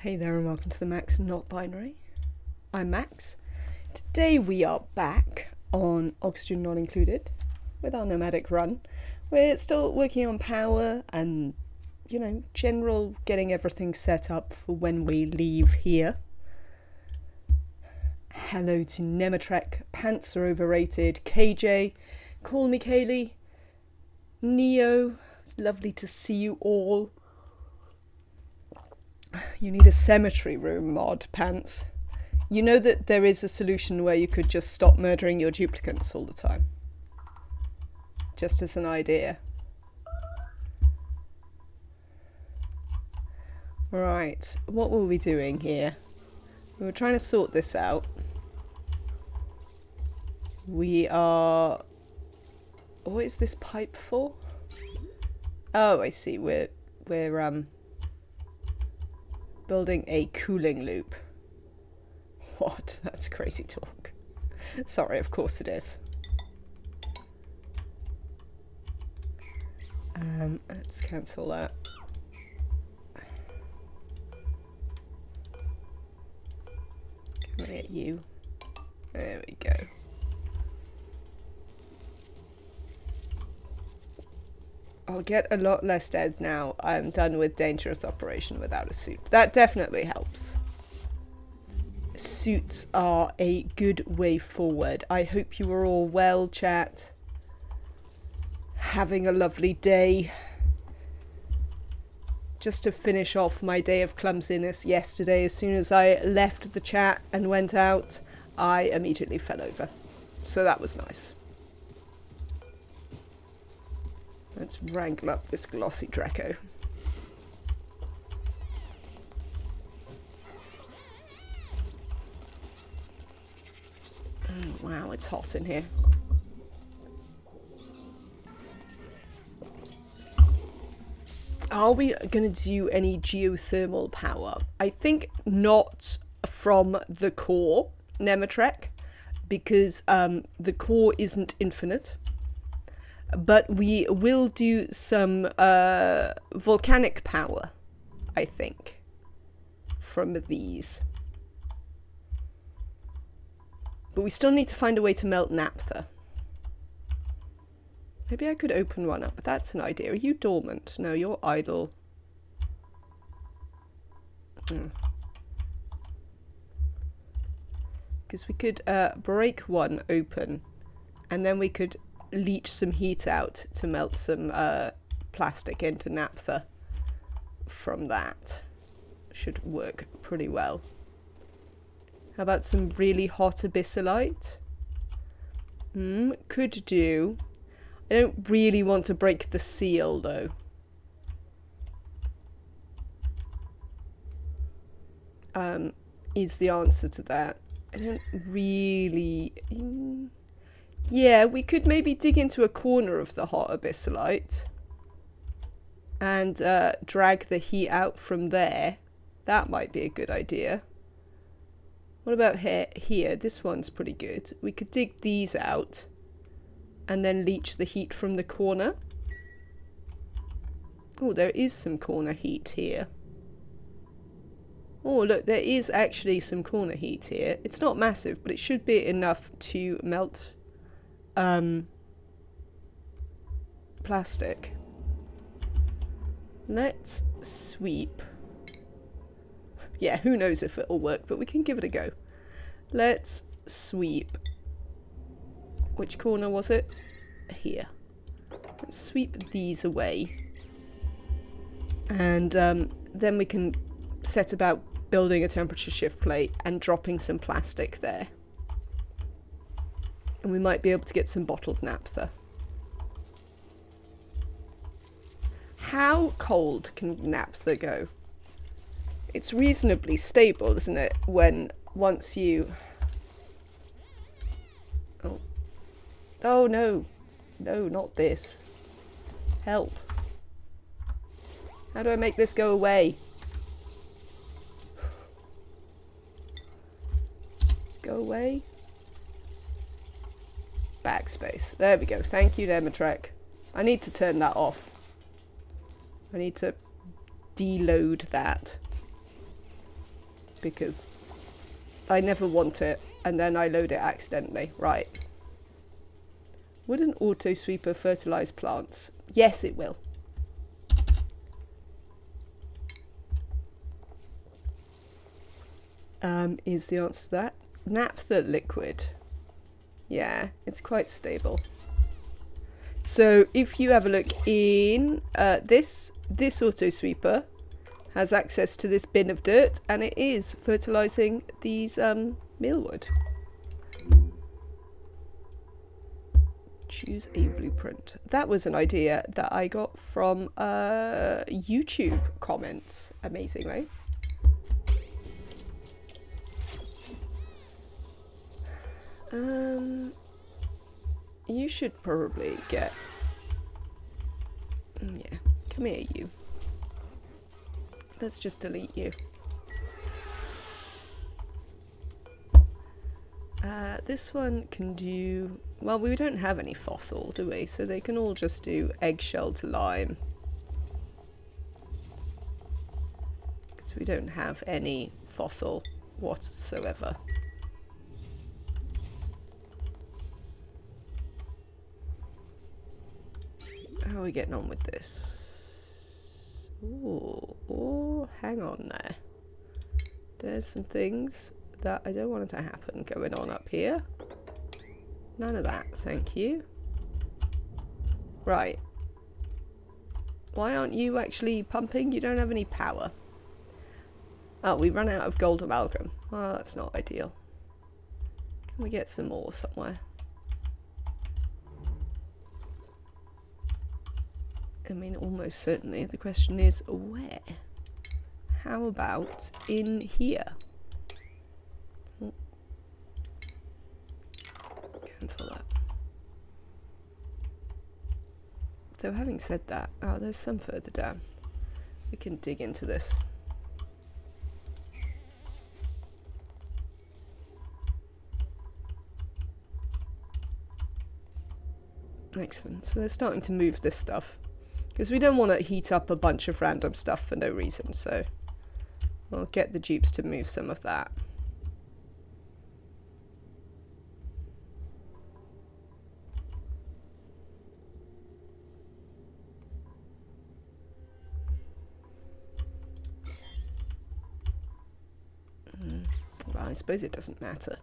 Hey there and welcome to the Max Not Binary. I'm Max. Today we are back on Oxygen Not Included with our Nomadic run. We're still working on power and, general getting everything set up for when we leave here. Hello to Nematrek, Pants Are Overrated, KJ, Call Me Kaylee, Neo, it's lovely to see you all. You need a cemetery room mod, Pants. You know that there is a solution where you could just stop murdering your duplicants all the time. Just as an idea. Right, what were we doing here? We were trying to sort this out. We are... What is this pipe for? Oh, I see. We're building a cooling loop. What? That's crazy talk. Sorry, of course it is. Let's cancel that. Come at you. There we go. I'll get a lot less dead now I'm done with dangerous operation without a suit. That definitely helps. Suits are a good way forward. I hope you are all well, chat. Having a lovely day. Just to finish off my day of clumsiness yesterday, as soon as I left the chat and went out, I immediately fell over. So that was nice. Let's wrangle up this glossy Draco. Oh, wow, it's hot in here. Are we going to do any geothermal power? I think not from the core, Nematrek, because the core isn't infinite. But we will do some volcanic power, I think, from these. But we still need to find a way to melt naphtha. Maybe I could open one up, but that's an idea. Are you dormant? No, you're idle. Because we could break one open, and then we could leach some heat out to melt some plastic into naphtha from that. Should work pretty well. How about some really hot abyssalite? Could do. I don't really want to break the seal though. Is the answer to that. I don't really... Yeah, we could maybe dig into a corner of the hot abyssalite and drag the heat out from there. That might be a good idea. What about here? This one's pretty good. We could dig these out and then leach the heat from the corner. Oh, there is some corner heat here. Oh, look, there is actually some corner heat here. It's not massive, but it should be enough to melt plastic. Let's sweep. Yeah, who knows if it'll work, but we can give it a go. Let's sweep. Which corner was it? Here. Let's sweep these away. And then we can set about building a temperature shift plate and dropping some plastic there. And we might be able to get some bottled naphtha. How cold can naphtha go? It's reasonably stable, isn't it? Once you... Oh no. No, not this. Help. How do I make this go away? Go away? Backspace. There we go. Thank you, Nematrek. I need to turn that off. I need to deload that. because I never want it and then I load it accidentally. Right. Would an auto sweeper fertilise plants? Yes, it will. Is the answer to that. Naphtha liquid. Yeah, it's quite stable. So if you have a look in this auto sweeper has access to this bin of dirt, and it is fertilising these mealwood. Choose a blueprint. That was an idea that I got from YouTube comments, amazingly. You should probably get... Yeah, come here, you. Let's just delete you. This one can do... Well, we don't have any fossil, do we? So they can all just do eggshell to lime. Because we don't have any fossil whatsoever. How are we getting on with this? Oh, hang on there. There's some things that I don't want it to happen going on up here. None of that, thank you. Right. Why aren't you actually pumping? You don't have any power. Oh, we run out of gold amalgam. Well, that's not ideal. Can we get some more somewhere? I mean, almost certainly. The question is, where? How about in here? Oh. Cancel that. Though having said that, oh, there's some further down. We can dig into this. Excellent. So they're starting to move this stuff. Because we don't want to heat up a bunch of random stuff for no reason, so we'll get the dupes to move some of that. Well, I suppose it doesn't matter.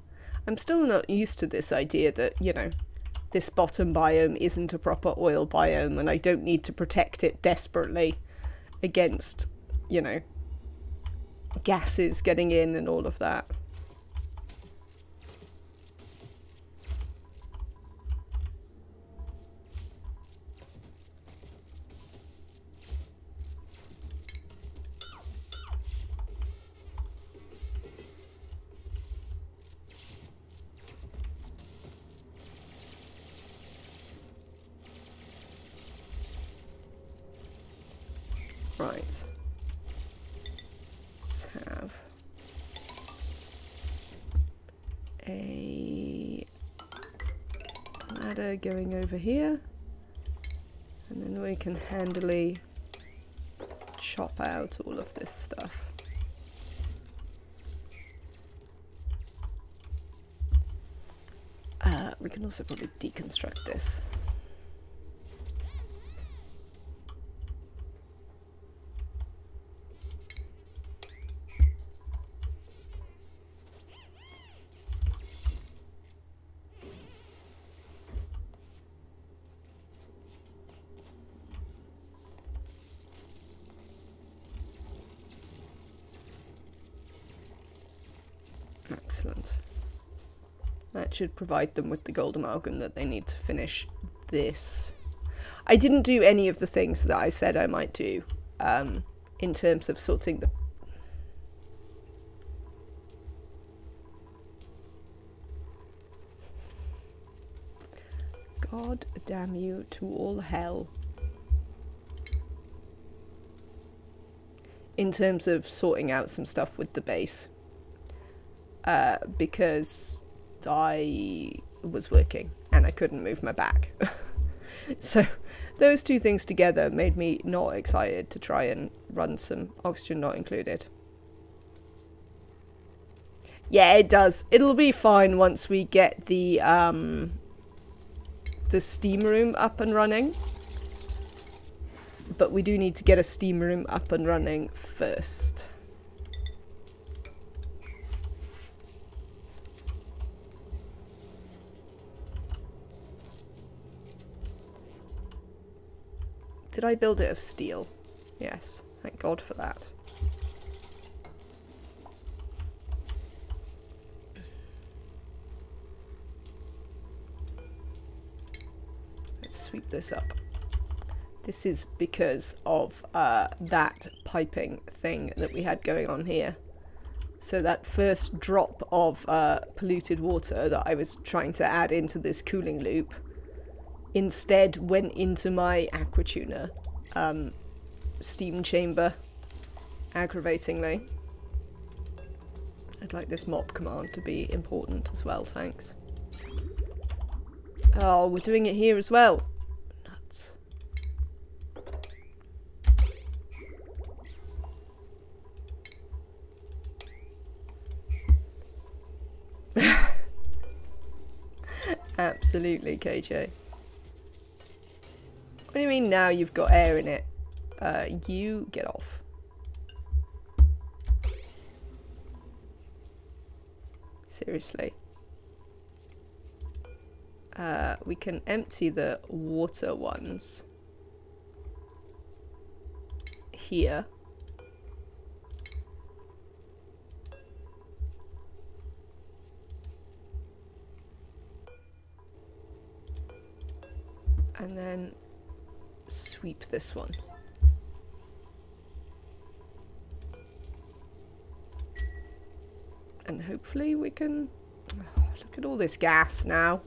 I'm still not used to this idea that, you know, this bottom biome isn't a proper oil biome and I don't need to protect it desperately against, you know, gases getting in and all of that. Right. Let's have a ladder going over here, and then we can handily chop out all of this stuff. We can also probably deconstruct this. Excellent. That should provide them with the gold amalgam that they need to finish this. I didn't do any of the things that I said I might do in terms of sorting the... God damn you to all hell. In terms of sorting out some stuff with the base. Because I was working and I couldn't move my back. So those two things together made me not excited to try and run some oxygen not included. Yeah, it does. It'll be fine once we get the steam room up and running. But we do need to get a steam room up and running first. Did I build it of steel? Yes, thank God for that. Let's sweep this up. This is because of that piping thing that we had going on here. So that first drop of polluted water that I was trying to add into this cooling loop instead went into my aquatuner steam chamber, aggravatingly. I'd like this mop command to be important as well, thanks. Oh, we're doing it here as well. Nuts. Absolutely, KJ. What do you mean now you've got air in it? You get off. Seriously. We can empty the water ones here. And then sweep this one. And hopefully we can... Oh, look at all this gas now.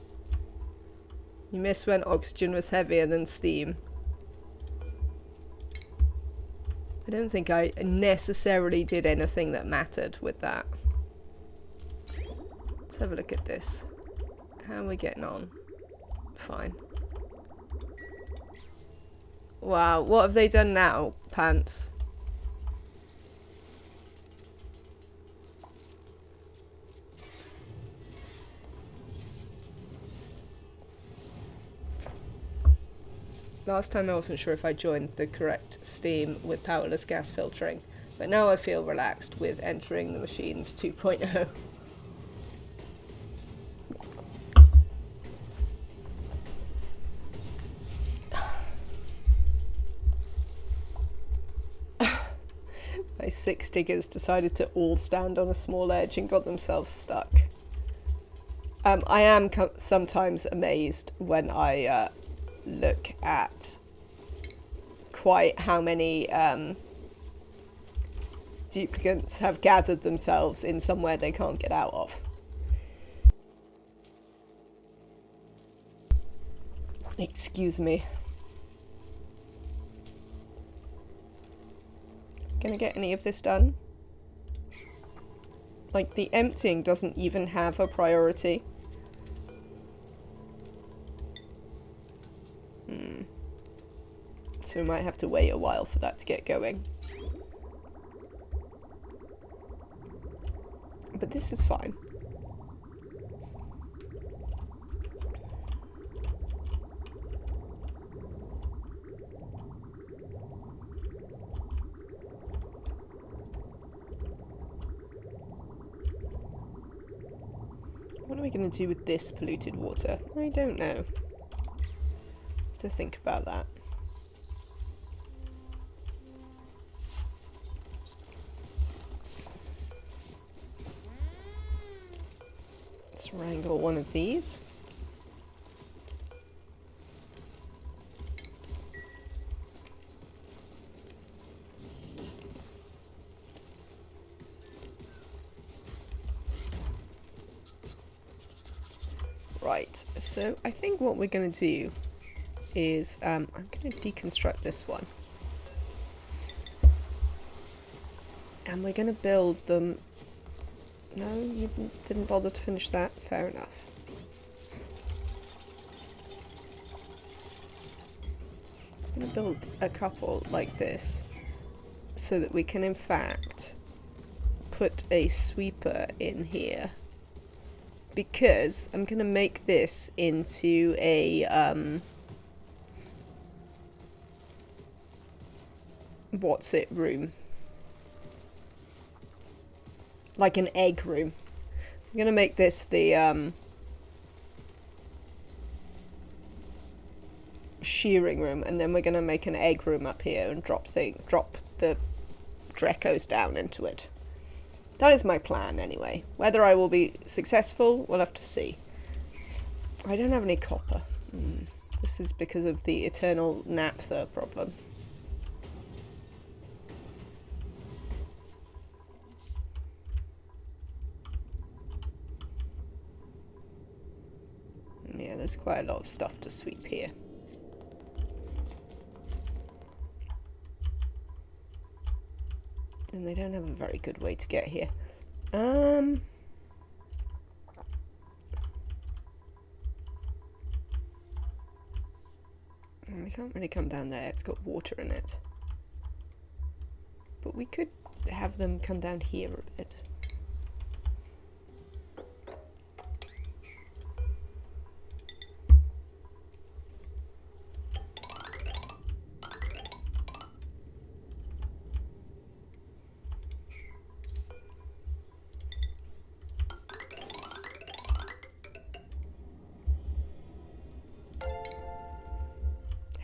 You miss when oxygen was heavier than steam. I don't think I necessarily did anything that mattered with that. Let's have a look at this. How are we getting on? Fine. Wow, what have they done now, Pants? Last time I wasn't sure if I joined the correct steam with powerless gas filtering, but now I feel relaxed with entering the machines 2.0. My 6 diggers decided to all stand on a small edge and got themselves stuck. I am sometimes amazed when I look at quite how many duplicants have gathered themselves in somewhere they can't get out of. Excuse me. Gonna get any of this done? Like, the emptying doesn't even have a priority. So we might have to wait a while for that to get going. But this is fine. What are we going to do with this polluted water? I don't know. To think about that. Let's wrangle one of these. Right, so I think what we're going to do is I'm going to deconstruct this one. And we're going to build them. No, you didn't bother to finish that. Fair enough. I'm going to build a couple like this so that we can in fact put a sweeper in here because I'm going to make this into a what's it room, like an egg room. I'm going to make this the shearing room, and then we're going to make an egg room up here and drop the Drecos down into it. That is my plan anyway. Whether I will be successful, we'll have to see. I don't have any copper. This is because of the eternal naphtha problem. Yeah, there's quite a lot of stuff to sweep here. And they don't have a very good way to get here. They can't really come down there. It's got water in it. But we could have them come down here a bit.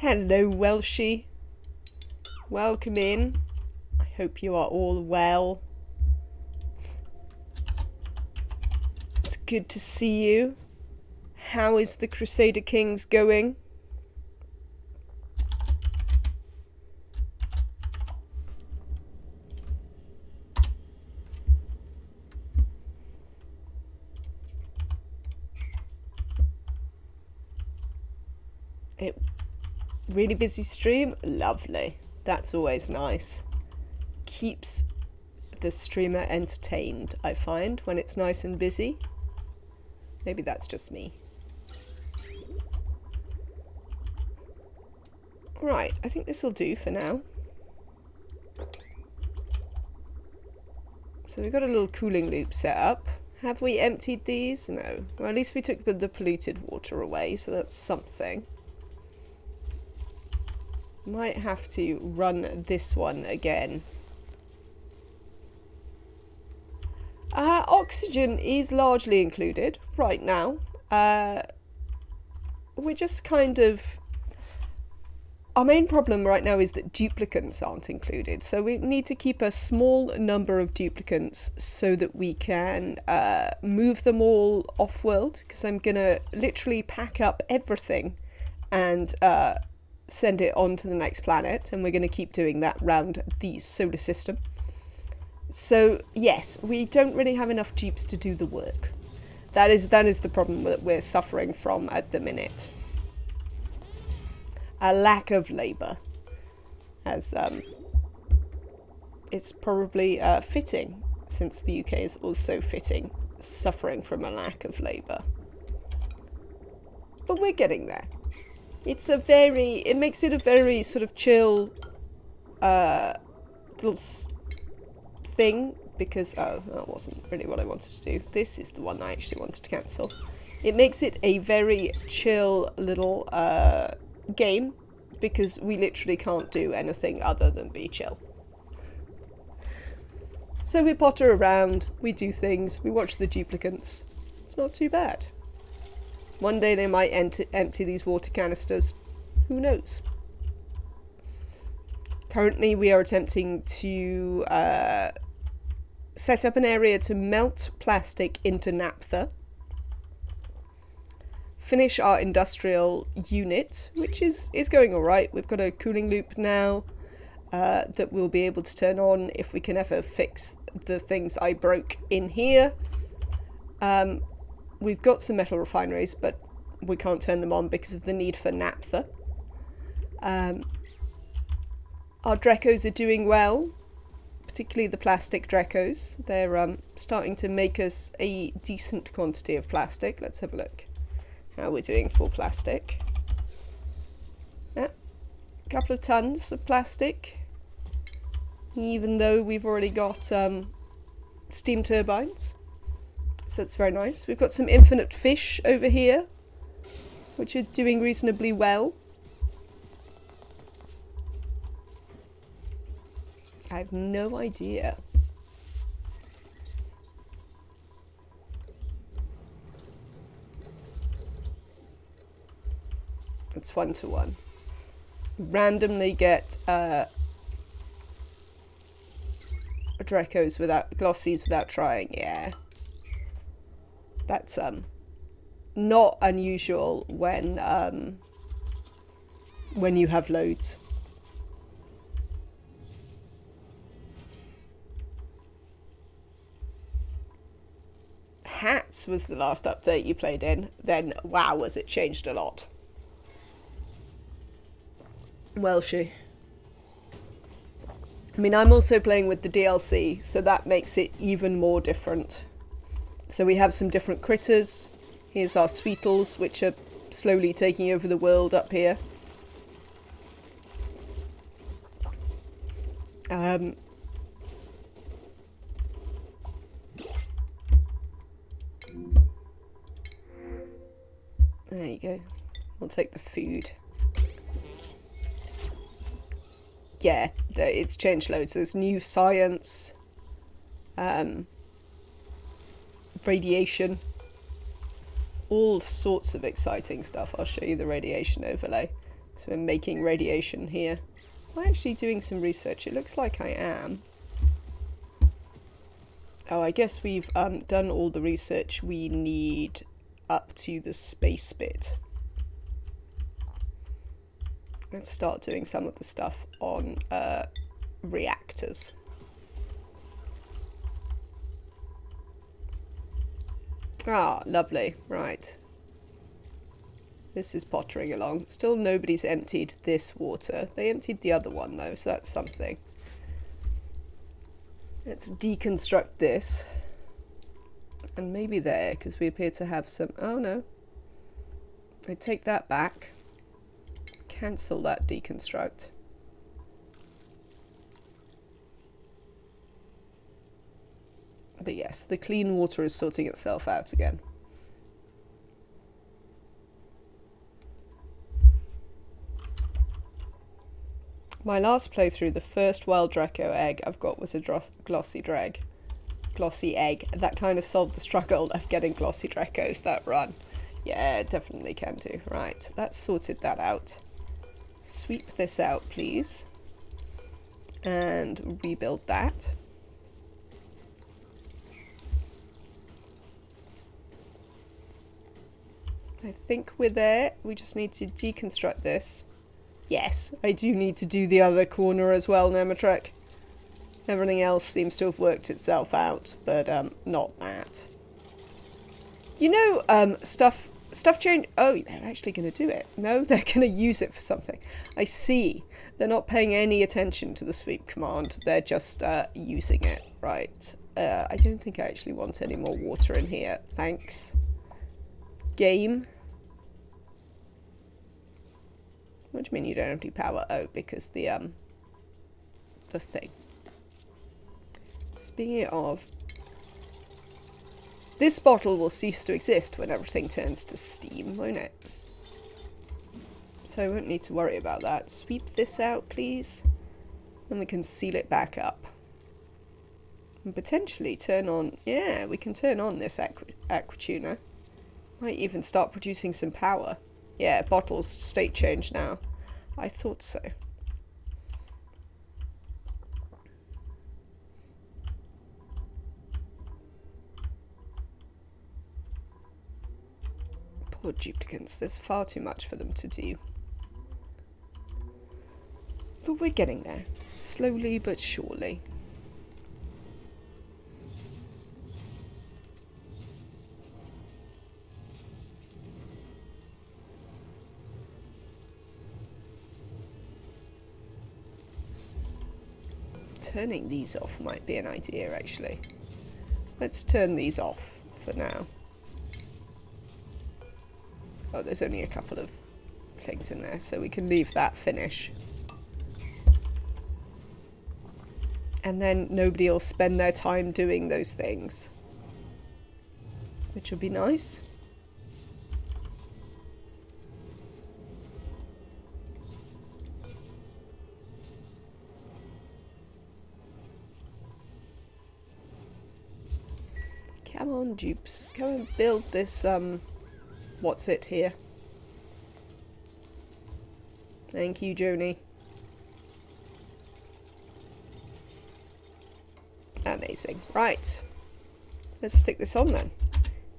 Hello, Welshie. Welcome in. I hope you are all well. It's good to see you. How is the Crusader Kings going? Really busy stream? Lovely. That's always nice. Keeps the streamer entertained, I find, when it's nice and busy. Maybe that's just me. Right, I think this will do for now. So we've got a little cooling loop set up. Have we emptied these? No. Well, at least we took the polluted water away, so that's something. Might have to run this one again. Oxygen is largely included right now. We're just kind of... Our main problem right now is that duplicants aren't included. So we need to keep a small number of duplicants so that we can move them all off-world. Because I'm going to literally pack up everything and... send it on to the next planet, and we're going to keep doing that round the solar system. So yes, we don't really have enough dupes to do the work. That is the problem that we're suffering from at the minute. A lack of labour, as it's probably fitting, since the UK is also suffering from a lack of labour. But we're getting there. It makes it a very sort of chill little thing, because, oh, that wasn't really what I wanted to do. This is the one I actually wanted to cancel. It makes it a very chill little game, because we literally can't do anything other than be chill. So we potter around, we do things, we watch the duplicants. It's not too bad. One day they might empty these water canisters. Who knows? Currently we are attempting to set up an area to melt plastic into naphtha. Finish our industrial unit, which is going alright. We've got a cooling loop now that we'll be able to turn on if we can ever fix the things I broke in here. We've got some metal refineries, but we can't turn them on because of the need for naphtha. Our Drecos are doing well, particularly the plastic Drecos. They're starting to make us a decent quantity of plastic. Let's have a look how we're doing for plastic. Yeah, a couple of tons of plastic, even though we've already got steam turbines. So it's very nice. We've got some infinite fish over here, which are doing reasonably well. I have no idea. It's 1-to-1. Randomly get Dracos without glossies without trying. Yeah, that's not unusual when you have loads. Hats was the last update you played in. Then wow, has it changed a lot. Welshie. I mean, I'm also playing with the DLC, so that makes it even more different. So we have some different critters. Here's our Sweetles, which are slowly taking over the world up here. There you go. We'll take the food. Yeah, it's changed loads. There's new science, radiation, all sorts of exciting stuff. I'll show you the radiation overlay. So we're making radiation here. Am I actually doing some research? It looks like I am. Oh, I guess we've done all the research we need up to the space bit. Let's start doing some of the stuff on reactors. Ah, lovely. Right. This is pottering along. Still nobody's emptied this water. They emptied the other one though, so that's something. Let's deconstruct this. And maybe there, because we appear to have some... Oh no. I take that back. Cancel that deconstruct. But yes, the clean water is sorting itself out again. My last playthrough, the first wild Draco egg I've got was a glossy egg. That kind of solved the struggle of getting glossy Dracos that run. Yeah, definitely can do. Right, that's sorted that out. Sweep this out, please. And rebuild that. I think we're there. We just need to deconstruct this. Yes, I do need to do the other corner as well, Nomadic. Everything else seems to have worked itself out, but not that. You know, stuff change. Oh, they're actually going to do it. No, they're going to use it for something. I see. They're not paying any attention to the sweep command. They're just using it. Right. I don't think I actually want any more water in here. Thanks. Game. What do you mean you don't have any power? Oh, because the thing. Speaking of, this bottle will cease to exist when everything turns to steam, won't it? So I won't need to worry about that. Sweep this out, please. And we can seal it back up. And potentially turn on... Yeah, we can turn on this aquatuner. Might even start producing some power. Yeah, bottles state change now. I thought so. Poor duplicants. There's far too much for them to do. But we're getting there. Slowly but surely. Turning these off might be an idea, actually. Let's turn these off for now. Oh, there's only a couple of things in there, so we can leave that finish. And then nobody will spend their time doing those things, which would be nice. Come on, dupes. Come and build this, what's it here? Thank you, Joni. Amazing. Right. Let's stick this on then.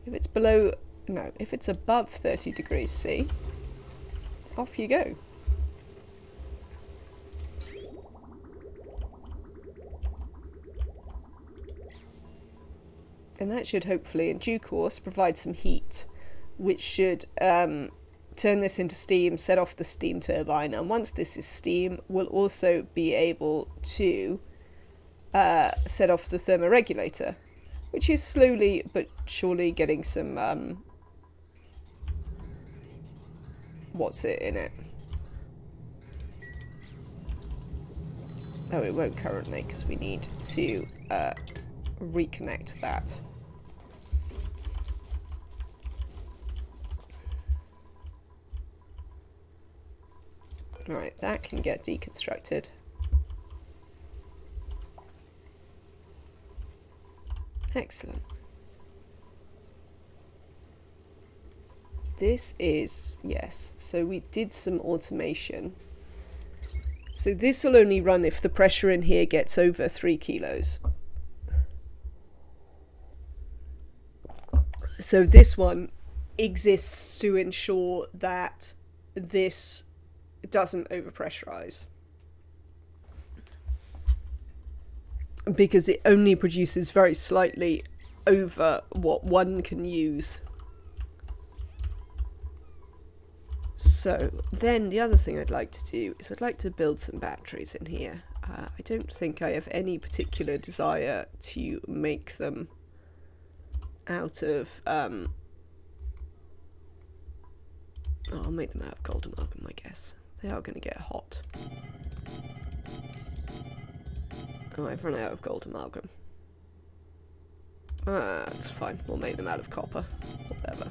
If it's below... No, if it's above 30 degrees C, off you go. And that should hopefully, in due course, provide some heat, which should turn this into steam, set off the steam turbine. And once this is steam, we'll also be able to set off the thermoregulator, which is slowly but surely getting some, what's it in it? Oh, it won't currently, because we need to reconnect that. Right, that can get deconstructed. Excellent. This is, yes, so we did some automation. So this will only run if the pressure in here gets over 3 kilos. So this one exists to ensure that this doesn't overpressurize, because it only produces very slightly over what one can use. So then the other thing I'd like to do is I'd like to build some batteries in here. I don't think I have any particular desire to make them out of I'll make them out of gold amalgam, I guess. They are going to get hot. Oh, I've run out of gold amalgam. That's fine. We'll make them out of copper. Whatever.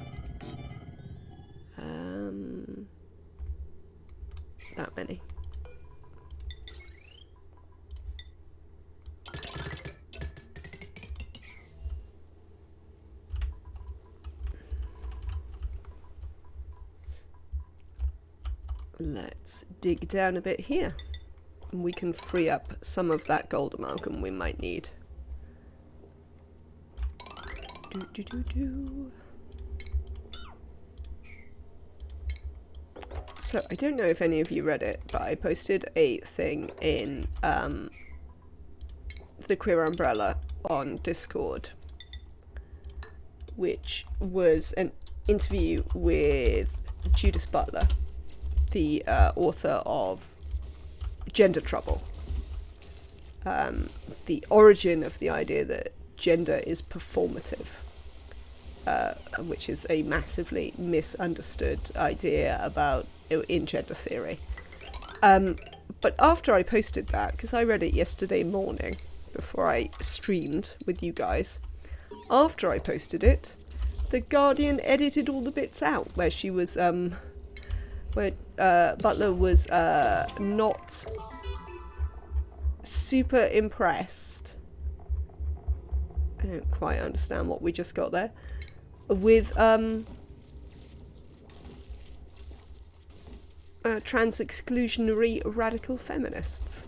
That many. Let's dig down a bit here. And we can free up some of that gold amalgam we might need. So, I don't know if any of you read it, but I posted a thing in the Queer Umbrella on Discord, which was an interview with Judith Butler, the author of Gender Trouble. The origin of the idea that gender is performative, which is a massively misunderstood idea about in gender theory. But after I posted that, because I read it yesterday morning before I streamed with you guys, after I posted it, The Guardian edited all the bits out where she was where Butler was not super impressed. I don't quite understand what we just got there. With trans-exclusionary radical feminists.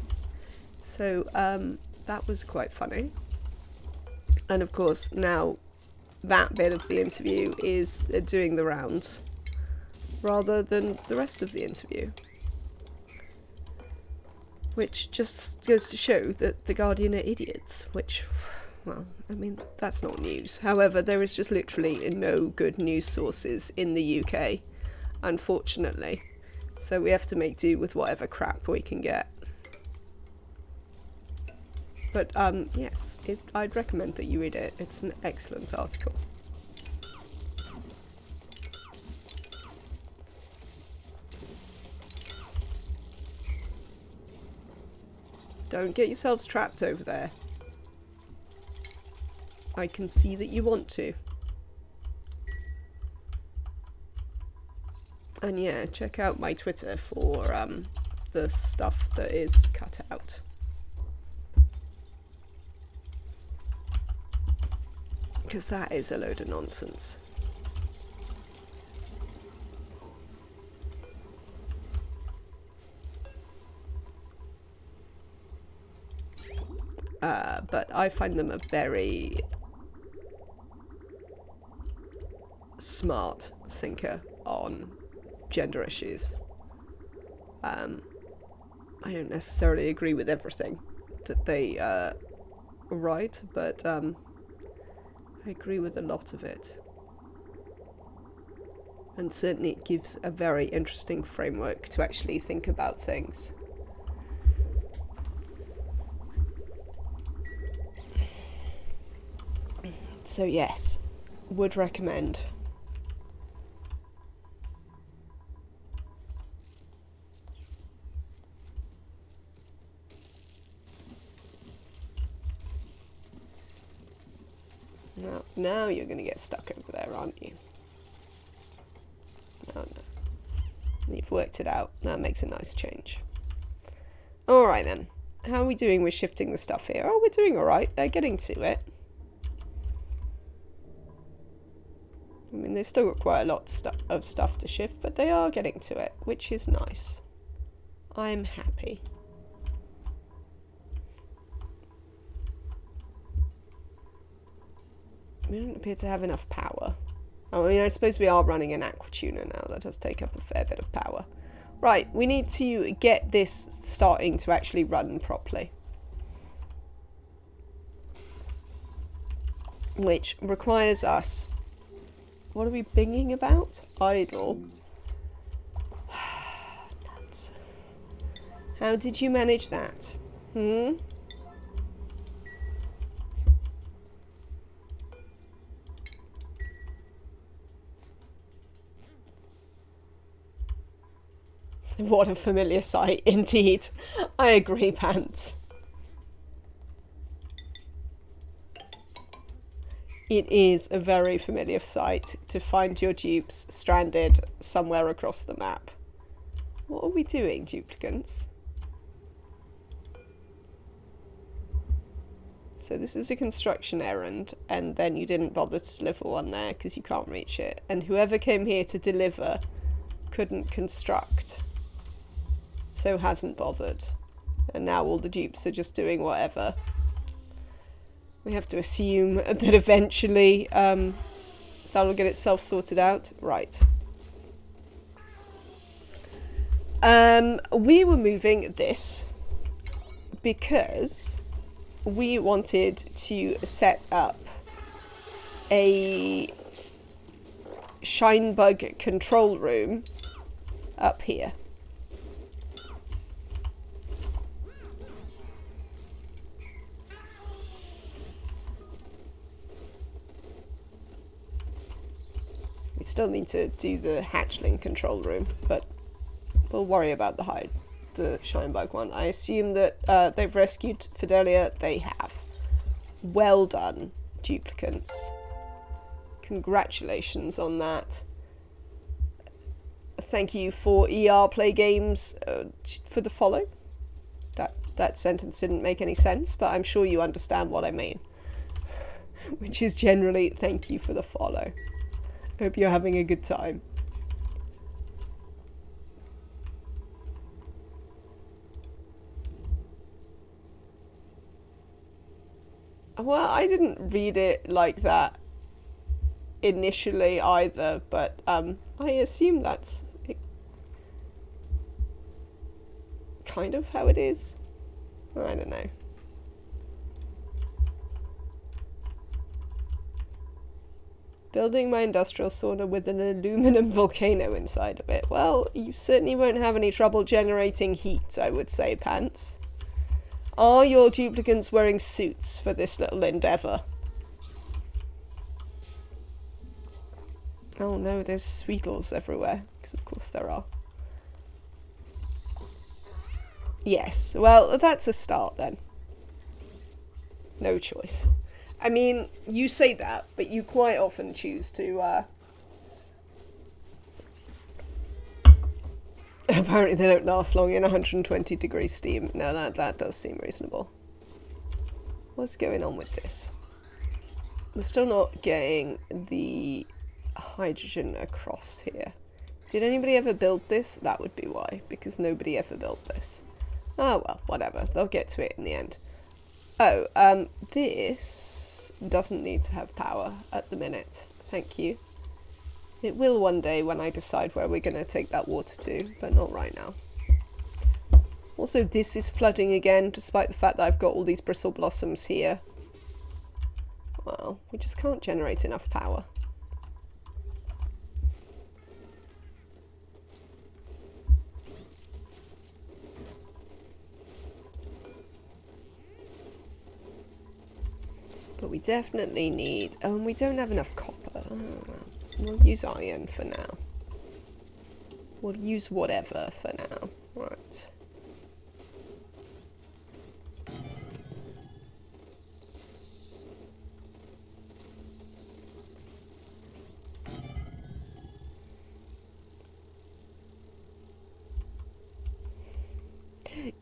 So that was quite funny. And of course now that bit of the interview is doing the rounds rather than the rest of the interview, which just goes to show that the Guardian are idiots, which, well, I mean, that's not news. However, there is just literally no good news sources in the UK, unfortunately. So we have to make do with whatever crap we can get. But yes, I'd recommend that you read it. It's an excellent article. Don't get yourselves trapped over there. I can see that you want to. And yeah, check out my Twitter for the stuff that is cut out. Because that is a load of nonsense. But I find them a very smart thinker on gender issues. I don't necessarily agree with everything that they write, but I agree with a lot of it. And certainly it gives a very interesting framework to actually think about things. So yes, would recommend. Now you're going to get stuck over there, aren't you? No. You've worked it out. That makes a nice change. Alright then. How are we doing with shifting the stuff here? Oh, we're doing alright. They're getting to it. I mean, they've still got quite a lot of stuff to shift, but they are getting to it, which is nice. I'm happy. We don't appear to have enough power. I mean, I suppose we are running an aqua tuner now. That does take up a fair bit of power. Right, we need to get this starting to actually run properly. Which requires us... What are we binging about? Idle. Nuts. How did you manage that? Hmm? What a familiar sight, indeed. I agree, Pants. It is a very familiar sight to find your dupes stranded somewhere across the map. What are we doing, duplicants? So this is a construction errand, and then you didn't bother to deliver one there because you can't reach it. And whoever came here to deliver couldn't construct, so hasn't bothered. And now all the dupes are just doing whatever. We have to assume that eventually that'll get itself sorted out. Right. We were moving this because we wanted to set up a shine bug control room up here. We still need to do the hatchling control room, but we'll worry about the Shinebug one. I assume that they've rescued Fidelia. They have. Well done, duplicants. Congratulations on that. Thank you for ER Play Games for the follow. That sentence didn't make any sense, but I'm sure you understand what I mean. Which is generally thank you for the follow. Hope you're having a good time. Well, I didn't read it like that initially either, but I assume that's kind of how it is. I don't know. Building my industrial sauna with an aluminum volcano inside of it. Well, you certainly won't have any trouble generating heat, I would say, Pants. Are your duplicants wearing suits for this little endeavour? Oh no, there's sweetles everywhere, because of course there are. Yes, well, that's a start then. No choice. I mean, you say that, but you quite often choose to, apparently they don't last long in 120 degrees steam. No, that does seem reasonable. What's going on with this? We're still not getting the hydrogen across here. Did anybody ever build this? That would be why, because nobody ever built this. Oh well, whatever. They'll get to it in the end. Oh, this doesn't need to have power at the minute. Thank you. It will one day when I decide where we're going to take that water to, but not right now. Also, this is flooding again, despite the fact that I've got all these bristle blossoms here. Well, we just can't generate enough power. But we definitely need... Oh, and we don't have enough copper. Oh, well. We'll use iron for now. We'll use whatever for now. Right.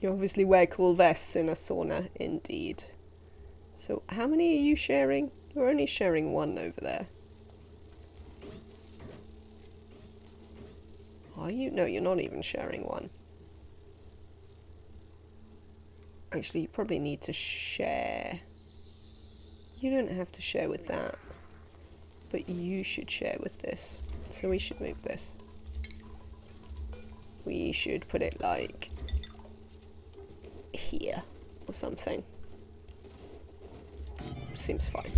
You obviously wear cool vests in a sauna, indeed. So, how many are you sharing? You're only sharing one over there. Are you? No, you're not even sharing one. Actually, you probably need to share. You don't have to share with that. But you should share with this. So we should move this. We should put it like here or something. Seems fine.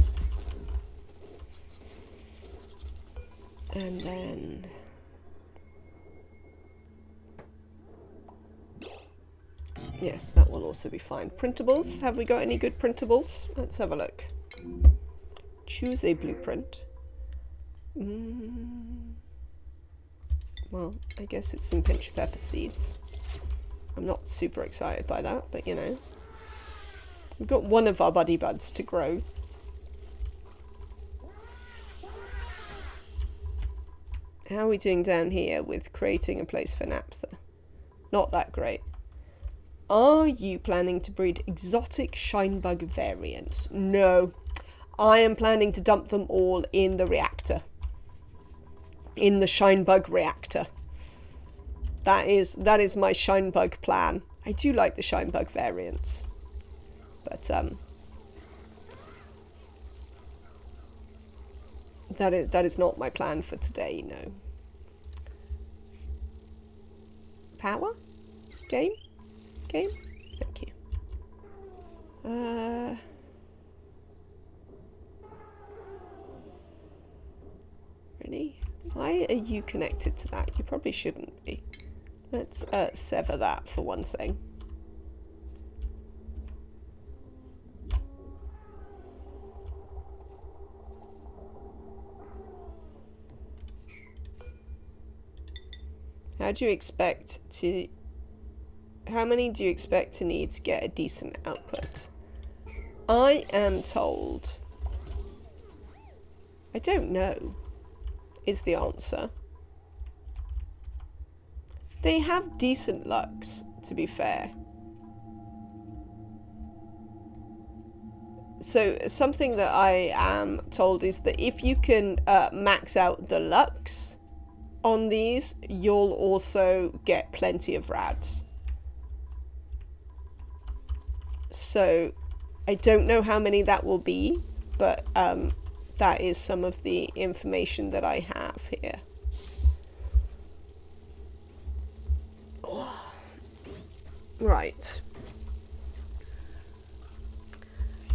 And then yes, that will also be fine. Printables. Have we got any good printables? Let's have a look. Choose a blueprint. Well, I guess it's some pinch pepper seeds. I'm not super excited by that, but you know. We've got one of our buddy buds to grow. How are we doing down here with creating a place for naphtha? Not that great. Are you planning to breed exotic shinebug variants? No. I am planning to dump them all in the reactor. In the shinebug reactor. That is my shinebug plan. I do like the shinebug variants. But that is not my plan for today, no. Power? Game? Game? Thank you. Really? Why are you connected to that? You probably shouldn't be. Let's sever that for one thing. How do you expect to... How many do you expect to need to get a decent output? I am told... I don't know, is the answer. They have decent lucks, to be fair. So something that I am told is that if you can max out the lucks on these, you'll also get plenty of rads. So I don't know how many that will be, but that is some of the information that I have here. Right.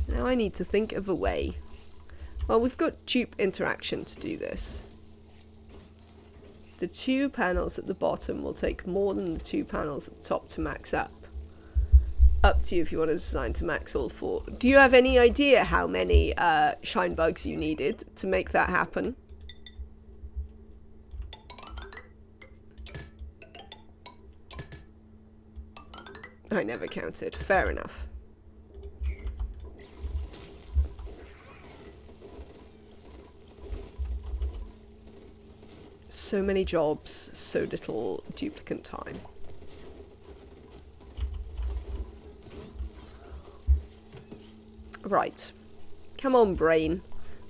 Now I need to think of a way. Well, we've got dupe interaction to do this. The 2 panels at the bottom will take more than the 2 panels at the top to max up. Up to you if you want to design to max all 4. Do you have any idea how many shine bugs you needed to make that happen? I never counted. Fair enough. So many jobs, so little duplicate time. Right. Come on, brain.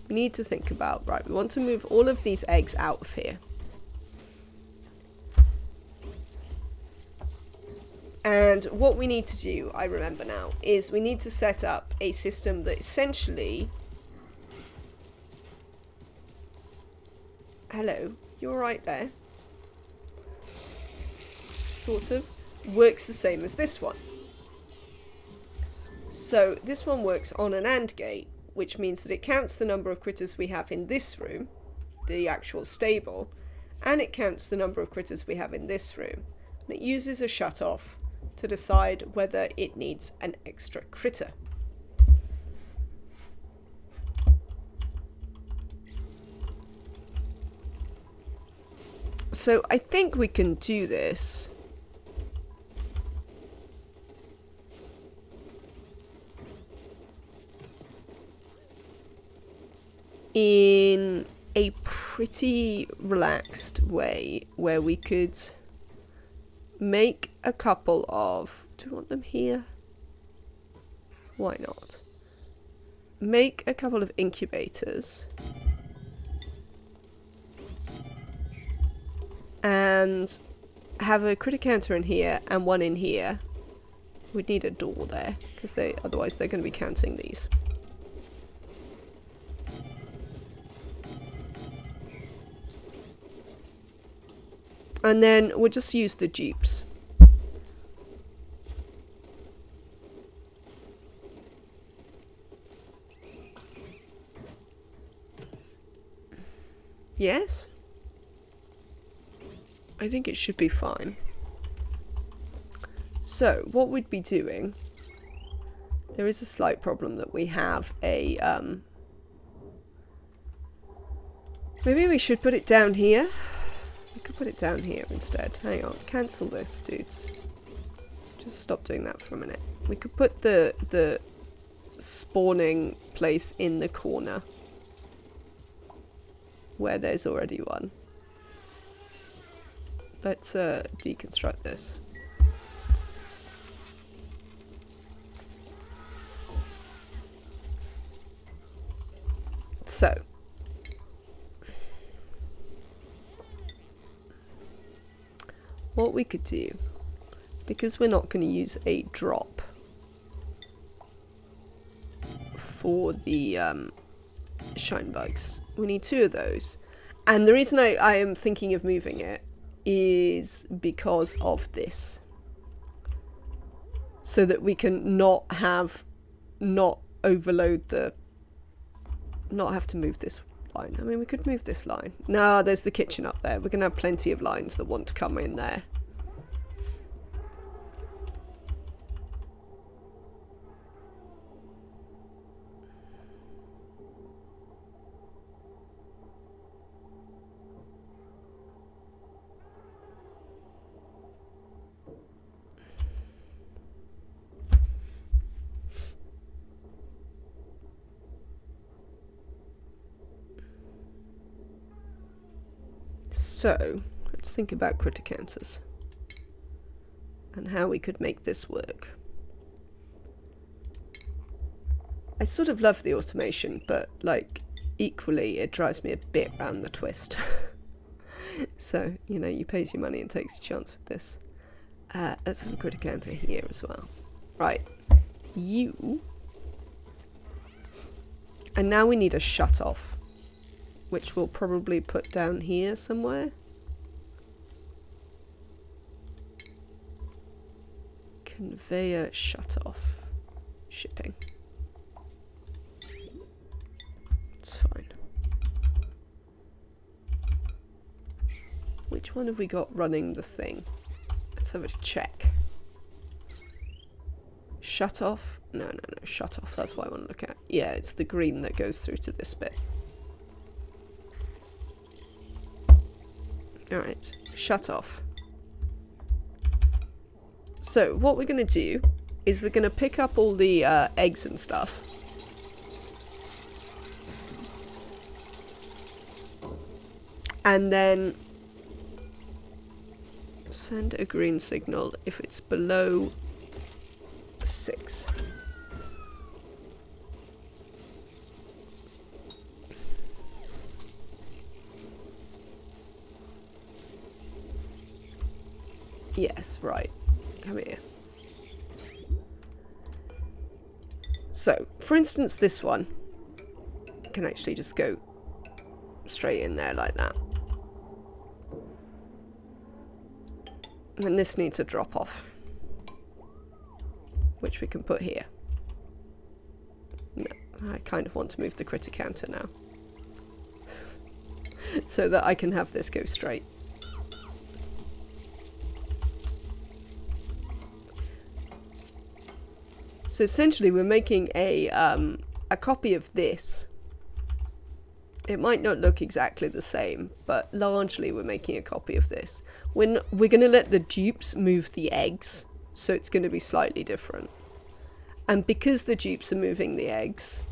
We need to think about... Right, we want to move all of these eggs out of here. And what we need to do, I remember now, is we need to set up a system that essentially... Hello, you're right there. Sort of. Works the same as this one. So this one works on an AND gate, which means that it counts the number of critters we have in this room, the actual stable, and it counts the number of critters we have in this room. And it uses a shut-off to decide whether it needs an extra critter. So I think we can do this. In a pretty relaxed way, where we could make a couple of... Do we want them here? Why not? Make a couple of incubators. And have a critter counter in here and one in here. We'd need a door there, because otherwise they're going to be counting these. And then we'll just use the dupes. Yes? I think it should be fine. So, what we'd be doing... There is a slight problem that we have a... Maybe we should put it down here. We could put it down here instead. Hang on. Cancel this, dudes. Just stop doing that for a minute. We could put the spawning place in the corner. Where there's already one. Let's deconstruct this. So. What we could do, because we're not going to use a drop for the shine bugs, we need 2 of those. And the reason I am thinking of moving it is because of this. So that we can not overload the... Not have to move this line. I mean, we could move this line. No, there's the kitchen up there. We're going to have plenty of lines that want to come in there. So, let's think about critter counters and how we could make this work. I sort of love the automation, but like equally it drives me a bit round the twist. So, you know, you pays your money and takes your chance with this. Let's have a critter counter here as well. Right, you. And now we need a shut off, which we'll probably put down here somewhere. Conveyor shut off. Shipping. It's fine. Which one have we got running the thing? Let's have a check. Shut off? No, shut off. That's what I want to look at. Yeah, it's the green that goes through to this bit. Alright, shut off. So what we're going to do is we're going to pick up all the eggs and stuff. And then send a green signal if it's below 6. Yes, right. Come here. So, for instance, this one can actually just go straight in there like that. And this needs a drop off, which we can put here. No, I kind of want to move the critter counter now. So that I can have this go straight. So essentially we're making a copy of this. It might not look exactly the same, but largely we're making a copy of this. We're going to let the dupes move the eggs, so it's going to be slightly different. And because the dupes are moving the eggs,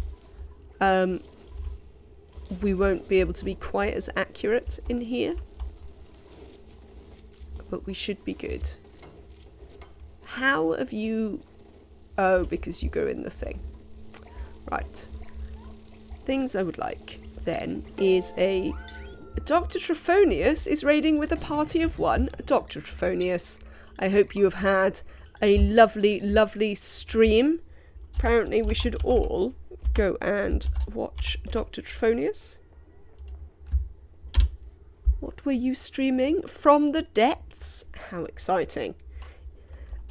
we won't be able to be quite as accurate in here. But we should be good. How have you... Oh, because you go in the thing. Right. Things I would like, then, is a... Dr. Trophonius is raiding with a party of 1. Dr. Trophonius, I hope you have had a lovely, lovely stream. Apparently we should all go and watch Dr. Trophonius. What were you streaming? From the depths? How exciting.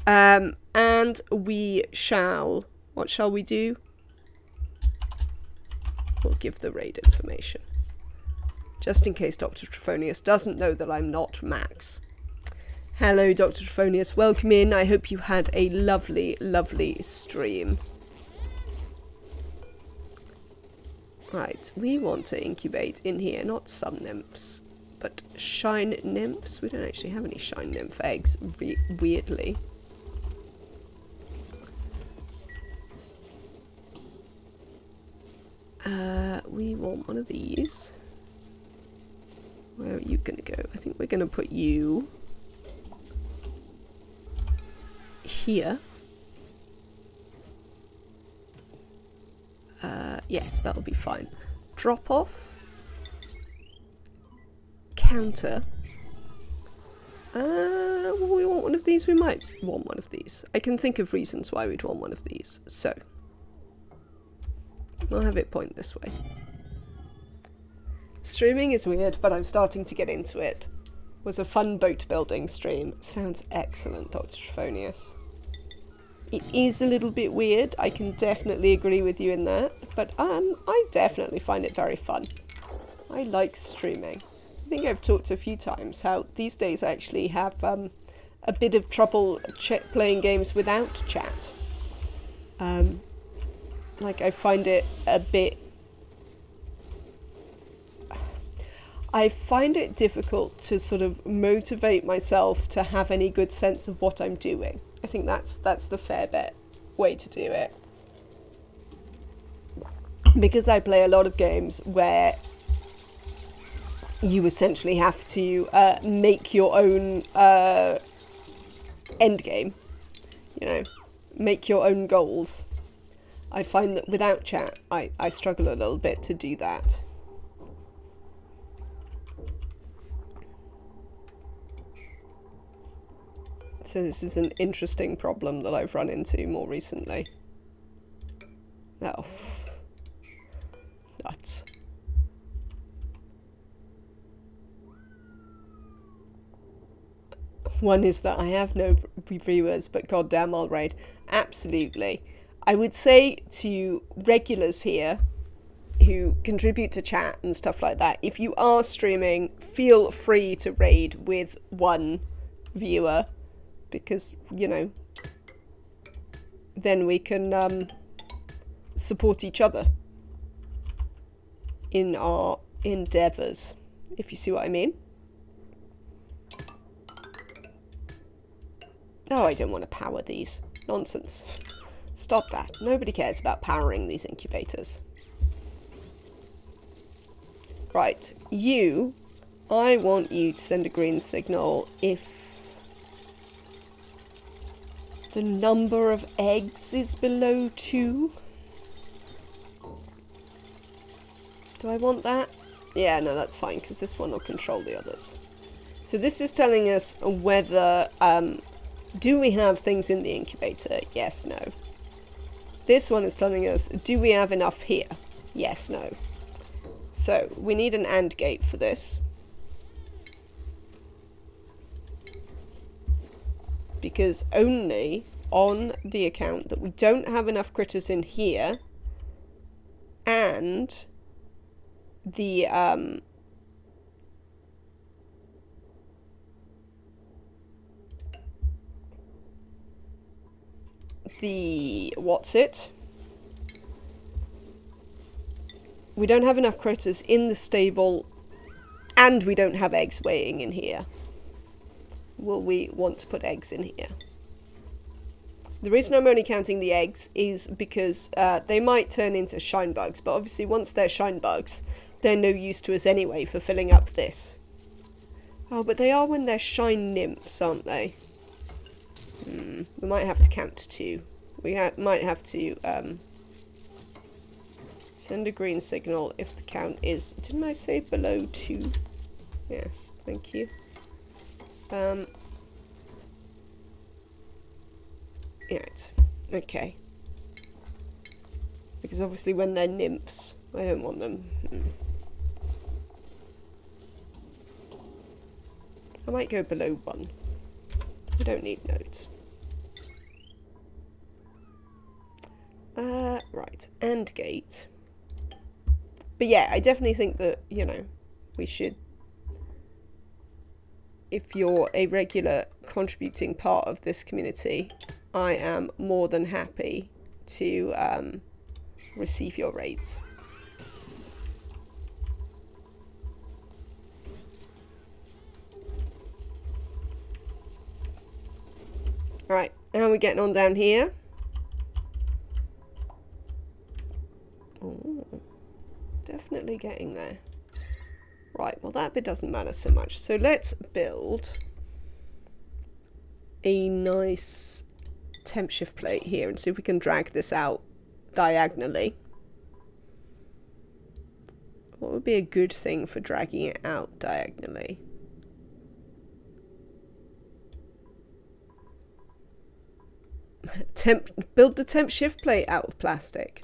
And we shall... What shall we do? We'll give the raid information. Just in case Dr. Trophonius doesn't know that I'm not Max. Hello, Dr. Trophonius. Welcome in. I hope you had a lovely, lovely stream. Right, we want to incubate in here, not sun nymphs, but shine nymphs. We don't actually have any shine nymph eggs, weirdly. We want one of these. Where are you going to go? I think we're going to put you here. Yes, that'll be fine. Drop off. Counter. Will we want one of these? We might want one of these. I can think of reasons why we'd want one of these. So, we'll have it point this way. Streaming is weird, but I'm starting to get into it. Was a fun boat building stream. Sounds excellent, Dr. Trophonius. It is a little bit weird. I can definitely agree with you in that, but I definitely find it very fun. I like streaming. I think I've talked a few times how these days I actually have a bit of trouble playing games without chat. Like I find it a bit... I find it difficult to sort of motivate myself to have any good sense of what I'm doing. I think that's the fair bet way to do it. Because I play a lot of games where you essentially have to make your own end game. You know, make your own goals. I find that without chat, I struggle a little bit to do that. So this is an interesting problem that I've run into more recently. Oh, nuts. One is that I have no reviewers, but goddamn I'll raid. Absolutely. I would say to regulars here who contribute to chat and stuff like that, if you are streaming, feel free to raid with one viewer. Because, you know, then we can support each other in our endeavours, if you see what I mean. Oh, I don't want to power these. Nonsense. Stop that. Nobody cares about powering these incubators. Right, you, I want you to send a green signal if the number of eggs is below 2. Do I want that? Yeah, no, that's fine, because this one will control the others. So this is telling us whether, do we have things in the incubator? Yes, no. This one is telling us, do we have enough here? Yes, no. So, we need an AND gate for this. Because only on the account that we don't have enough critters in here, and the, what's it? We don't have enough critters in the stable, and we don't have eggs weighing in here. Will we want to put eggs in here? The reason I'm only counting the eggs is because they might turn into shine bugs, but obviously once they're shine bugs, they're no use to us anyway for filling up this. Oh, but they are when they're shine nymphs, aren't they? We might have to count to 2. We might have to send a green signal if the count is... Didn't I say below 2? Yes, thank you. Right, okay. Because obviously when they're nymphs, I don't want them. I might go below 1. I don't need nodes. Right, AND gate. But yeah, I definitely think that, you know, we should, if you're a regular contributing part of this community, I am more than happy to receive your raids. Right, how are we getting on down here? Oh, definitely getting there. Right, well that bit doesn't matter so much. So let's build a nice temp shift plate here and see if we can drag this out diagonally. What would be a good thing for dragging it out diagonally? Build the temp shift plate out of plastic.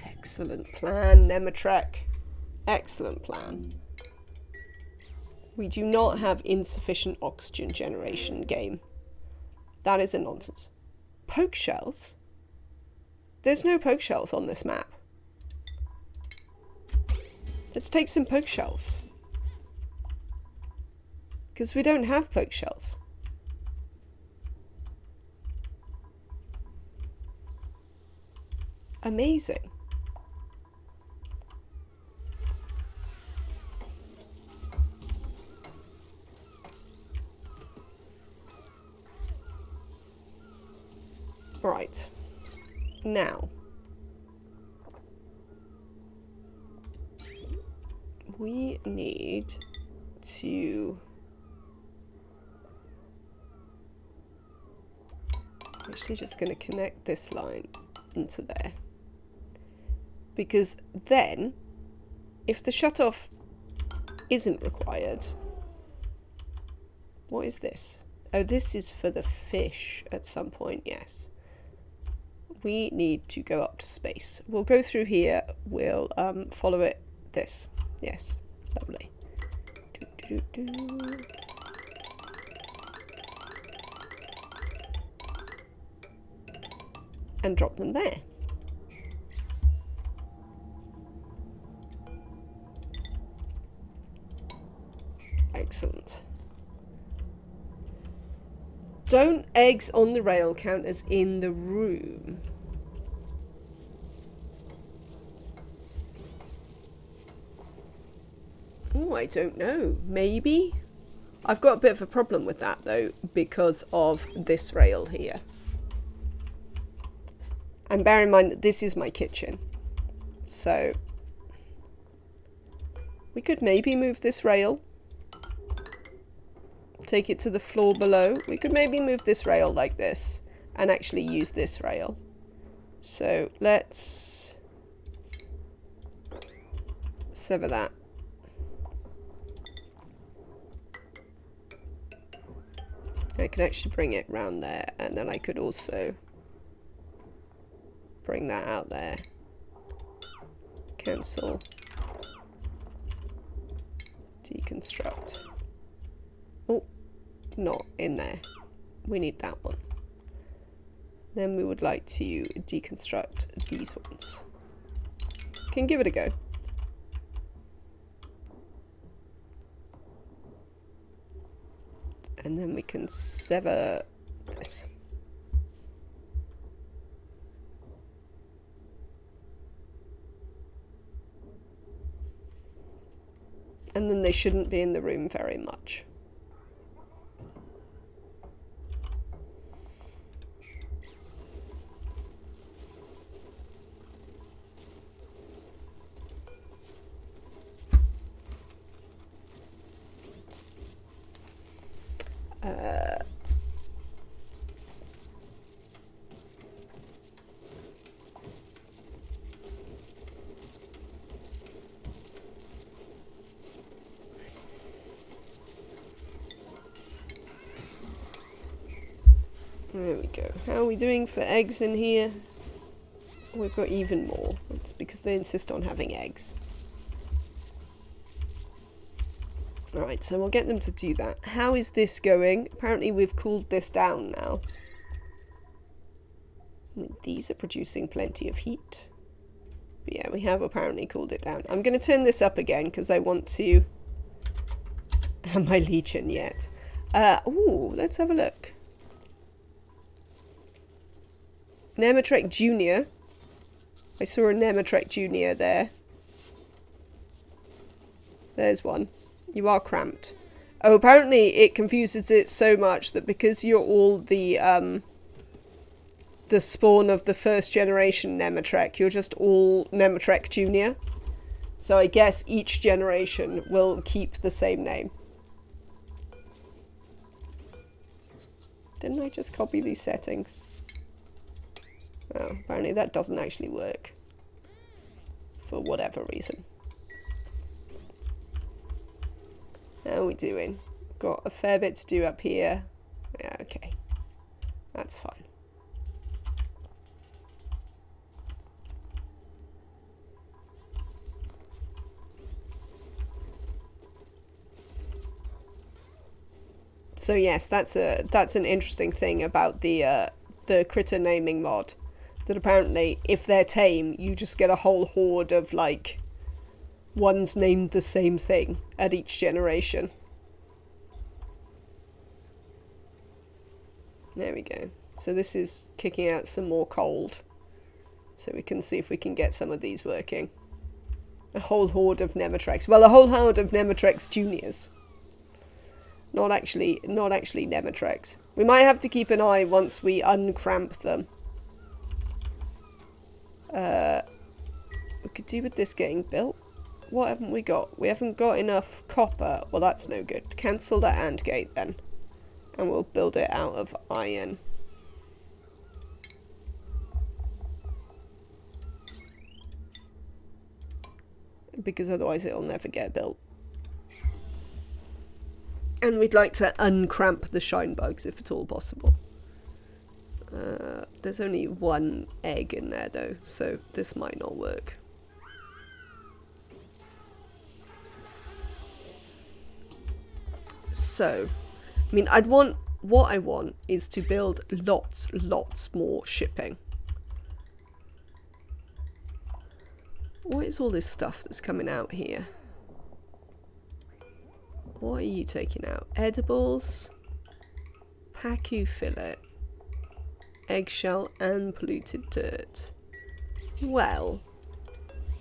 Excellent plan, Nematrek. Excellent plan. We do not have insufficient oxygen generation, game. That is a nonsense. Poke shells? There's no poke shells on this map. Let's take some poke shells. Because we don't have poke shells. Amazing. Right. Now. We need to... Actually just going to connect this line into there. Because then, if the shutoff isn't required... What is this? Oh, this is for the fish at some point, yes. We need to go up to space. We'll go through here. We'll follow it. This. Yes. Lovely. And drop them there. Excellent. Don't eggs on the rail count as in the room? Oh, I don't know. Maybe? I've got a bit of a problem with that though, because of this rail here. And bear in mind that this is my kitchen. So we could maybe move this rail. Take it to the floor below. We could maybe move this rail like this and actually use this rail. So let's sever that. I can actually bring it round there, and then I could also bring that out there. Cancel. Deconstruct. Oh, not in there. We need that one. Then we would like to deconstruct these ones. Can give it a go. And then we can sever this. And then they shouldn't be in the room very much. There we go. How are we doing for eggs in here? We've got even more. It's because they insist on having eggs. Alright, so we'll get them to do that. How is this going? Apparently we've cooled this down now. These are producing plenty of heat. But yeah, we have apparently cooled it down. I'm going to turn this up again because I want to... Am I leeching yet? Ooh, let's have a look. Nematrek Junior. I saw a Nematrek Junior there. There's one. You are cramped. Oh, apparently it confuses it so much that because you're all the spawn of the first generation Nematrek, you're just all Nematrek Junior. So I guess each generation will keep the same name. Didn't I just copy these settings? Oh, apparently that doesn't actually work. For whatever reason. How are we doing? Got a fair bit to do up here. Yeah, okay. That's fine. So yes, that's an interesting thing about the critter naming mod. That apparently, if they're tame, you just get a whole horde of, like, ones named the same thing at each generation. There we go. So this is kicking out some more cold. So we can see if we can get some of these working. A whole horde of Nematreks. Well, a whole horde of Nematreks Juniors. Not actually Nematreks. We might have to keep an eye once we uncramp them. We could do with this getting built. What haven't we got? We haven't got enough copper. Well, that's no good. Cancel that AND gate then. And we'll build it out of iron. Because otherwise it'll never get built. And we'd like to uncramp the shine bugs if at all possible. There's only one egg in there though, so this might not work. So, I mean, what I want is to build lots more shipping. What is all this stuff that's coming out here? What are you taking out? Edibles, Pacu fillet, eggshell and polluted dirt. Well,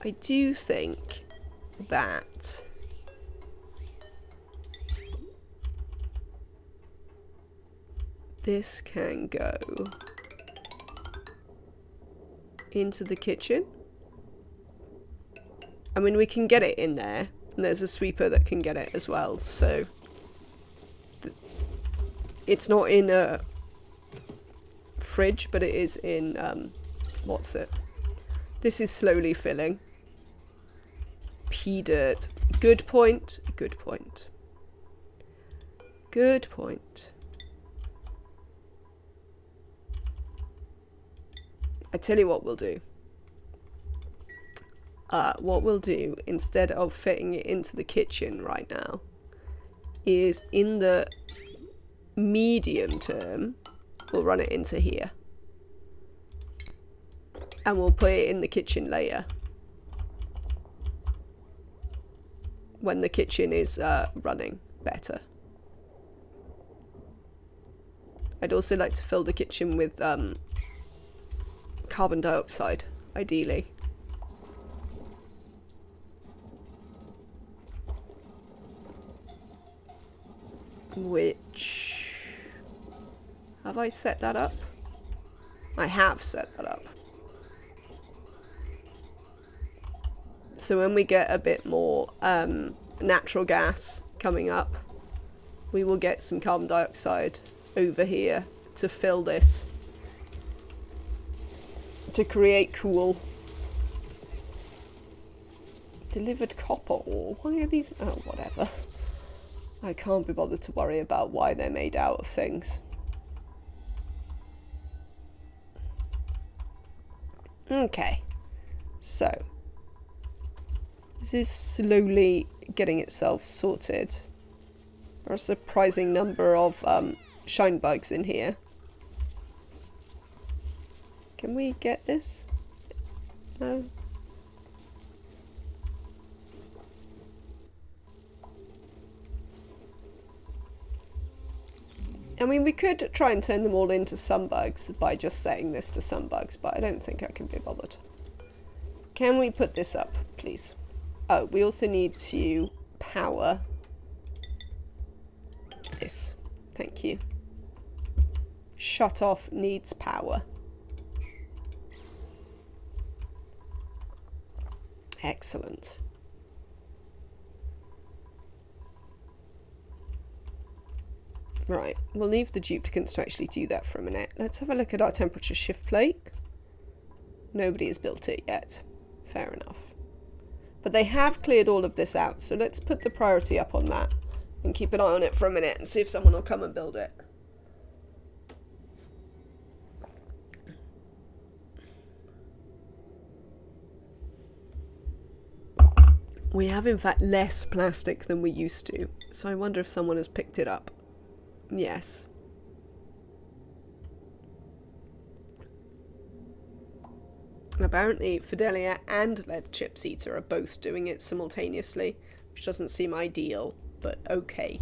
I do think that this can go into the kitchen. I mean, we can get it in there, and there's a sweeper that can get it as well, so it's not in a fridge, but it is in, what's it? This is slowly filling. Pea dirt. Good point, good point. Good point. I tell you what we'll do. What we'll do, instead of fitting it into the kitchen right now, is in the medium term, we'll run it into here. And we'll put it in the kitchen later. When the kitchen is running better. I'd also like to fill the kitchen with carbon dioxide, ideally. Which... have I set that up? I have set that up. So when we get a bit more natural gas coming up, we will get some carbon dioxide over here to fill this. To create cool. Delivered copper ore. Why are these... oh, whatever. I can't be bothered to worry about why they're made out of things. Okay. So. This is slowly getting itself sorted. There are a surprising number of shine bugs in here. Can we get this? No? I mean, we could try and turn them all into sunbugs by just setting this to sunbugs, but I don't think I can be bothered. Can we put this up, please? Oh, we also need to power this. Thank you. Shut off needs power. Excellent. Right, we'll leave the duplicants to actually do that for a minute. Let's have a look at our temperature shift plate. Nobody has built it yet. Fair enough. But they have cleared all of this out, so let's put the priority up on that and keep an eye on it for a minute and see if someone will come and build it. We have in fact less plastic than we used to, so I wonder if someone has picked it up. Yes. Apparently Fidelia and Lead Chips Eater are both doing it simultaneously, which doesn't seem ideal, but okay.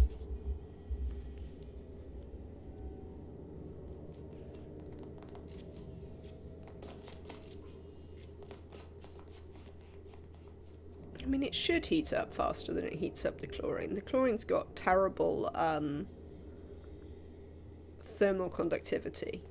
I mean, it should heat up faster than it heats up the chlorine. The chlorine's got terrible thermal conductivity.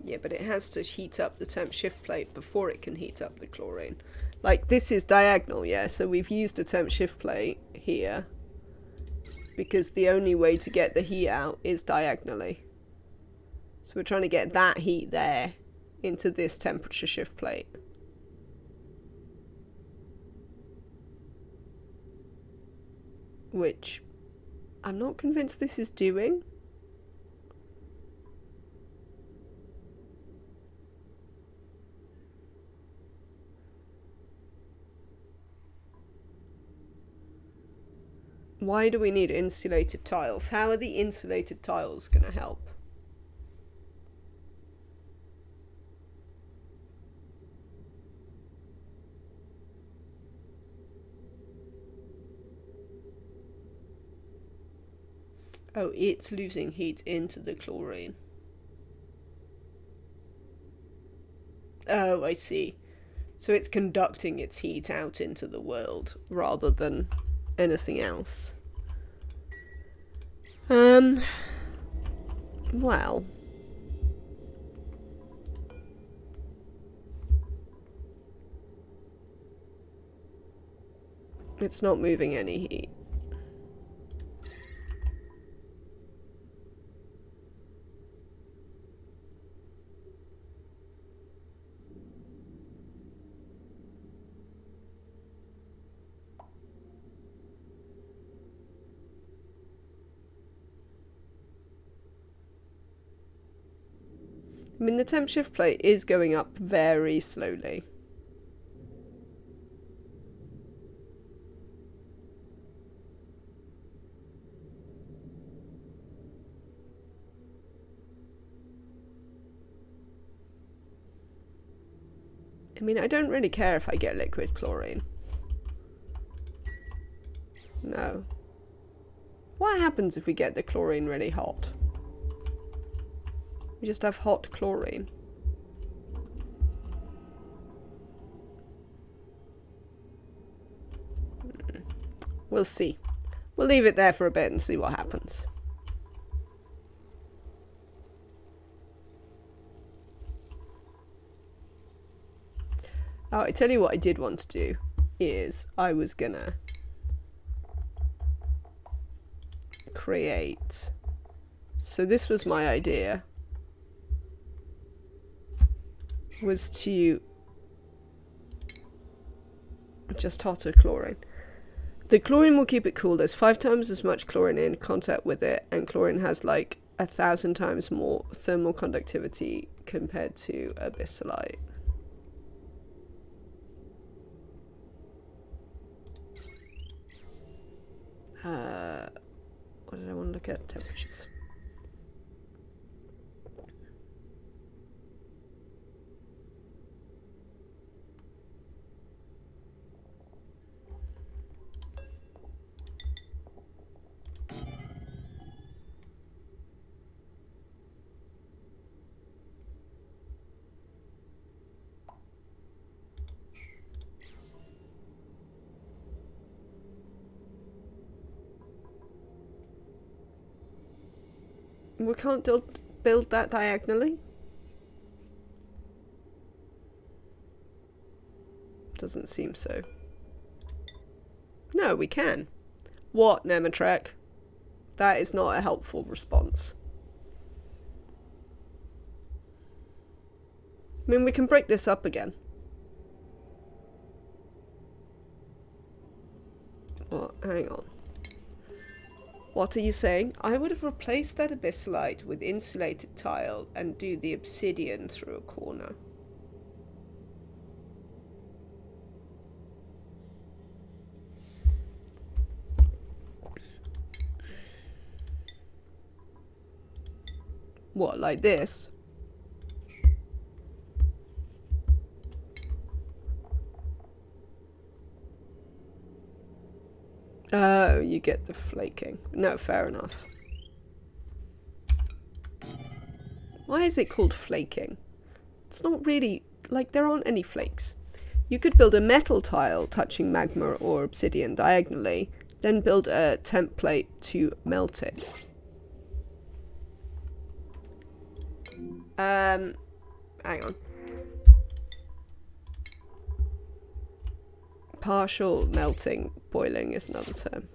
Yeah, but it has to heat up the temp shift plate before it can heat up the chlorine. Like, this is diagonal, yeah, so we've used a temp shift plate here because the only way to get the heat out is diagonally. So we're trying to get that heat there into this temperature shift plate. Which I'm not convinced this is doing. Why do we need insulated tiles? How are the insulated tiles going to help? Oh, it's losing heat into the chlorine. Oh, I see. So it's conducting its heat out into the world rather than anything else. Well. It's not moving any heat. I mean, the temp shift plate is going up very slowly. I mean, I don't really care if I get liquid chlorine. No. What happens if we get the chlorine really hot? We just have hot chlorine. We'll see. We'll leave it there for a bit and see what happens. Oh, I tell you what I did want to do is I was gonna create. So this was my idea. Was to just hotter chlorine. The chlorine will keep it cool. There's 5 times as much chlorine in contact with it, and chlorine has like 1,000 times more thermal conductivity compared to abyssalite. What did I want to look at? Temperatures. We can't build that diagonally? Doesn't seem so. No, we can. What, Nematrek? That is not a helpful response. I mean, we can break this up again. What? Hang on. What are you saying? I would have replaced that abyssalite with insulated tile and do the obsidian through a corner. What, like this? Oh, you get the flaking. No, fair enough. Why is it called flaking? It's not really, like, there aren't any flakes. You could build a metal tile touching magma or obsidian diagonally, then build a template to melt it. Hang on. Partial melting, boiling is another term.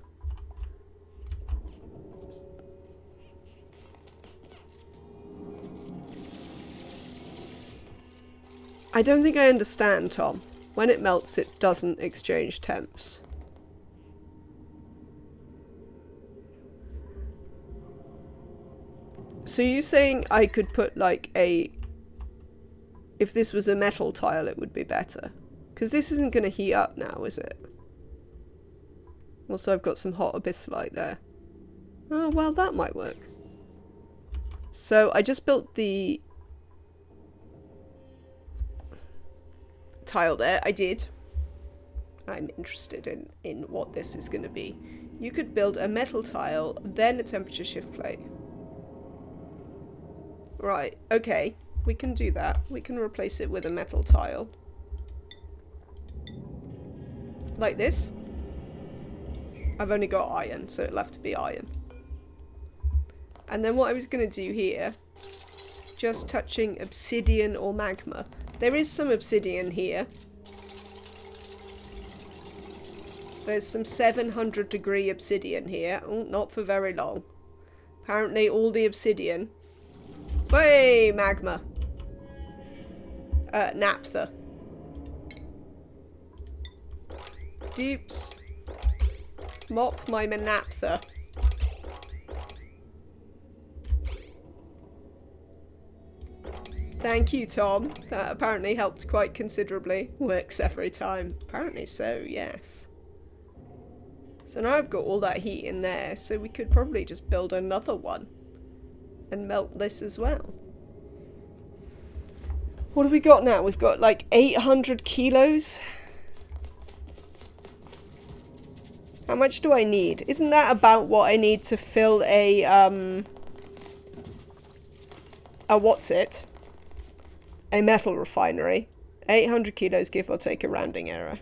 I don't think I understand, Tom. When it melts, it doesn't exchange temps. So you're saying I could put like a... If this was a metal tile, it would be better? Because this isn't going to heat up now, is it? Also, I've got some hot abyssalite there. Oh, well, that might work. So I just built the tile there. I did. I'm interested in what this is going to be. You could build a metal tile, then a temperature shift plate. Right, okay. We can do that. We can replace it with a metal tile. Like this. I've only got iron, so it'll have to be iron. And then what I was going to do here, just touching obsidian or magma. There is some obsidian here. There's some 700-degree obsidian here. Oh, not for very long. Apparently all the obsidian... Hey, magma! Naphtha. Dupes. Mop my naphtha. Thank you, Tom. That apparently helped quite considerably. Works every time. Apparently so, yes. So now I've got all that heat in there, so we could probably just build another one. And melt this as well. What have we got now? We've got like 800 kilos. How much do I need? Isn't that about what I need to fill a what's it? A metal refinery. 800 kilos, give or take a rounding error.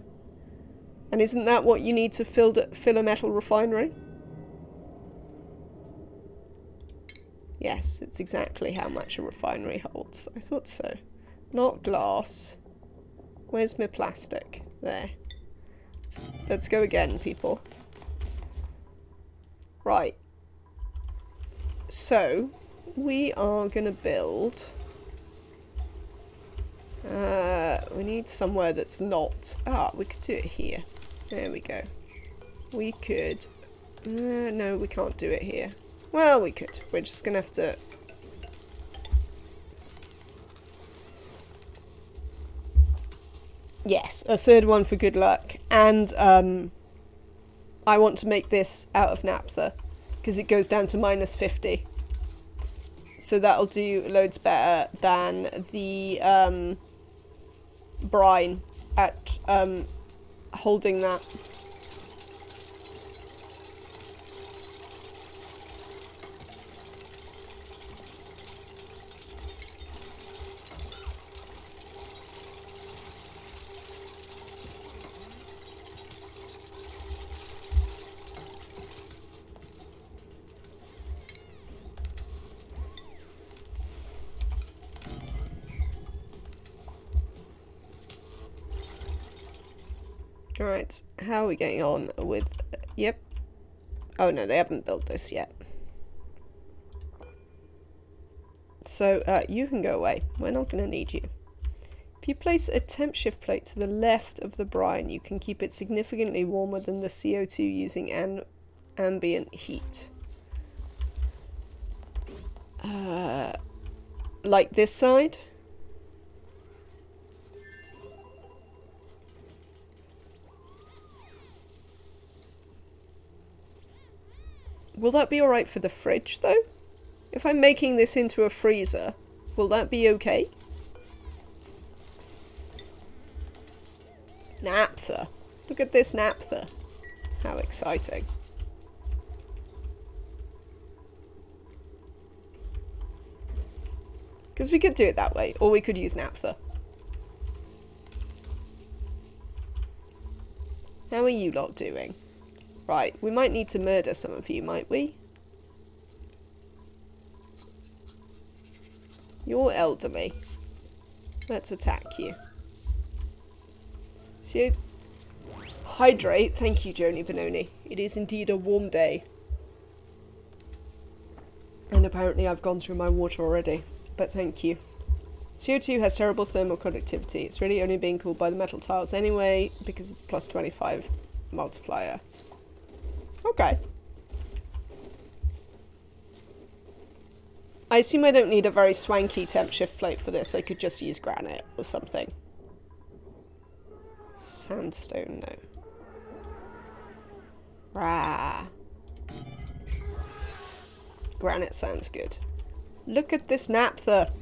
And isn't that what you need to fill a metal refinery? Yes, it's exactly how much a refinery holds. I thought so. Not glass. Where's my plastic? There. Let's go again, people. Right. So, we are going to build... we need somewhere that's not... Ah, we could do it here. There we go. We could... no, we can't do it here. Well, we could. We're just going to have to... Yes, a third one for good luck. And I want to make this out of naphtha because it goes down to minus 50. So that'll do loads better than the brine at holding that. Alright, how are we getting on with... Yep. Oh no, they haven't built this yet. So, you can go away. We're not going to need you. If you place a temp shift plate to the left of the brine, you can keep it significantly warmer than the CO2 using ambient heat. Like this side? Will that be alright for the fridge, though? If I'm making this into a freezer, will that be okay? Naphtha. Look at this naphtha. How exciting. Because we could do it that way, or we could use naphtha. How are you lot doing? Right, we might need to murder some of you, might we? You're elderly. Let's attack you. See, hydrate. Thank you, Joni Benoni. It is indeed a warm day. And apparently I've gone through my water already, but thank you. CO2 has terrible thermal conductivity. It's really only being cooled by the metal tiles anyway, because of the plus 25 multiplier. Okay. I assume I don't need a very swanky temp shift plate for this. I could just use granite or something. Sandstone, no. Rah. Granite sounds good. Look at this naphtha.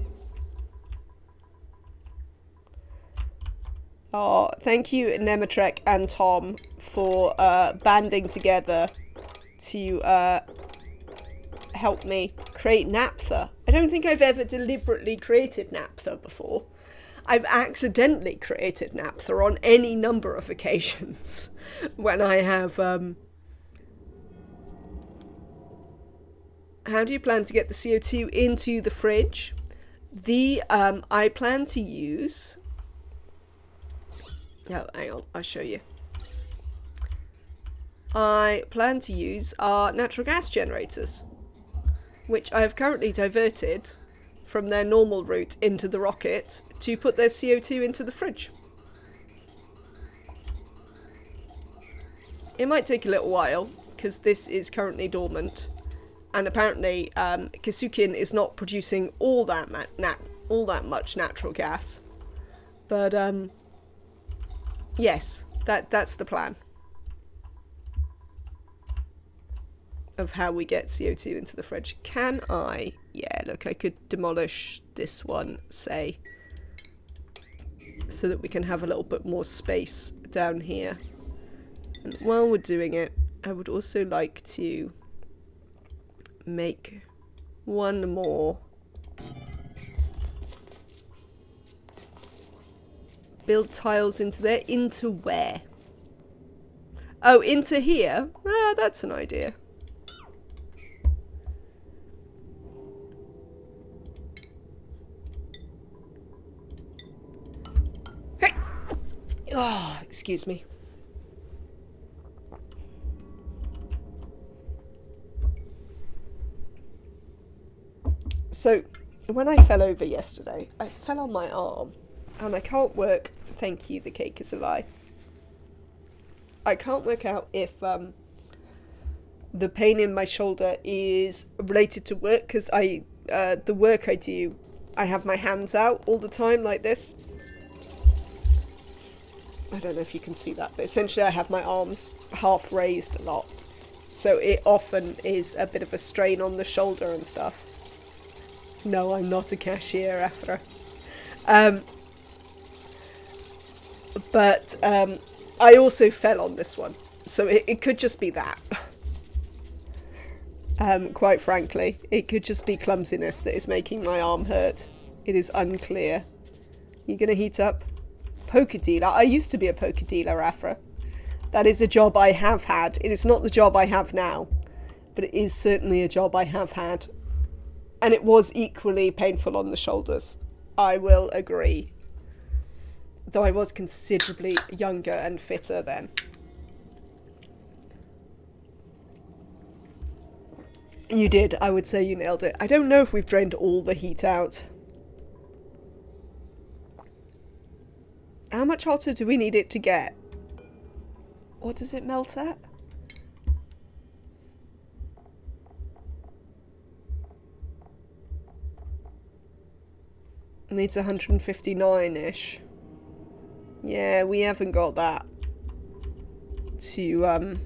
Oh, thank you, Nematrek and Tom, for banding together to help me create naphtha. I don't think I've ever deliberately created naphtha before. I've accidentally created naphtha on any number of occasions when I have... How do you plan to get the CO2 into the fridge? I plan to use... Oh, hang on, I'll show you. I plan to use our natural gas generators, which I have currently diverted from their normal route into the rocket to put their CO2 into the fridge. It might take a little while, because this is currently dormant. And apparently, Kisukin is not producing all that much natural gas. But, yes, that's the plan of how we get CO2 into the fridge. Can I? Yeah, look, I could demolish this one, say, so that we can have a little bit more space down here. And while we're doing it, I would also like to make one more. Build tiles into there. Into where? Oh, into here? Ah, that's an idea. Hey! Oh, excuse me. So, when I fell over yesterday, I fell on my arm, and I can't work... Thank you, the cake is a lie. I can't work out if the pain in my shoulder is related to work, because the work I do, I have my hands out all the time like this. I don't know if you can see that, but essentially I have my arms half raised a lot. So it often is a bit of a strain on the shoulder and stuff. No, I'm not a cashier, Afra. But I also fell on this one. So it could just be that. Quite frankly. It could just be clumsiness that is making my arm hurt. It is unclear. You gonna heat up? Poker dealer. I used to be a poker dealer, Afra. That is a job I have had. It is not the job I have now. But it is certainly a job I have had. And it was equally painful on the shoulders. I will agree. Though I was considerably younger and fitter then. You did. I would say you nailed it. I don't know if we've drained all the heat out. How much hotter do we need it to get? What does it melt at? Needs 159-ish. Yeah, we haven't got that to,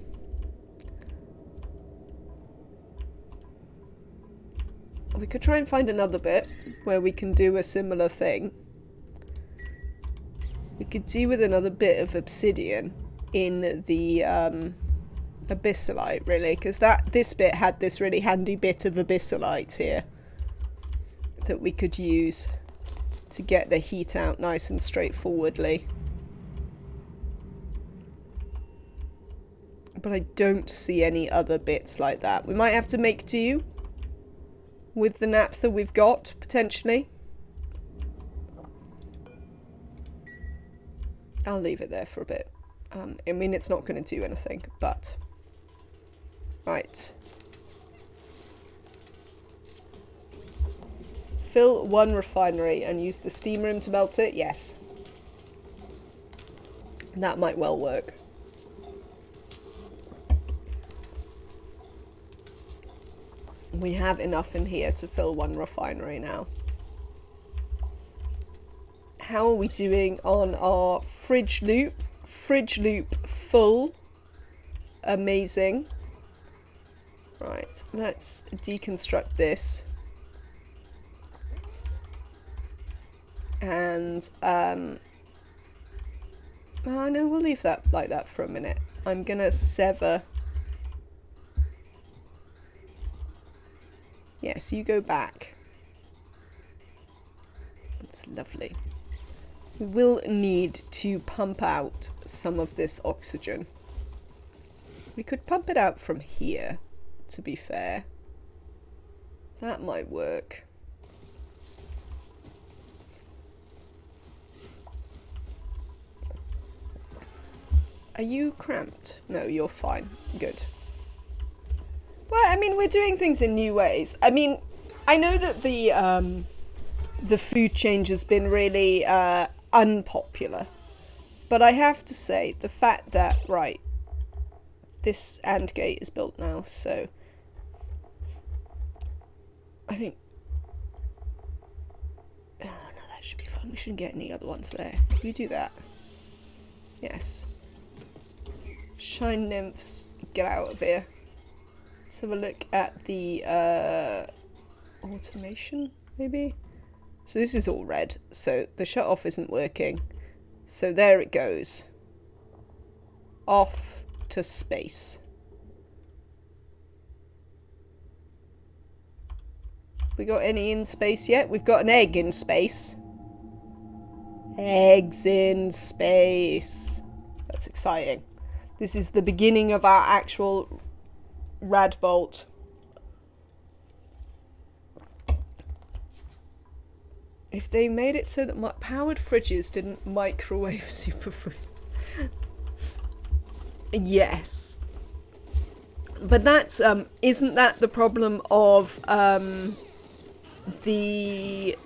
we could try and find another bit where we can do a similar thing. We could do with another bit of obsidian in the, abyssalite, really, because this bit had this really handy bit of abyssalite here that we could use to get the heat out nice and straightforwardly. But I don't see any other bits like that. We might have to make do with the naphtha we've got, potentially. I'll leave it there for a bit. I mean, it's not going to do anything, but... Right. Fill one refinery and use the steam room to melt it? Yes. That might well work. We have enough in here to fill one refinery now. How are we doing on our fridge loop? Fridge loop full. Amazing. Right, let's deconstruct this. And Oh no, we'll leave that like that for a minute. I'm gonna sever. Yes, you go back. That's lovely. We will need to pump out some of this oxygen. We could pump it out from here, to be fair. That might work. Are you cramped? No, you're fine. Good. Well, I mean, we're doing things in new ways. I mean, I know that the food change has been really unpopular, but I have to say the fact that, right, this AND gate is built now, so I think, oh no, that should be fun. We shouldn't get any other ones there. You do that. Yes. Shine nymphs, get out of here. Let's have a look at the automation, maybe. So this is all red, so the shut off isn't working. So there it goes. Off to space. We got any in space yet? We've got an egg in space. Eggs in space. That's exciting. This is the beginning of our actual rad bolt. If they made it so that powered fridges didn't microwave superfood. Yes. But that's, isn't that the problem of, the...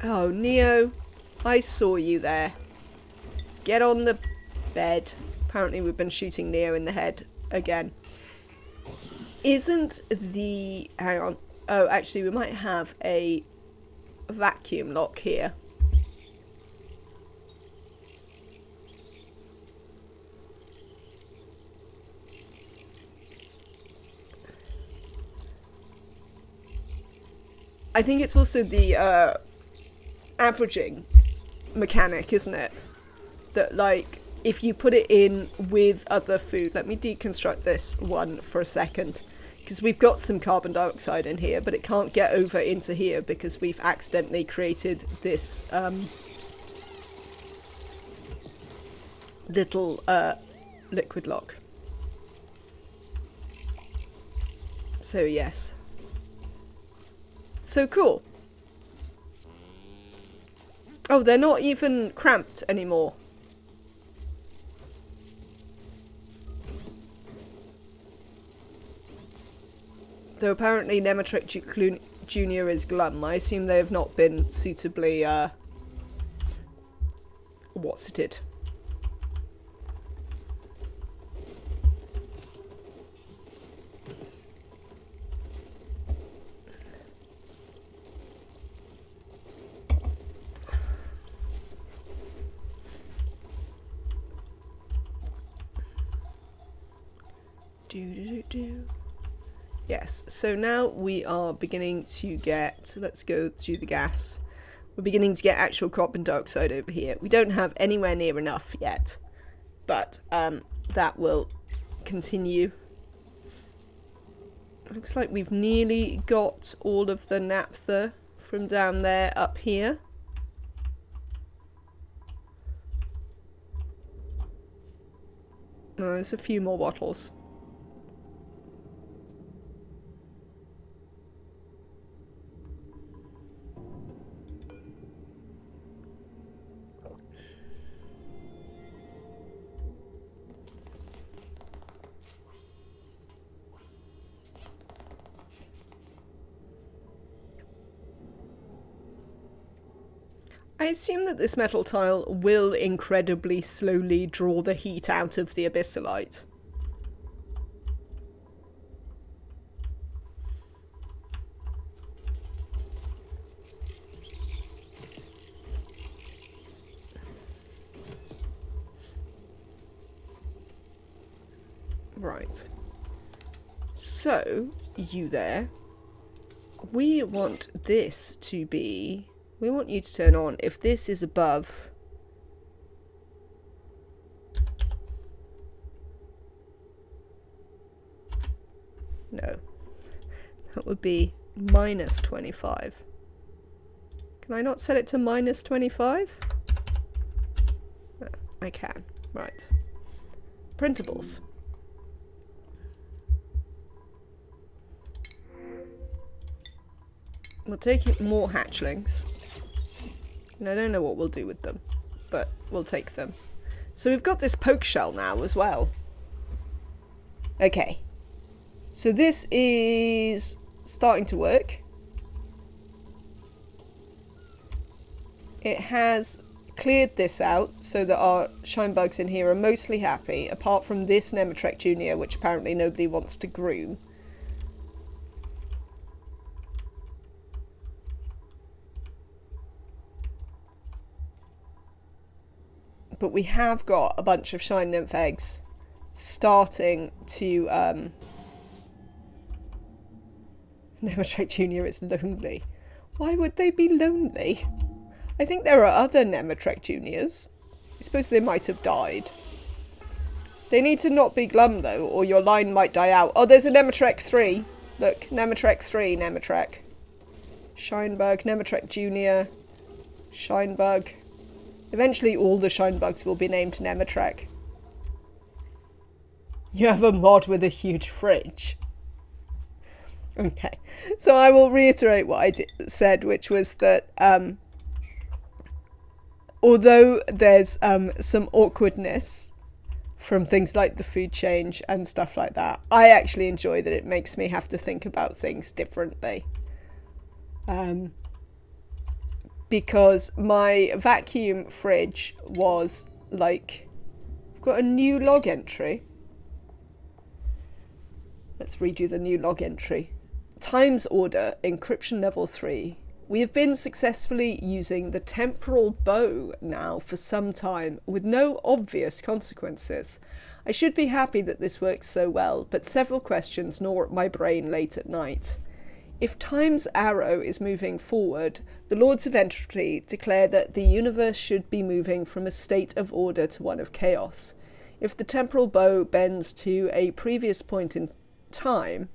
Oh, Neo, I saw you there. Get on the bed. Apparently we've been shooting Neo in the head again. Isn't the... Hang on. Oh, actually, we might have a vacuum lock here. I think it's also the averaging mechanic, isn't it? That, like, if you put it in with other food... Let me deconstruct this one for a second. Because we've got some carbon dioxide in here, but it can't get over into here because we've accidentally created this little liquid lock. So, yes. So cool. Oh, they're not even cramped anymore. Though apparently Nematrek Jr. is glum. I assume they have not been suitably, what's-it-ed. Do. Yes, so now we are beginning to get, let's go to the gas. We're beginning to get actual carbon dioxide over here. We don't have anywhere near enough yet, but that will continue. Looks like we've nearly got all of the naphtha from down there up here. Oh, there's a few more bottles. I assume that this metal tile will incredibly slowly draw the heat out of the abyssalite. Right. So, you there. We want this to be We want you to turn on if this is above. No, that would be minus 25. Can I not set it to minus 25? No, I can. Right. Printables. We'll take more hatchlings. And I don't know what we'll do with them, but we'll take them. So we've got this poke shell now as well. Okay. So this is starting to work. It has cleared this out so that our shine bugs in here are mostly happy, apart from this Nomadic Junior, which apparently nobody wants to groom. But we have got a bunch of shine nymph eggs starting to Nomadic Junior is lonely. Why would they be lonely? I think there are other Nomadic Juniors. I suppose they might have died. They need to not be glum though, or your line might die out. Oh, there's a Nomadic 3. Look, Nomadic 3, Nomadic. Shinebug, Nomadic Junior, Shinebug. Eventually all the shine bugs will be named Nomadic. You have a mod with a huge fridge. Okay, so I will reiterate what I said, which was that although there's some awkwardness from things like the food change and stuff like that, I actually enjoy that it makes me have to think about things differently. Because my vacuum fridge was like, I've got a new log entry. Let's redo the new log entry. Times order, encryption level 3. We have been successfully using the temporal bow now for some time with no obvious consequences. I should be happy that this works so well, but several questions gnaw at my brain late at night. If time's arrow is moving forward, the Lords of Entropy declare that the universe should be moving from a state of order to one of chaos. If the temporal bow bends to a previous point in time,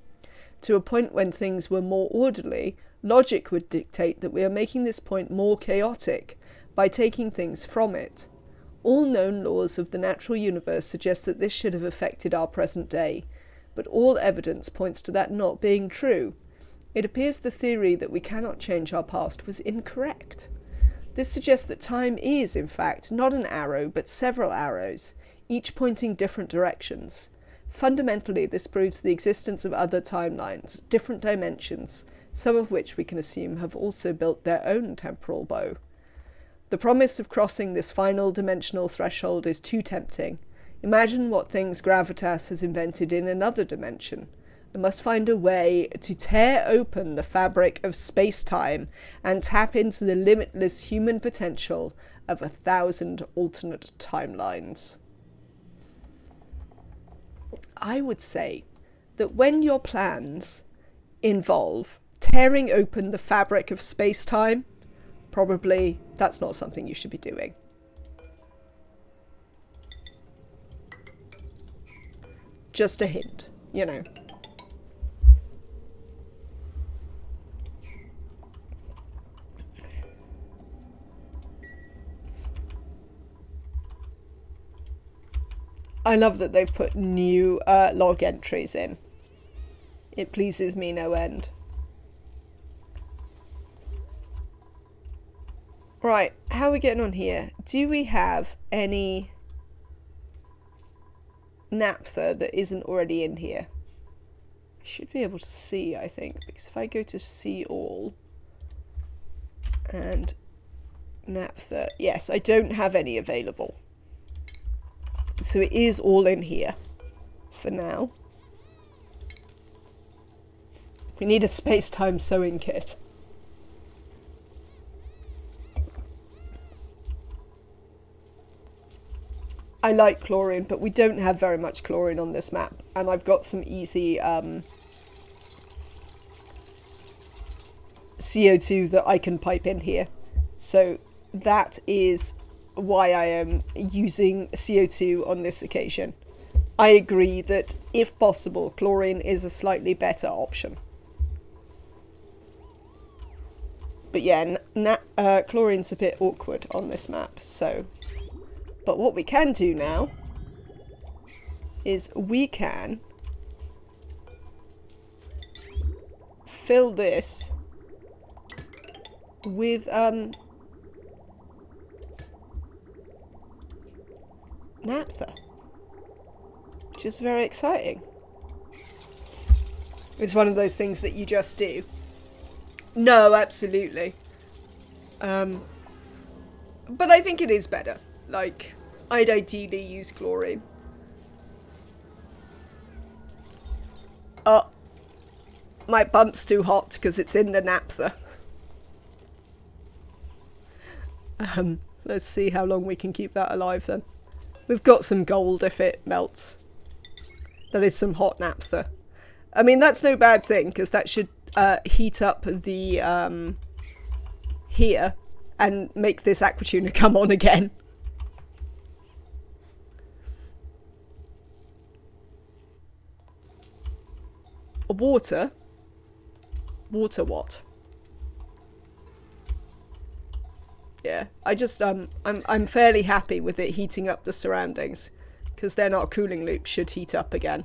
to a point when things were more orderly, logic would dictate that we are making this point more chaotic by taking things from it. All known laws of the natural universe suggest that this should have affected our present day, but all evidence points to that not being true. It appears the theory that we cannot change our past was incorrect. This suggests that time is, in fact, not an arrow, but several arrows, each pointing different directions. Fundamentally, this proves the existence of other timelines, different dimensions, some of which we can assume have also built their own temporal bow. The promise of crossing this final dimensional threshold is too tempting. Imagine what things gravitas has invented in another dimension. I must find a way to tear open the fabric of space-time and tap into the limitless human potential of 1,000 alternate timelines. I would say that when your plans involve tearing open the fabric of space-time, probably that's not something you should be doing. Just a hint, you know. I love that they've put new log entries in. It pleases me no end. Right, how are we getting on here? Do we have any naphtha that isn't already in here? I should be able to see, I think, because if I go to see all and naphtha, yes, I don't have any available. So it is all in here for now. We need a space-time sewing kit. I like chlorine, but we don't have very much chlorine on this map. And I've got some easy CO2 that I can pipe in here. So that is why I am using CO2 on this occasion. I agree that, if possible, chlorine is a slightly better option. But yeah, chlorine's a bit awkward on this map, so... But what we can do now is we can fill this with naphtha, which is very exciting. It's one of those things that you just do. No, absolutely. But I think it is better. Like, I'd ideally use chlorine. Oh, my pump's too hot because it's in the naphtha. Let's see how long we can keep that alive then. We've got some gold if it melts. That is some hot naphtha. I mean, that's no bad thing because that should heat up the here and make this aqua tuna come on again. Water? Water what? Yeah, I just I'm fairly happy with it heating up the surroundings, because then our cooling loop should heat up again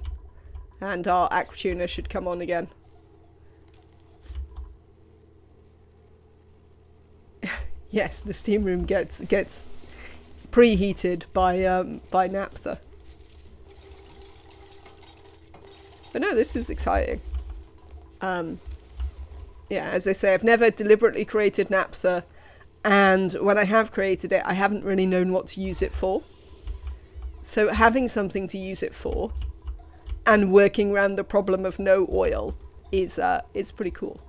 and our aqua tuna should come on again. Yes, the steam room gets preheated by naphtha. But no, this is exciting. Yeah, as I say, I've never deliberately created naphtha, and when I have created it, I haven't really known what to use it for. So having something to use it for, and working around the problem of no oil, is pretty cool.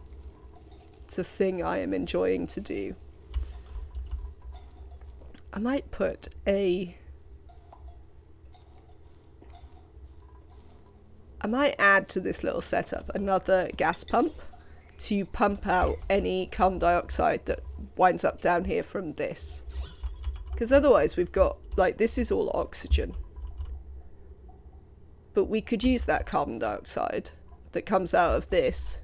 It's a thing I am enjoying to do. I might put I might add to this little setup another gas pump to pump out any carbon dioxide that winds up down here from this. Because otherwise we've got, like, this is all oxygen. But we could use that carbon dioxide that comes out of this.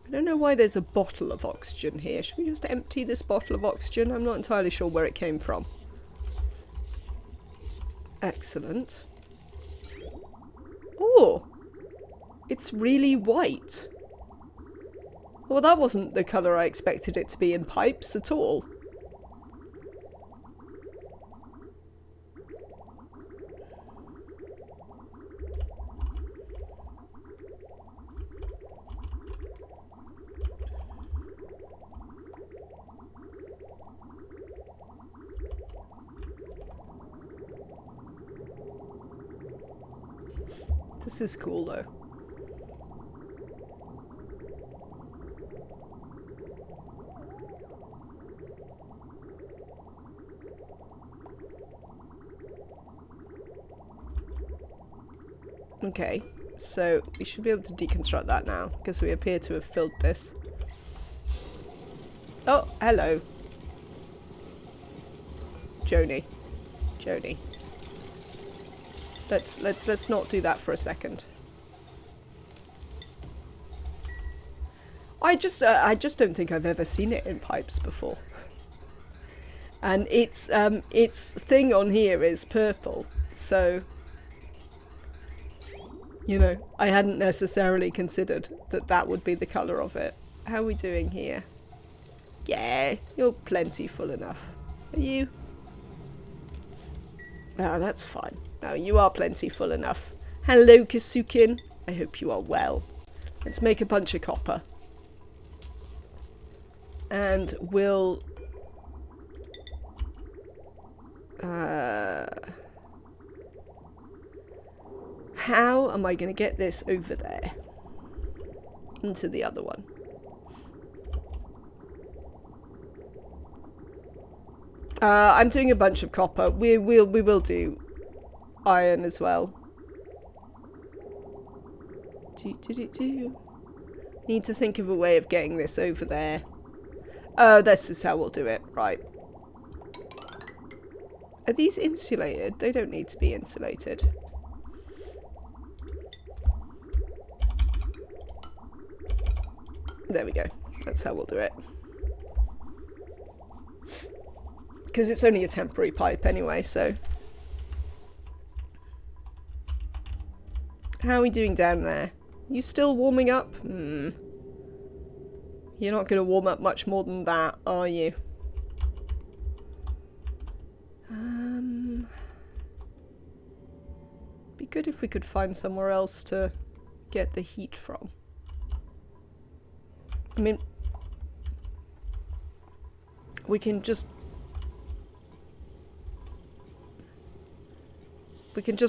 I don't know why there's a bottle of oxygen here. Should we just empty this bottle of oxygen? I'm not entirely sure where it came from. Excellent. Oh! It's really white. Well, that wasn't the colour I expected it to be in pipes at all. This is cool though. Okay, so we should be able to deconstruct that now, because we appear to have filled this. Oh, hello. Joni. Joni. Let's not do that for a second. I just don't think I've ever seen it in pipes before. And its thing on here is purple, so you know, I hadn't necessarily considered that that would be the colour of it. How are we doing here? Yeah, you're plenty full enough. Are you? Ah, that's fine. No, you are plenty full enough. Hello, Kisukin. I hope you are well. Let's make a bunch of copper. And we'll... how am I going to get this over there? Into the other one. I'm doing a bunch of copper. We will do iron as well. Need to think of a way of getting this over there. Oh, this is how we'll do it. Right. Are these insulated? They don't need to be insulated. There we go. That's how we'll do it. Because it's only a temporary pipe anyway, so... How are we doing down there? You still warming up? You're not going to warm up much more than that, are you? Be good if we could find somewhere else to get the heat from. I mean, we can just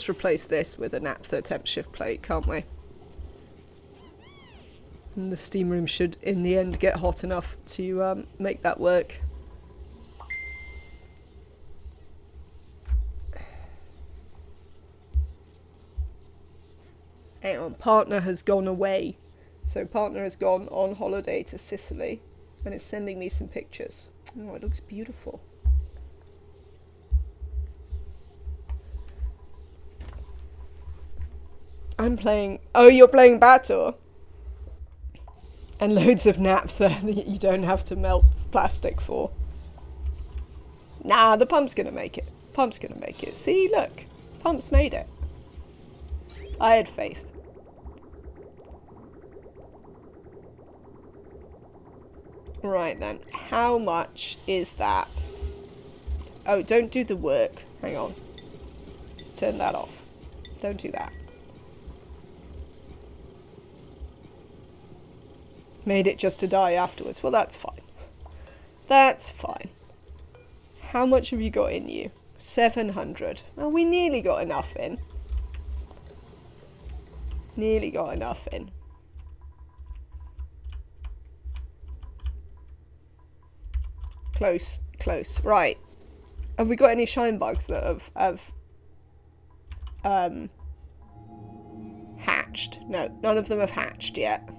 replace this with a naphtha temp shift plate, can't we? And the steam room should, in the end, get hot enough to make that work. Hang on, partner has gone away. So partner has gone on holiday to Sicily and is sending me some pictures. Oh, it looks beautiful. I'm playing... Oh, you're playing Battle? And loads of naphtha that you don't have to melt plastic for. Nah, the pump's gonna make it. Pump's gonna make it. See, look. Pump's made it. I had faith. Right then, how much is that? Oh, don't do the work. Hang on. Let's turn that off. Don't do that. Made it just to die afterwards. Well, that's fine. That's fine. How much have you got in you? 700. Well, we nearly got enough in. Nearly got enough in. Close, close. Right. Have we got any shine bugs that have hatched? No, none of them have hatched yet.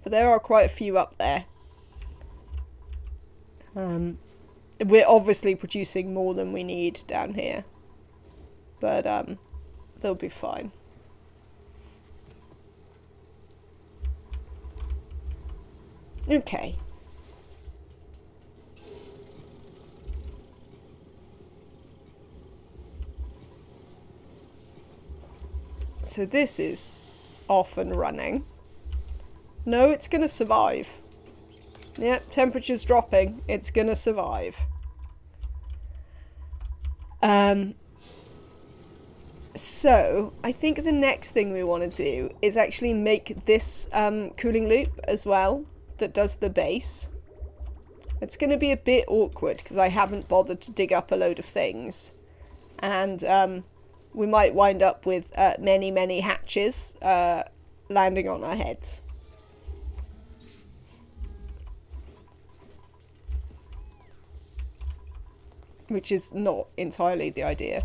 But there are quite a few up there. We're obviously producing more than we need down here. But they'll be fine. Okay. So this is off and running. No, it's going to survive. Yep, temperature's dropping. It's going to survive. So, I think the next thing we want to do is actually make this cooling loop as well that does the base. It's going to be a bit awkward because I haven't bothered to dig up a load of things. And we might wind up with many hatches landing on our heads. Which is not entirely the idea.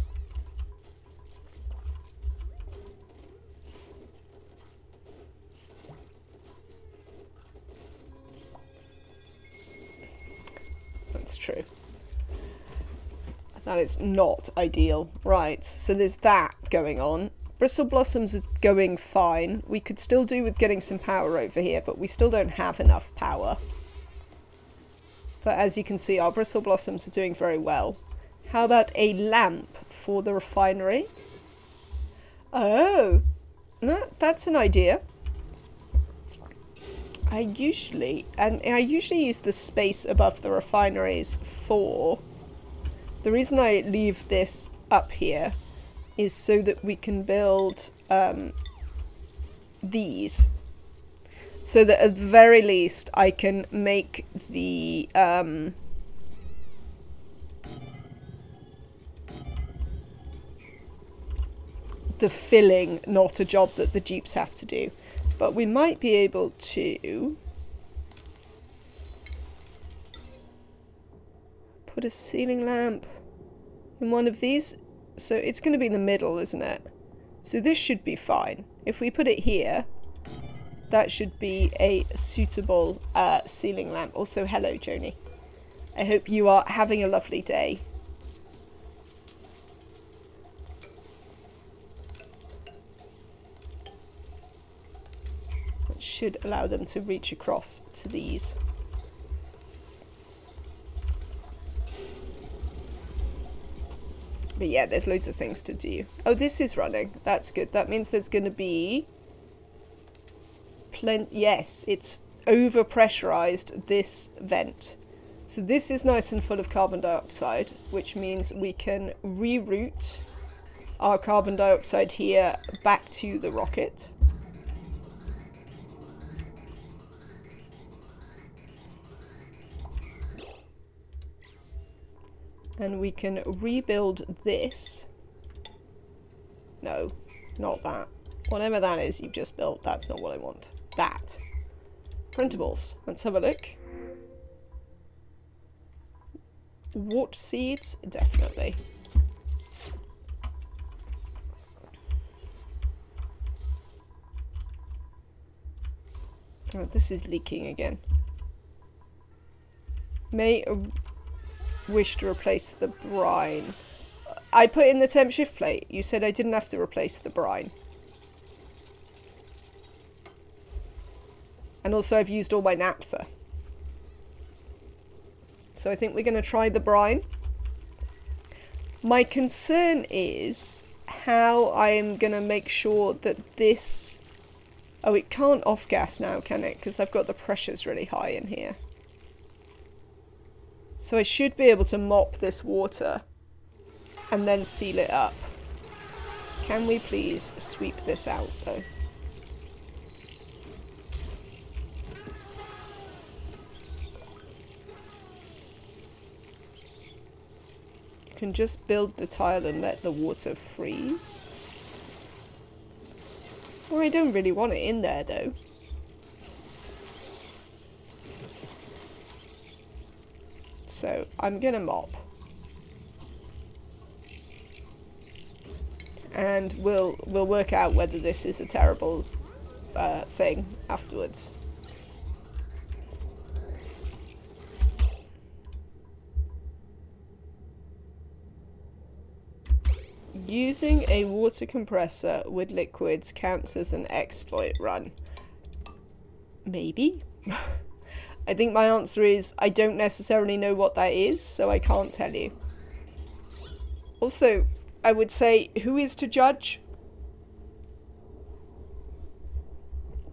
That's true. That is not ideal. Right, so there's that going on. Bristle blossoms are going fine. We could still do with getting some power over here, but we still don't have enough power. But as you can see, our bristle blossoms are doing very well. How about a lamp for the refinery? Oh, no, that's an idea. I usually use the space above the refineries for... The reason I leave this up here is so that we can build these. So that at the very least I can make the filling not a job that the dupes have to do. But we might be able to put a ceiling lamp in one of these. So it's going to be in the middle, isn't it? So this should be fine. If we put it here, that should be a suitable ceiling lamp. Also, hello, Joni. I hope you are having a lovely day. It should allow them to reach across to these. But yeah, there's loads of things to do. Oh, this is running. That's good. That means there's going to be... Yes, it's over-pressurized, this vent. So this is nice and full of carbon dioxide, which means we can reroute our carbon dioxide here back to the rocket. And we can rebuild this. No, not that. Whatever that is you've just built, that's not what I want. That. Printables. Let's have a look. Wart seeds? Definitely. Oh, this is leaking again. May wish to replace the brine. I put in the temp shift plate. You said I didn't have to replace the brine. And also I've used all my naphtha. So I think we're going to try the brine. My concern is how I am going to make sure that this... Oh, it can't off-gas now, can it? Because I've got the pressures really high in here. So I should be able to mop this water and then seal it up. Can we please sweep this out, though? You can just build the tile and let the water freeze. Well, I don't really want it in there, though. So I'm gonna mop, and we'll work out whether this is a terrible thing afterwards. Using a water compressor with liquids counts as an exploit run. Maybe. I think my answer is I don't necessarily know what that is, so I can't tell you. Also, I would say, who is to judge?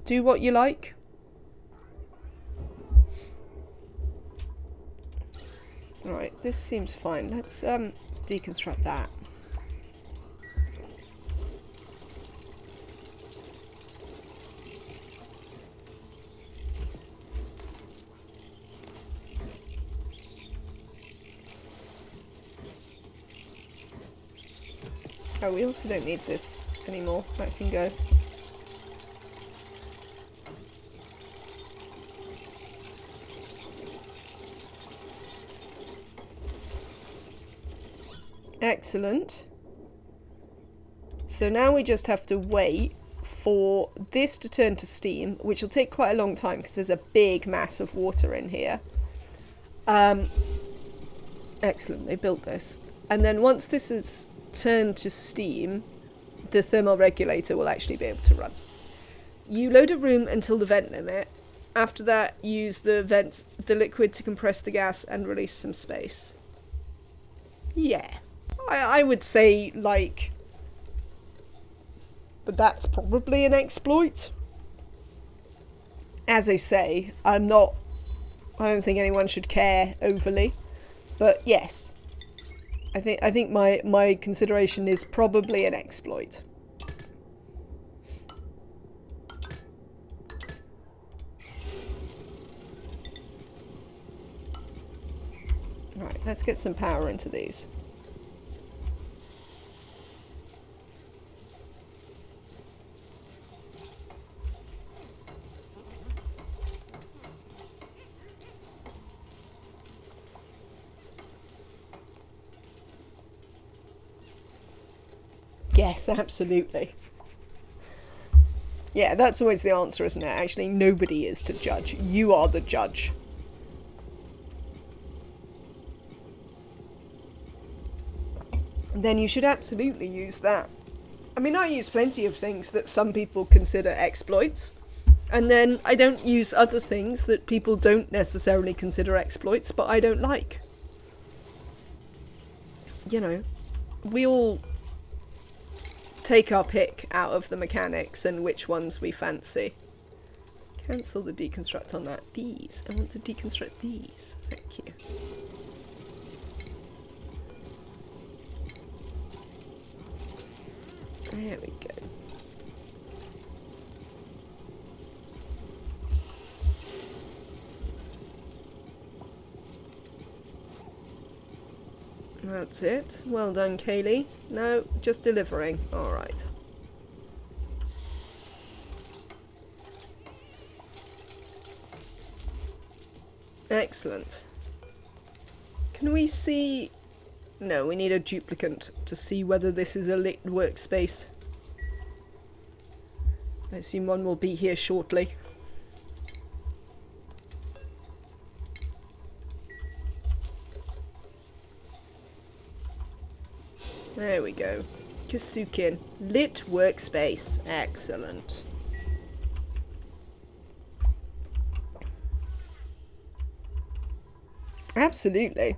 Do what you like. Alright, this seems fine. Let's deconstruct that. Oh, we also don't need this anymore. That can go. Excellent. So now we just have to wait for this to turn to steam, which will take quite a long time because there's a big mass of water in here. Excellent, they built this. And then once this is turned to steam, the thermal regulator will actually be able to run. You load a room until the vent limit. After that, use the liquid to compress the gas and release some space. Yeah, I would say, like, but that's probably an exploit. As I say, I don't think anyone should care overly, but yes. I think my consideration is probably an exploit. Right, let's get some power into these. Yes, absolutely. Yeah, that's always the answer, isn't it? Actually, nobody is to judge. You are the judge. Then you should absolutely use that. I mean, I use plenty of things that some people consider exploits. And then I don't use other things that people don't necessarily consider exploits, but I don't like. You know, we all take our pick out of the mechanics and which ones we fancy. Cancel the deconstruct on that. These. I want to deconstruct these. Thank you. There we go. That's it. Well done, Kaylee. No, just delivering. Alright. Excellent. Can we see... No, we need a duplicate to see whether this is a lit workspace. I assume one will be here shortly. There we go. Kisukin. Lit workspace. Excellent. Absolutely.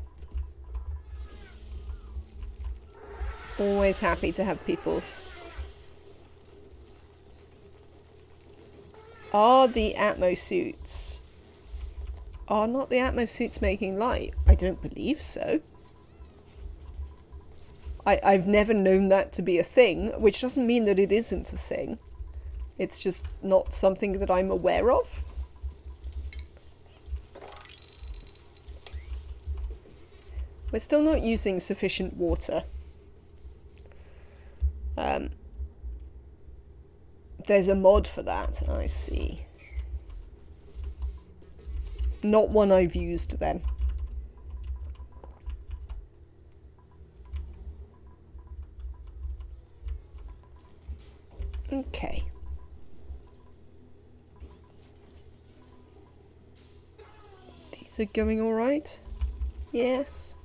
Always happy to have peoples. Are the Atmo suits... Are not the Atmo suits making light? I don't believe so. I've never known that to be a thing, which doesn't mean that it isn't a thing. It's just not something that I'm aware of. We're still not using sufficient water. There's a mod for that, I see. Not one I've used then. Okay. These are going alright? Yes.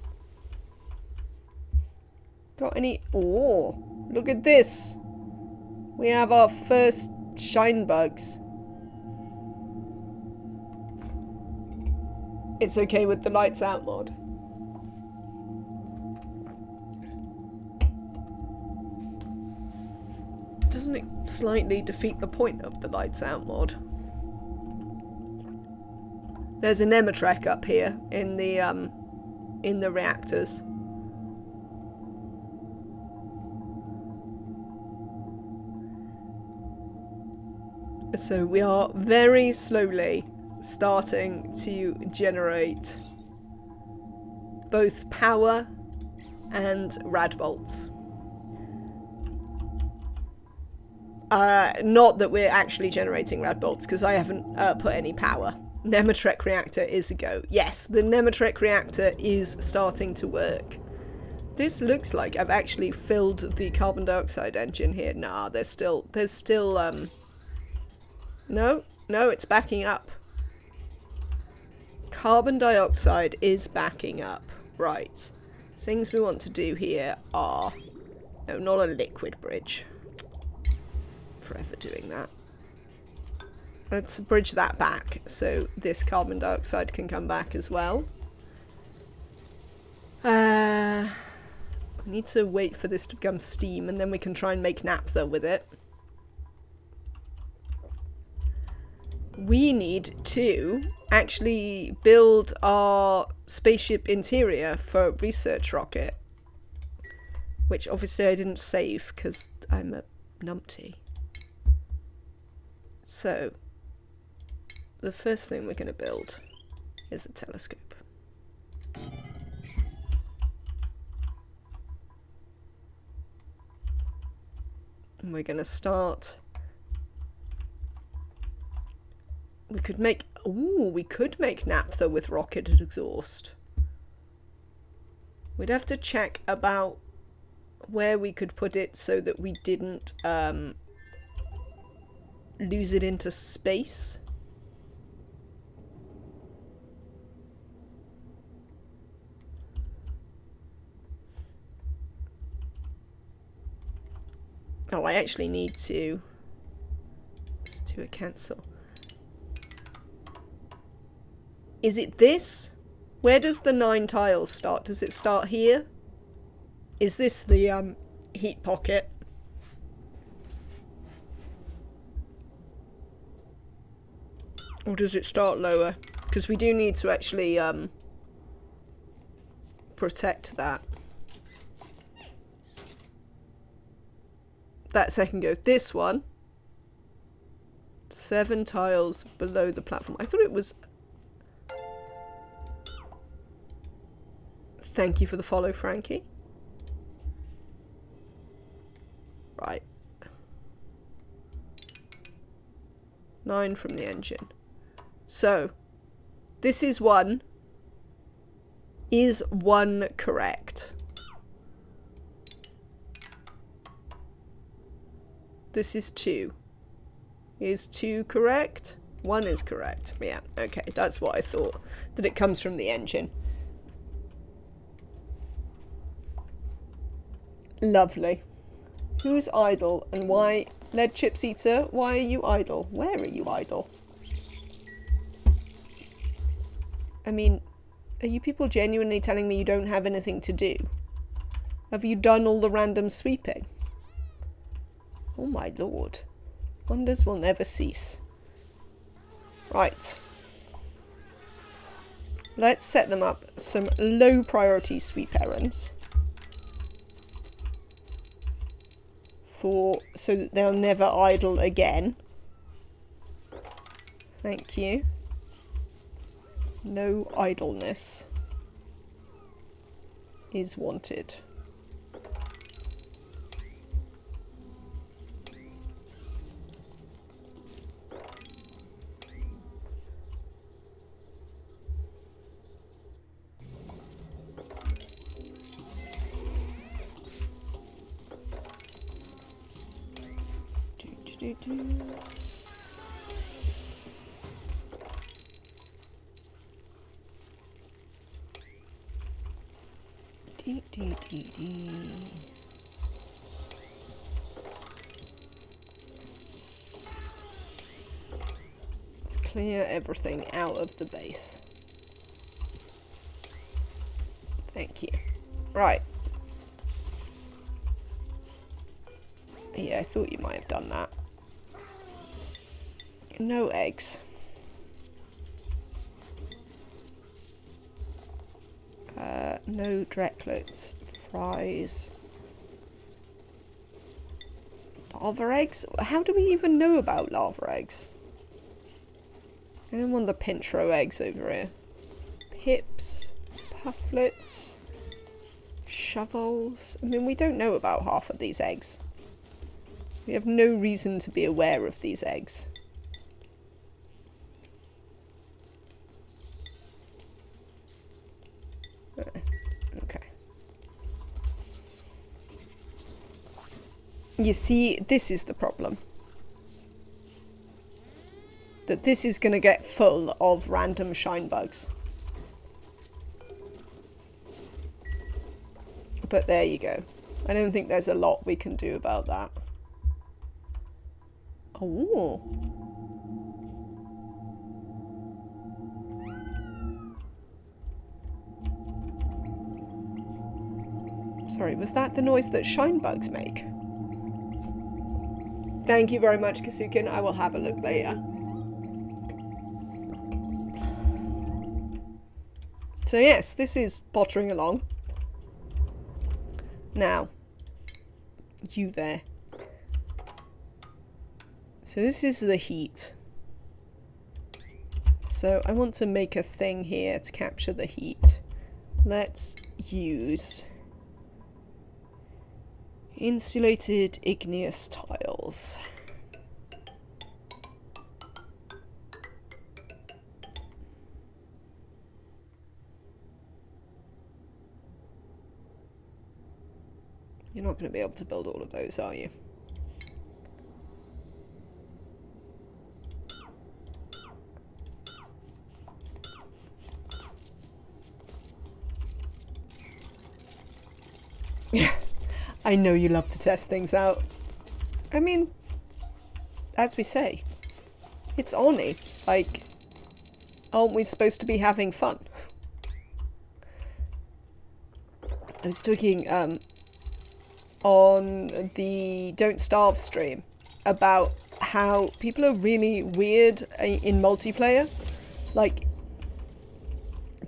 Got any... Oh, look at this! We have our first shine bugs. It's okay with the lights out mod. Doesn't it slightly defeat the point of the lights out mod? There's a Nomadic up here in the reactors. So we are very slowly starting to generate both power and rad bolts. Not that we're actually generating rad bolts, because I haven't put any power. Nomadic reactor is a go. Yes, the Nomadic reactor is starting to work. This looks like I've actually filled the carbon dioxide engine here. Nah, there's still No, it's backing up. Carbon dioxide is backing up. Right. Things we want to do here are... No, not a liquid bridge. Forever doing that. Let's bridge that back so this carbon dioxide can come back as well. I need to wait for this to become steam and then we can try and make naphtha with it. We need to actually build our spaceship interior for research rocket. Which obviously I didn't save because I'm a numpty. So, the first thing we're going to build is a telescope. And we're going to start... We could make naphtha with rocket exhaust. We'd have to check about where we could put it so that we didn't lose it into space. Oh, I actually need to... Let's do a cancel. Is it this? Where does the 9 tiles start? Does it start here? Is this the heat pocket? Or does it start lower? Because we do need to actually protect that. That second go. This one. 7 tiles below the platform. I thought it was... Thank you for the follow, Frankie. Right. 9 from the engine. So, this is 1. Is 1 correct? This is 2. Is 2 correct? 1 is correct. Yeah, okay, that's what I thought. That it comes from the engine. Lovely. Who's idle and why? Lead Chips Eater, why are you idle? Where are you idle? I mean, are you people genuinely telling me you don't have anything to do? Have you done all the random sweeping? Oh my lord. Wonders will never cease. Right. Let's set them up some low priority sweep errands. So that they'll never idle again. Thank you. No idleness is wanted. Let's clear everything out of the base. Thank you. Right. Yeah, I thought you might have done that. No eggs. No Drecklets. Fries. Lava eggs? How do we even know about lava eggs? I don't want the Pintro eggs over here. Pips. Pufflets. Shovels. I mean, we don't know about half of these eggs. We have no reason to be aware of these eggs. Okay. You see, this is the problem. That this is going to get full of random shine bugs. But there you go. I don't think there's a lot we can do about that. Oh. Sorry, was that the noise that shine bugs make? Thank you very much, Kasukin. I will have a look later. So yes, this is pottering along. Now, you there. So this is the heat. So I want to make a thing here to capture the heat. Let's use insulated igneous tiles. You're not going to be able to build all of those, are you? I know you love to test things out. I mean, as we say, it's ONI. Like, aren't we supposed to be having fun? I was talking on the Don't Starve stream about how people are really weird in multiplayer. Like,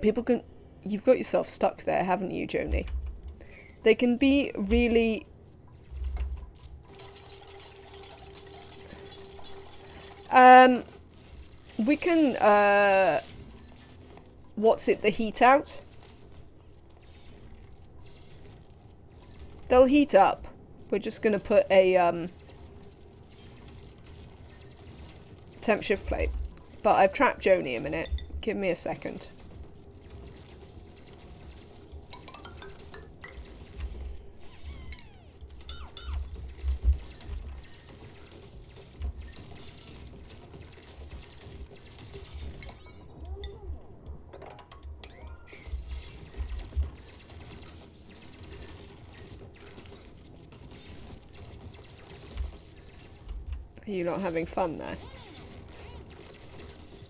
people can... You've got yourself stuck there, haven't you, Joni? They can be really... we can, what's it, the heat out? They'll heat up. We're just gonna put a, temp shift plate. But I've trapped Joni a minute. Give me a second. Are you not having fun there?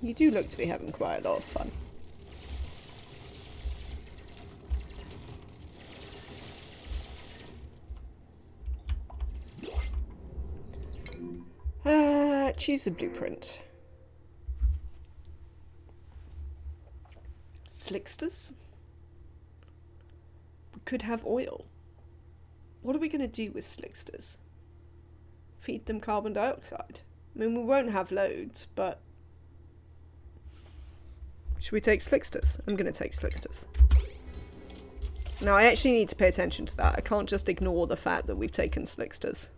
You do look to be having quite a lot of fun. Choose a blueprint. Slicksters? We could have oil. What are we going to do with slicksters? Feed them carbon dioxide? I mean, we won't have loads, but... Should we take slicksters? I'm going to take slicksters. Now, I actually need to pay attention to that. I can't just ignore the fact that we've taken slicksters.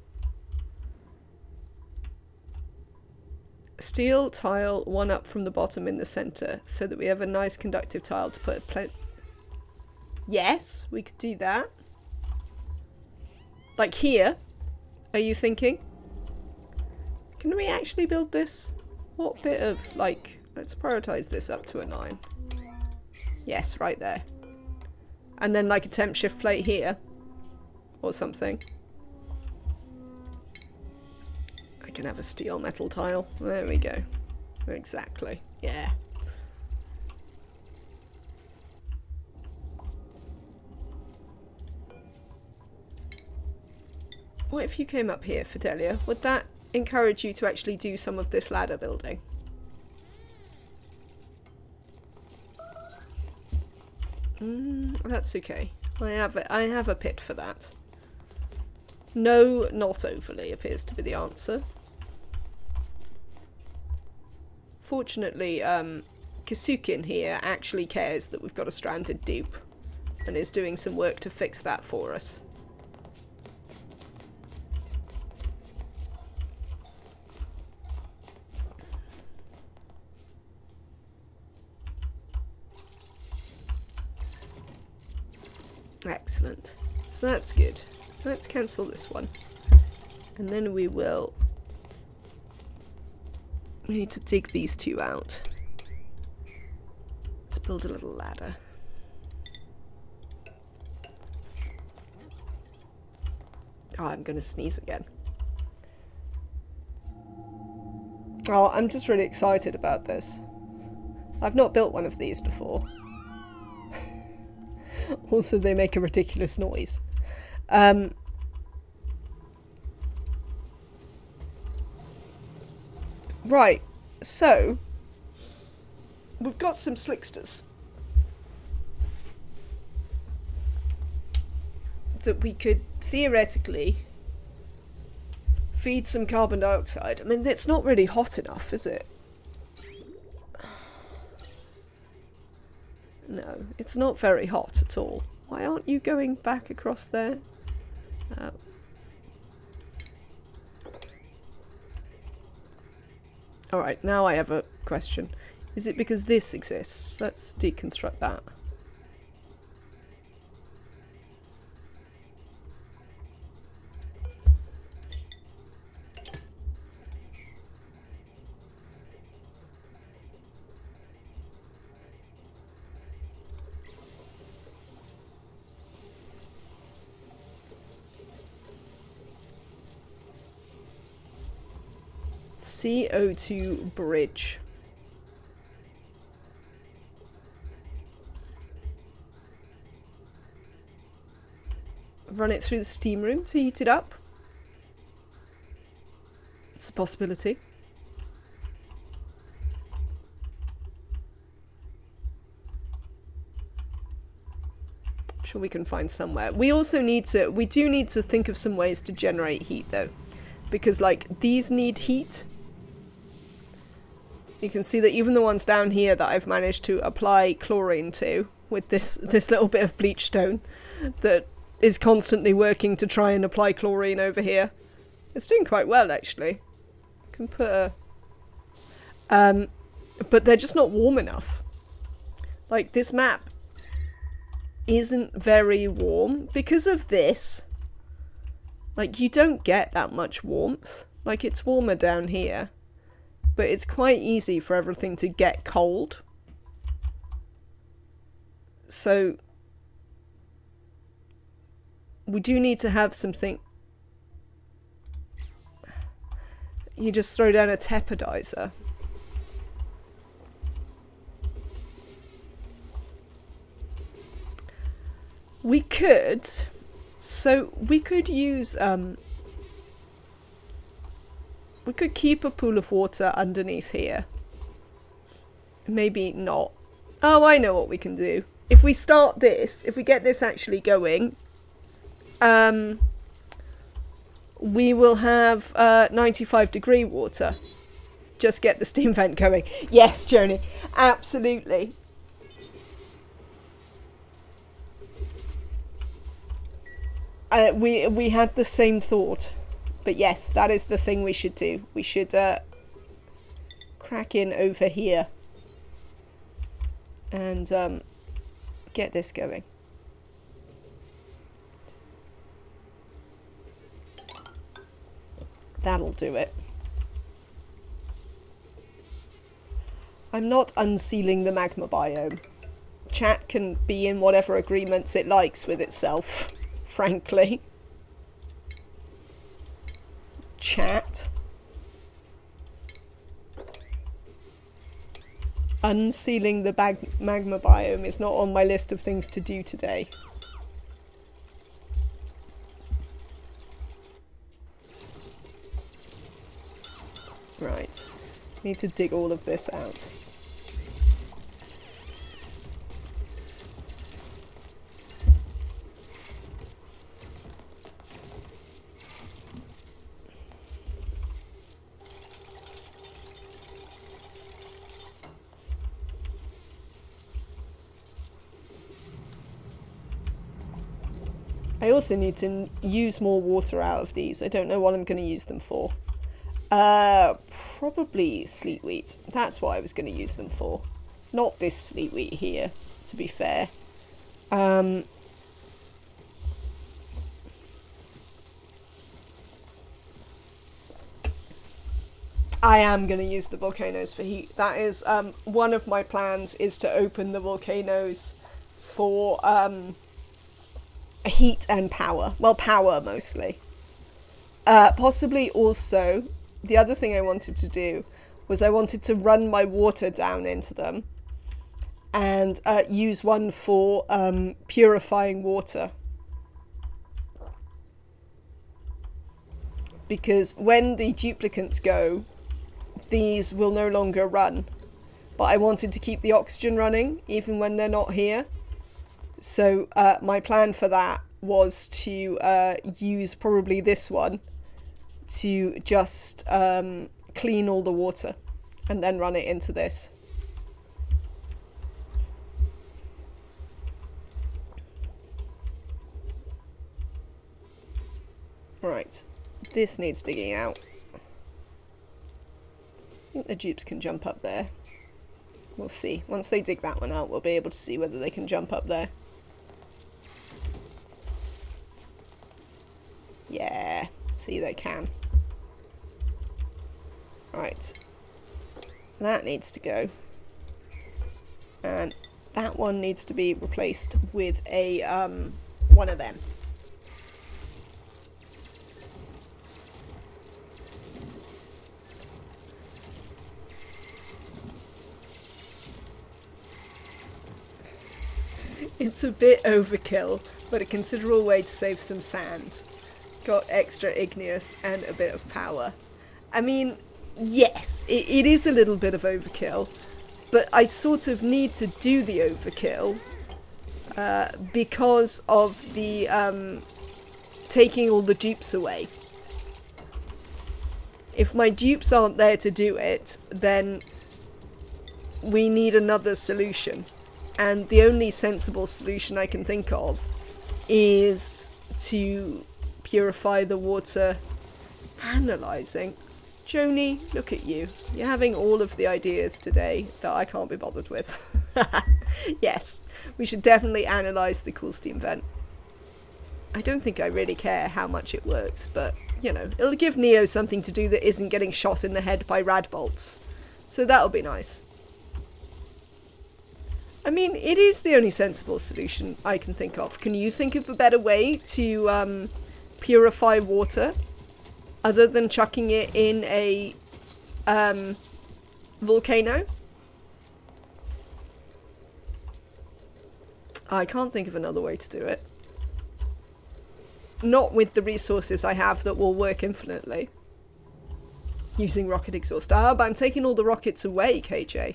Steel tile, one up from the bottom in the centre, so that we have a nice conductive tile to put a Yes, we could do that. Like here, are you thinking? Can we actually build this? What bit of, like, let's prioritise this up to a 9. Yes, right there. And then like a temp shift plate here. Or something. I can have a steel metal tile. There we go. Exactly. Yeah. What if you came up here, Fidelia? Would that encourage you to actually do some of this ladder building? That's okay. I have a pit for that. No, not overly appears to be the answer. Fortunately, Kasukin here actually cares that we've got a stranded dupe and is doing some work to fix that for us. Excellent. So that's good. So let's cancel this one. And then we will... We need to dig these two out. Let's build a little ladder. Oh, I'm gonna sneeze again. Oh, I'm just really excited about this. I've not built one of these before. Also, they make a ridiculous noise. Right, so we've got some slicksters that we could theoretically feed some carbon dioxide. I mean, it's not really hot enough, is it? No, it's not very hot at all. Why aren't you going back across there? Alright, now I have a question. Is it because this exists? Let's deconstruct that. CO2 bridge. Run it through the steam room to heat it up. It's a possibility. I'm sure we can find somewhere. We also need to, we do need to think of some ways to generate heat though. Because like these need heat. You can see that even the ones down here that I've managed to apply chlorine to with this little bit of bleach stone that is constantly working to try and apply chlorine over here. It's doing quite well actually. Can put a but they're just not warm enough. Like this map isn't very warm because of this. Like you don't get that much warmth. Like it's warmer down here. But it's quite easy for everything to get cold. So we do need to have something. You just throw down a tepidizer. We could. So we could use we could keep a pool of water underneath here. Maybe not. Oh, I know what we can do. If we start this, if we get this actually going, we will have 95-degree water. Just get the steam vent going. Yes, Joni, absolutely. We had the same thought. But yes, that is the thing we should do. We should crack in over here and get this going. That'll do it. I'm not unsealing the magma biome. Chat can be in whatever agreements it likes with itself, frankly. Chat. Unsealing the magma biome is not on my list of things to do today. Right. Need to dig all of this out. I also need to use more water out of these. I don't know what I'm going to use them for. Probably sleet wheat. That's what I was going to use them for. Not this sleet wheat here, to be fair. I am going to use the volcanoes for heat. That is one of my plans, is to open the volcanoes for heat and power. Well, power mostly. Possibly also, the other thing I wanted to do was I wanted to run my water down into them and use one for purifying water. Because when the duplicates go, these will no longer run. But I wanted to keep the oxygen running even when they're not here. So my plan for that was to use probably this one to just clean all the water and then run it into this. Right, this needs digging out. I think the dupes can jump up there. We'll see. Once they dig that one out, we'll be able to see whether they can jump up there. Yeah, see, they can. Right. That needs to go. And that one needs to be replaced with a one of them. It's a bit overkill, but a considerable way to save some sand. Got extra igneous and a bit of power. I mean, yes, it is a little bit of overkill, but I sort of need to do the overkill because of the taking all the dupes away. If my dupes aren't there to do it, then we need another solution. And the only sensible solution I can think of is to purify the water. Analysing. Joni, look at you. You're having all of the ideas today that I can't be bothered with. Yes, we should definitely analyse the cool steam vent. I don't think I really care how much it works, but, you know, it'll give Neo something to do that isn't getting shot in the head by rad bolts. So that'll be nice. I mean, it is the only sensible solution I can think of. Can you think of a better way to purify water other than chucking it in a volcano? I can't think of another way to do it. Not with the resources I have that will work infinitely. Using rocket exhaust. Ah, but I'm taking all the rockets away, KJ.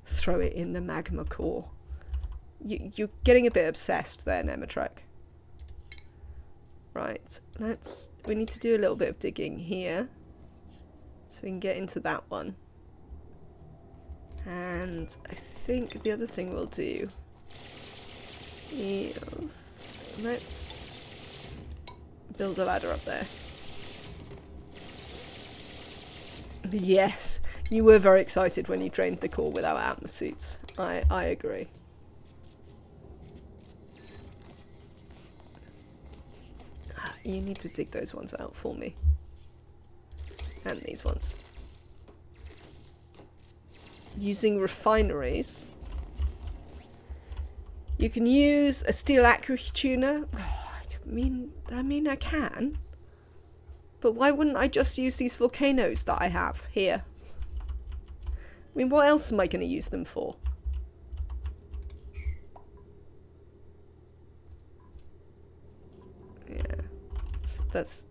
Throw it in the magma core. You're getting a bit obsessed there, Nematrek. Right, we need to do a little bit of digging here. So we can get into that one. And I think the other thing we'll do is... let's build a ladder up there. Yes, you were very excited when you drained the core without atmos suits. I agree. You need to dig those ones out for me. And these ones. Using refineries. You can use a steel aquatuner. Oh, I mean, I can. But why wouldn't I just use these volcanoes that I have here? I mean, what else am I going to use them for? Yeah. That's...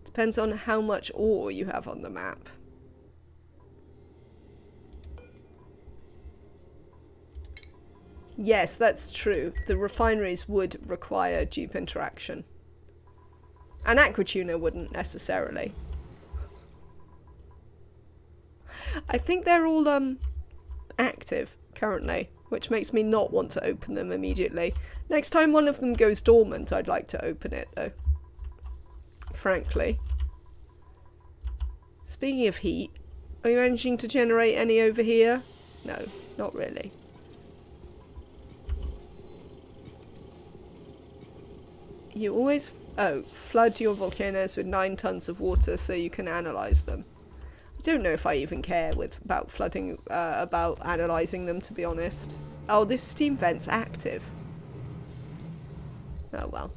depends on how much ore you have on the map. Yes, that's true. The refineries would require dupe interaction. An aquatuner wouldn't necessarily. I think they're all active currently, which makes me not want to open them immediately. Next time one of them goes dormant, I'd like to open it though. Frankly. Speaking of heat, are you managing to generate any over here? No, not really. You always flood your volcanoes with 9 tons of water so you can analyse them. I don't know if I even care about flooding, about analysing them, to be honest. Oh, this steam vent's active. Oh well.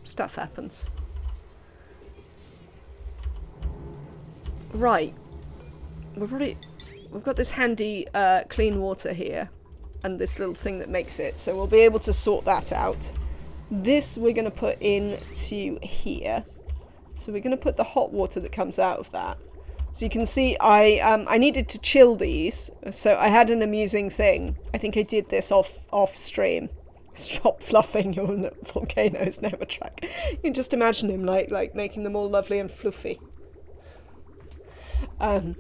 Stuff happens. Right. We've got this handy clean water here. And this little thing that makes it. So we'll be able to sort that out. This we're going to put into here. So we're going to put the hot water that comes out of that. So you can see I needed to chill these. So I had an amusing thing. I think I did this off stream. Stop fluffing your volcanoes, Nematrek. You can just imagine him like making them all lovely and fluffy. I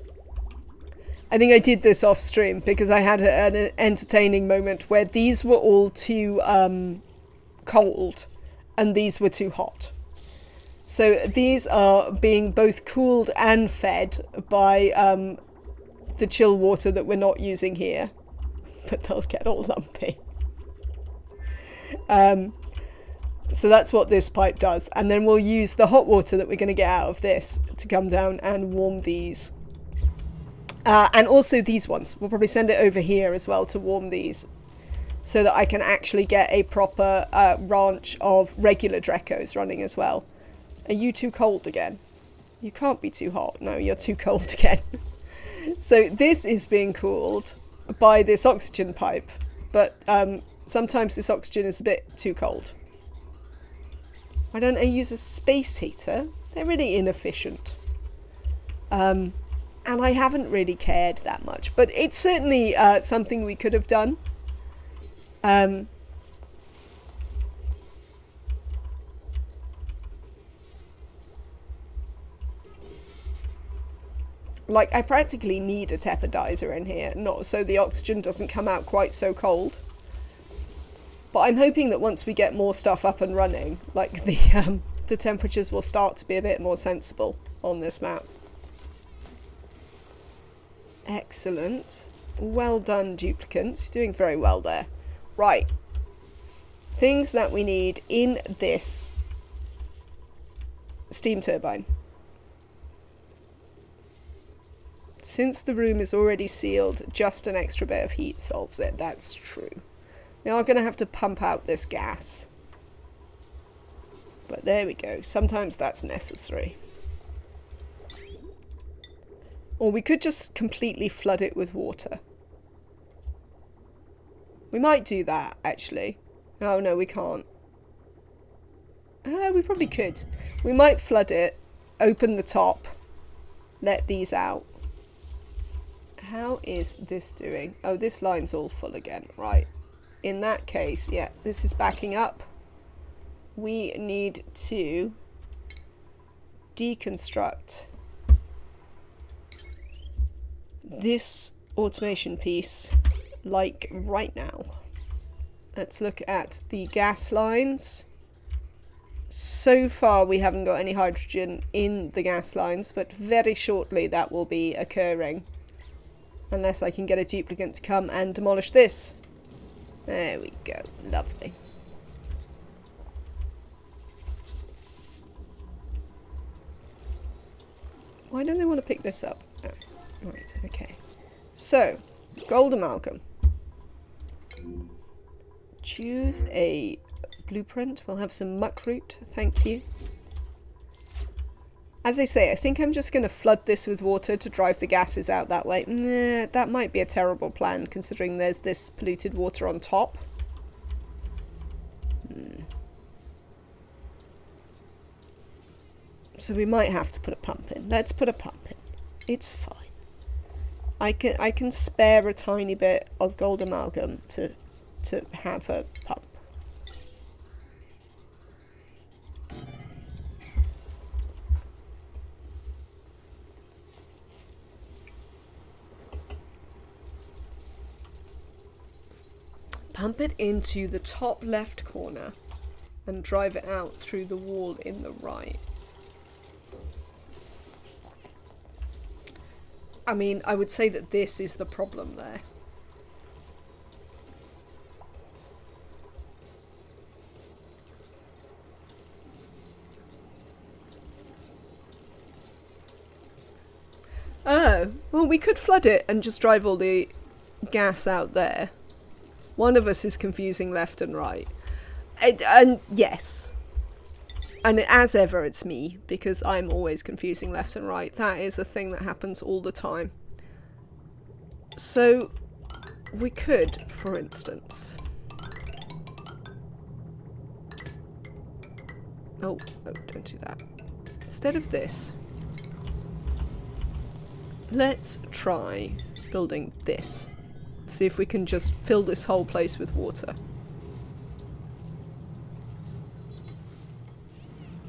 think I did this off stream because I had an entertaining moment where these were all too cold and these were too hot. So these are being both cooled and fed by the chill water that we're not using here, but they'll get all lumpy. So that's what this pipe does, and then we'll use the hot water that we're going to get out of this to come down and warm these. And also these ones. We'll probably send it over here as well to warm these, so that I can actually get a proper ranch of regular Drecos running as well. Are you too cold again? You can't be too hot. No, you're too cold again. So this is being cooled by this oxygen pipe. but sometimes this oxygen is a bit too cold. Why don't I use a space heater? They're really inefficient. And I haven't really cared that much, but it's certainly something we could have done. Like, I practically need a tepidizer in here, not so the oxygen doesn't come out quite so cold. But I'm hoping that once we get more stuff up and running, like the temperatures will start to be a bit more sensible on this map. Excellent. Well done, duplicants. Doing very well there. Right. Things that we need in this steam turbine. Since the room is already sealed, just an extra bit of heat solves it. That's true. We are going to have to pump out this gas. But there we go. Sometimes that's necessary. Or we could just completely flood it with water. We might do that, actually. Oh, no, we can't. We probably could. We might flood it, open the top, let these out. How is this doing? Oh, this line's all full again. Right. In that case, yeah, this is backing up. We need to deconstruct this automation piece, like right now. Let's look at the gas lines. So far, we haven't got any hydrogen in the gas lines, but very shortly that will be occurring. Unless I can get a duplicant to come and demolish this. There we go. Lovely. Why don't they want to pick this up? Oh, right, okay. So, gold amalgam. Choose a blueprint. We'll have some muckroot. Thank you. As I say, I think I'm just going to flood this with water to drive the gases out that way. Nah, that might be a terrible plan, considering there's this polluted water on top. So we might have to put a pump in. Let's put a pump in. It's fine. I can spare a tiny bit of gold amalgam to have a pump. Pump it into the top left corner and drive it out through the wall in the right. I mean, I would say that this is the problem there. Oh, well, we could flood it and just drive all the gas out there. One of us is confusing left and right. And yes. And as ever, it's me, because I'm always confusing left and right. That is a thing that happens all the time. So, we could, for instance... Oh, don't do that. Instead of this, let's try building this. See if we can just fill this whole place with water.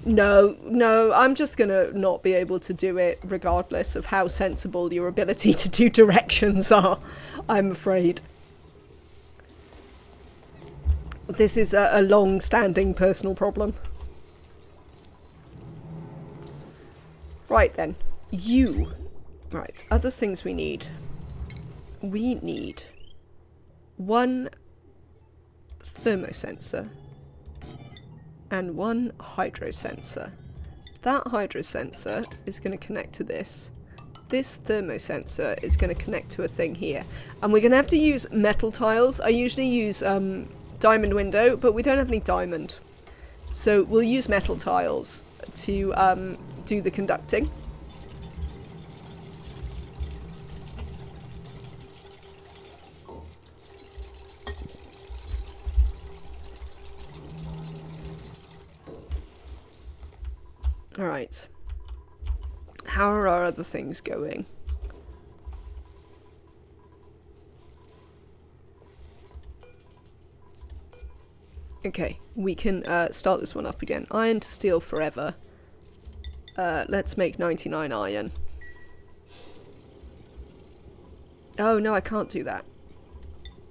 No, I'm just gonna not be able to do it regardless of how sensible your ability to do directions are, I'm afraid. This is a long-standing personal problem. Right then, Right, other things we need. We need one thermosensor and one hydrosensor. That hydrosensor is going to connect to this. This thermosensor is going to connect to a thing here. And we're going to have to use metal tiles. I usually use diamond window, but we don't have any diamond. So we'll use metal tiles to do the conducting. How are our other things going? Okay, we can start this one up again. Iron to steel forever. Let's make 99 iron. Oh, no, I can't do that.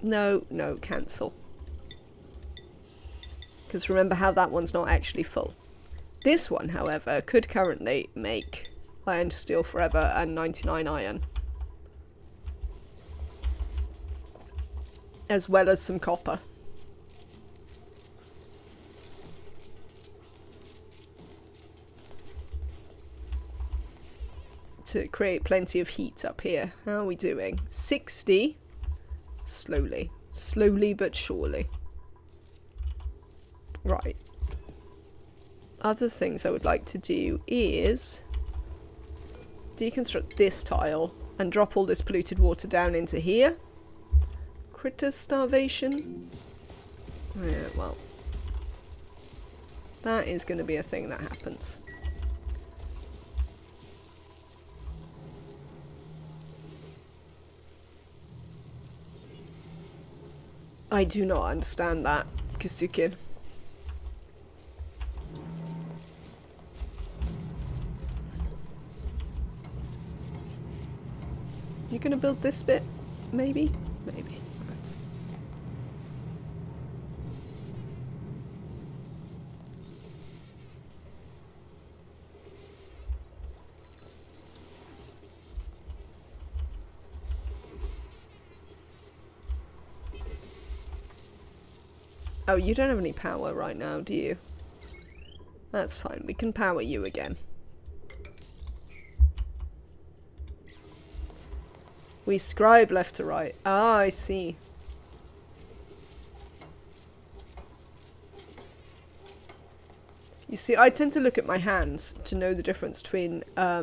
No, no, cancel. Because remember how that one's not actually full. This one, however, could currently make iron to steel forever and 99 iron. As well as some copper. To create plenty of heat up here. How are we doing? 60. Slowly. Slowly but surely. Right. Other things I would like to do is deconstruct this tile and drop all this polluted water down into here. Critter starvation. Yeah, well. That is going to be a thing that happens. I do not understand that, Kasukin. You gonna build this bit? Maybe? Maybe. Right. Oh, you don't have any power right now, do you? That's fine. We can power you again. We scribe left to right. Ah, I see. You see, I tend to look at my hands to know the difference between, I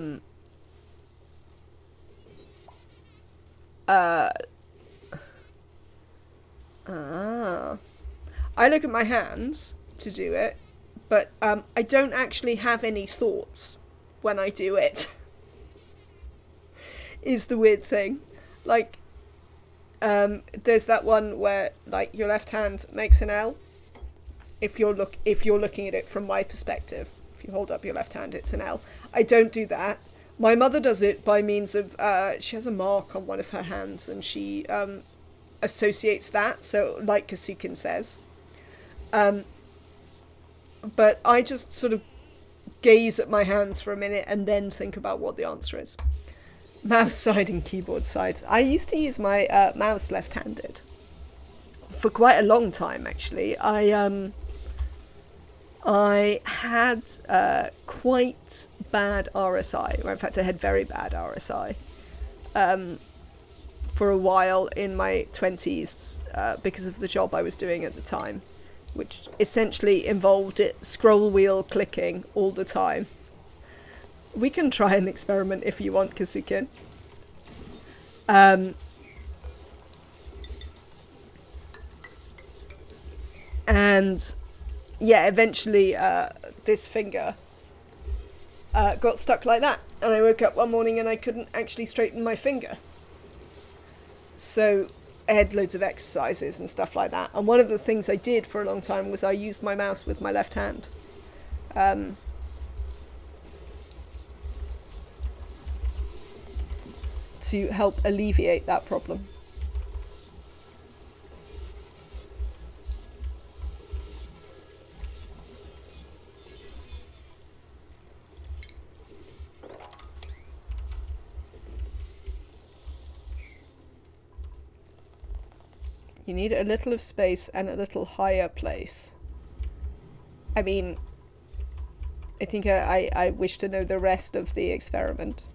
look at my hands to do it, but I don't actually have any thoughts when I do it. Is the weird thing. Like, there's that one where, like, your left hand makes an L. If you're looking at it from my perspective, if you hold up your left hand, it's an L. I don't do that. My mother does it by means of she has a mark on one of her hands, and she associates that. So, like Kasukin says. But I just sort of gaze at my hands for a minute and then think about what the answer is. Mouse side and keyboard side. I used to use my mouse left-handed for quite a long time, actually. I had quite bad RSI, or in fact I had very bad RSI for a while in my 20s because of the job I was doing at the time, which essentially involved it scroll wheel clicking all the time. We can try an experiment if you want, Kasukin. And yeah, eventually this finger got stuck like that. And I woke up one morning and I couldn't actually straighten my finger. So I had loads of exercises and stuff like that. And one of the things I did for a long time was I used my mouse with my left hand. To help alleviate that problem. You need a little of space and a little higher place. I mean, I think I wish to know the rest of the experiment.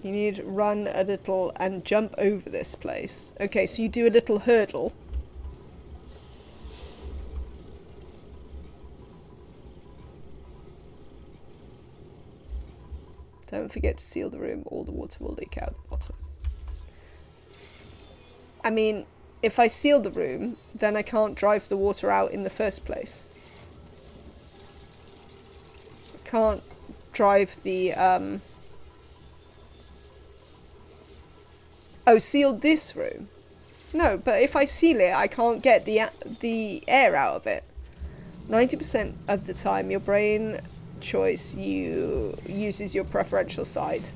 You need to run a little and jump over this place. Okay, so you do a little hurdle. Don't forget to seal the room or the water will leak out the bottom. I mean, if I seal the room, then I can't drive the water out in the first place. I can't drive the oh, seal this room. No, but if I seal it, I can't get the air out of it. 90% of the time, your brain choice uses your preferential side.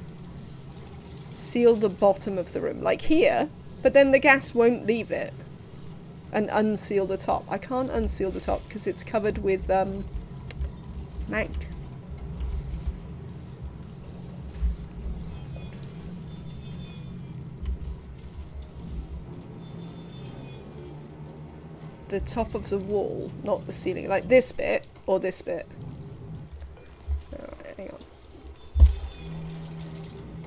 Seal the bottom of the room, like here, but then the gas won't leave it. And unseal the top. I can't unseal the top because it's covered with mank. The top of the wall, not the ceiling. Like this bit or this bit. Alright, hang on.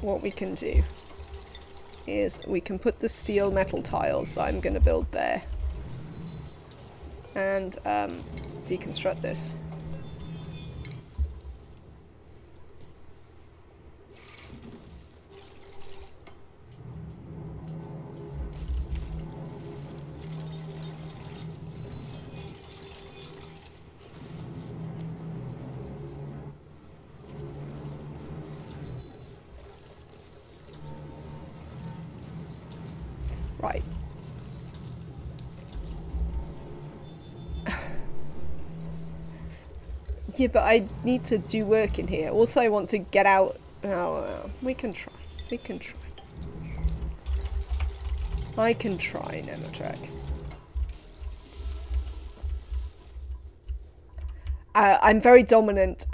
What we can do is we can put the steel metal tiles that I'm going to build there. And deconstruct this. Right. Yeah, but I need to do work in here. Also, I want to get out. Oh, we can try. We can try. I can try, Nomadic. I'm very dominant,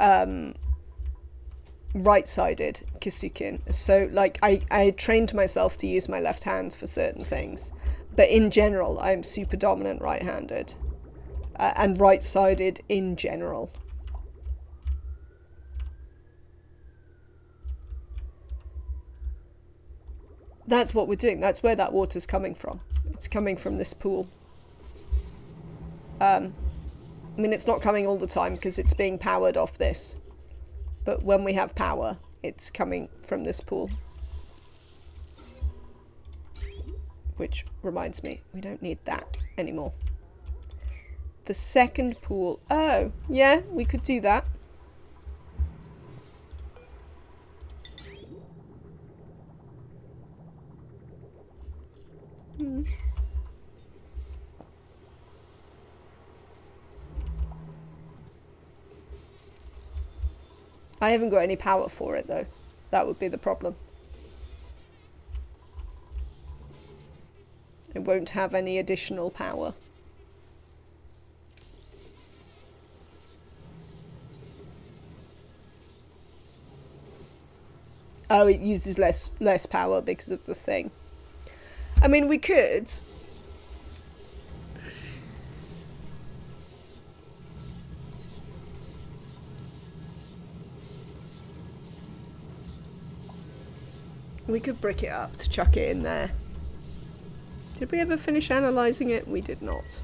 right-sided Kisukin. So, like, I trained myself to use my left hand for certain things. But in general, I'm super dominant right-handed. And right-sided in general. That's what we're doing. That's where that water's coming from. It's coming from this pool. I mean, it's not coming all the time because it's being powered off this. But when we have power, it's coming from this pool. Which reminds me, we don't need that anymore. The second pool. Oh, yeah, we could do that. I haven't got any power for it though. That would be the problem. It won't have any additional power. Oh, it uses less power because of the thing. I mean, we could. We could brick it up to chuck it in there. Did we ever finish analysing it? We did not.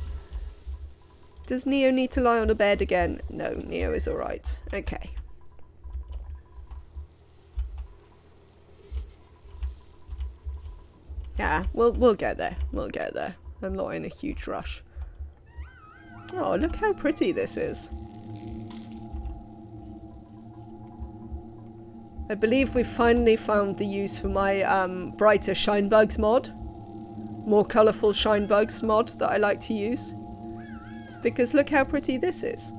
Does Neo need to lie on a bed again? No, Neo is alright. Okay. Yeah, we'll get there. We'll get there. I'm not in a huge rush. Oh, look how pretty this is. I believe we finally found the use for my brighter shine bugs mod. More colourful shine bugs mod that I like to use. Because look how pretty this is.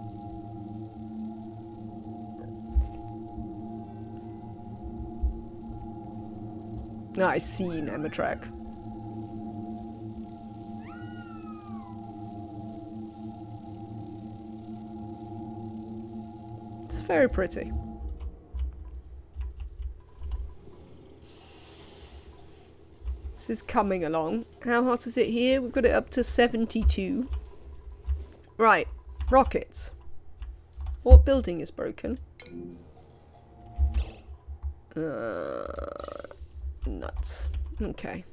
I see, Nomadic. It's very pretty. This is coming along. How hot is it here? We've got it up to 72. Right, rockets. What building is broken? Nuts. Okay.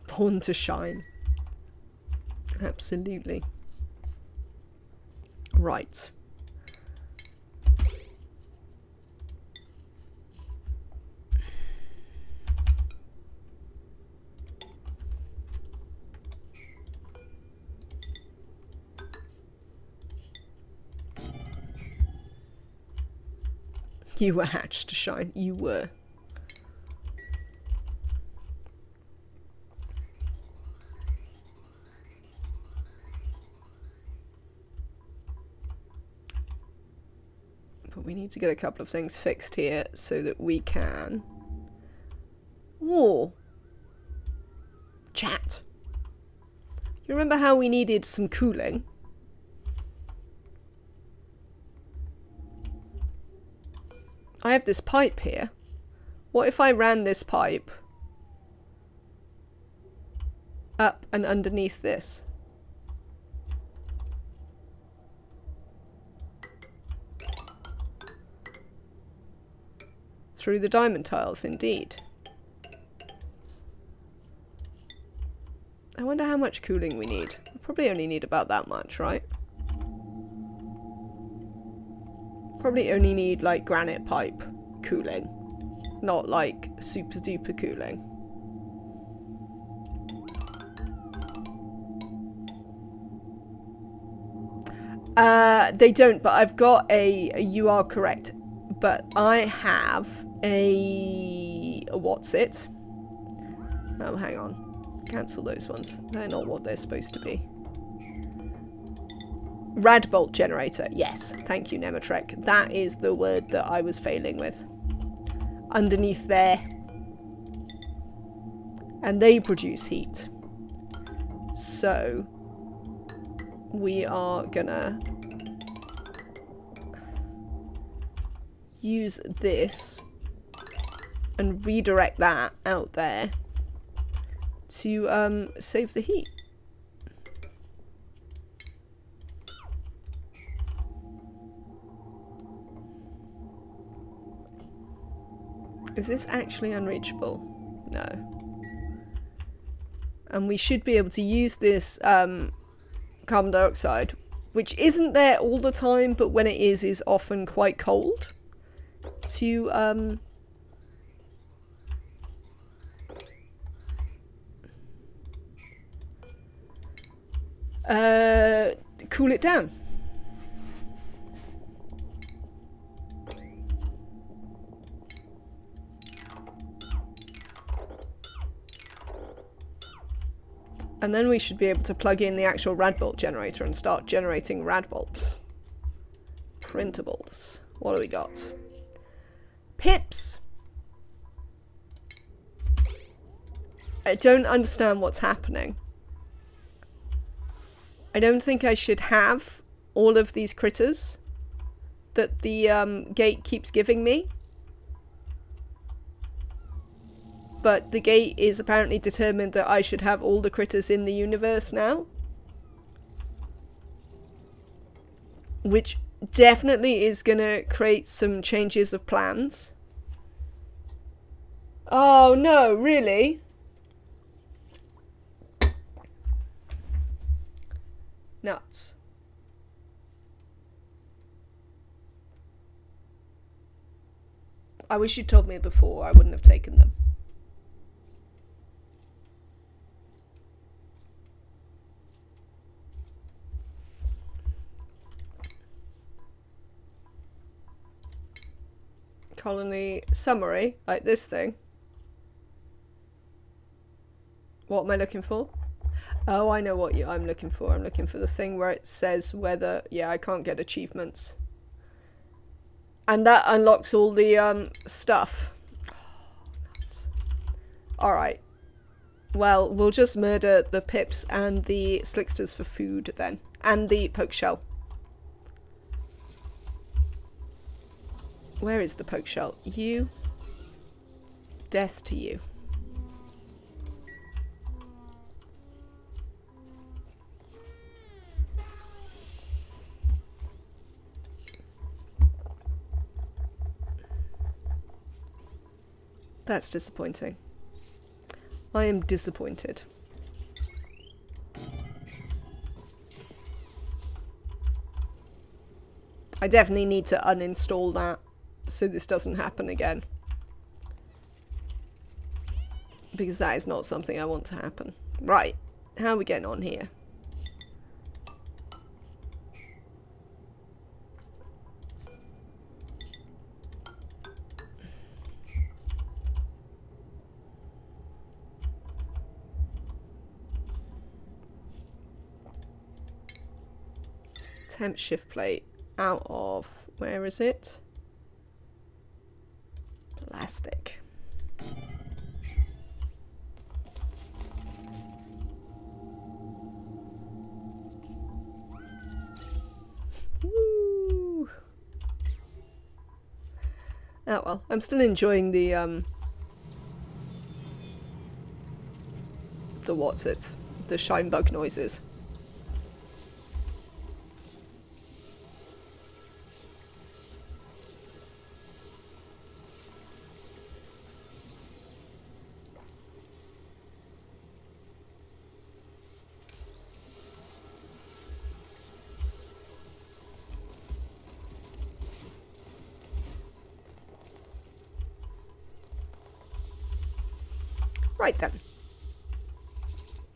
Born to shine. Absolutely. Right. You were hatched to shine. You were. But we need to get a couple of things fixed here so that we can... Ooh. Chat. You remember how we needed some cooling? I have this pipe here. What if I ran this pipe up and underneath this? Through the diamond tiles, indeed. I wonder how much cooling we need. We probably only need about that much, right? Probably only need like granite pipe cooling, not like super duper cooling. They don't, but I've got you are correct, but I have what's it? Oh, hang on. Cancel those ones. They're not what they're supposed to be. Radbolt generator. Yes, thank you, Nematrek. That is the word that I was failing with. Underneath there. And they produce heat. So, we are gonna use this and redirect that out there to save the heat. Is this actually unreachable? No. And we should be able to use this carbon dioxide, which isn't there all the time, but when it is often quite cold, to cool it down. And then we should be able to plug in the actual Radbolt generator and start generating Radbolts. Printables. What do we got? Pips! I don't understand what's happening. I don't think I should have all of these critters that the gate keeps giving me. But the gate is apparently determined that I should have all the critters in the universe now. Which definitely is going to create some changes of plans. Oh no, really? Nuts. I wish you'd told me before, I wouldn't have taken them. Colony summary, like this thing. What am I looking for? Oh, I know what I'm looking for. I'm looking for the thing where it says whether... Yeah, I can't get achievements. And that unlocks all the stuff. Alright. Well, we'll just murder the pips and the slicksters for food then. And the poke shell. Where is the poke shell? You. Death to you. That's disappointing. I am disappointed. I definitely need to uninstall that so this doesn't happen again. Because that is not something I want to happen. Right, how are we getting on here? temp shift plate out of, where is it? Plastic. Woo. Oh well, I'm still enjoying the the shine bug noises. Right then.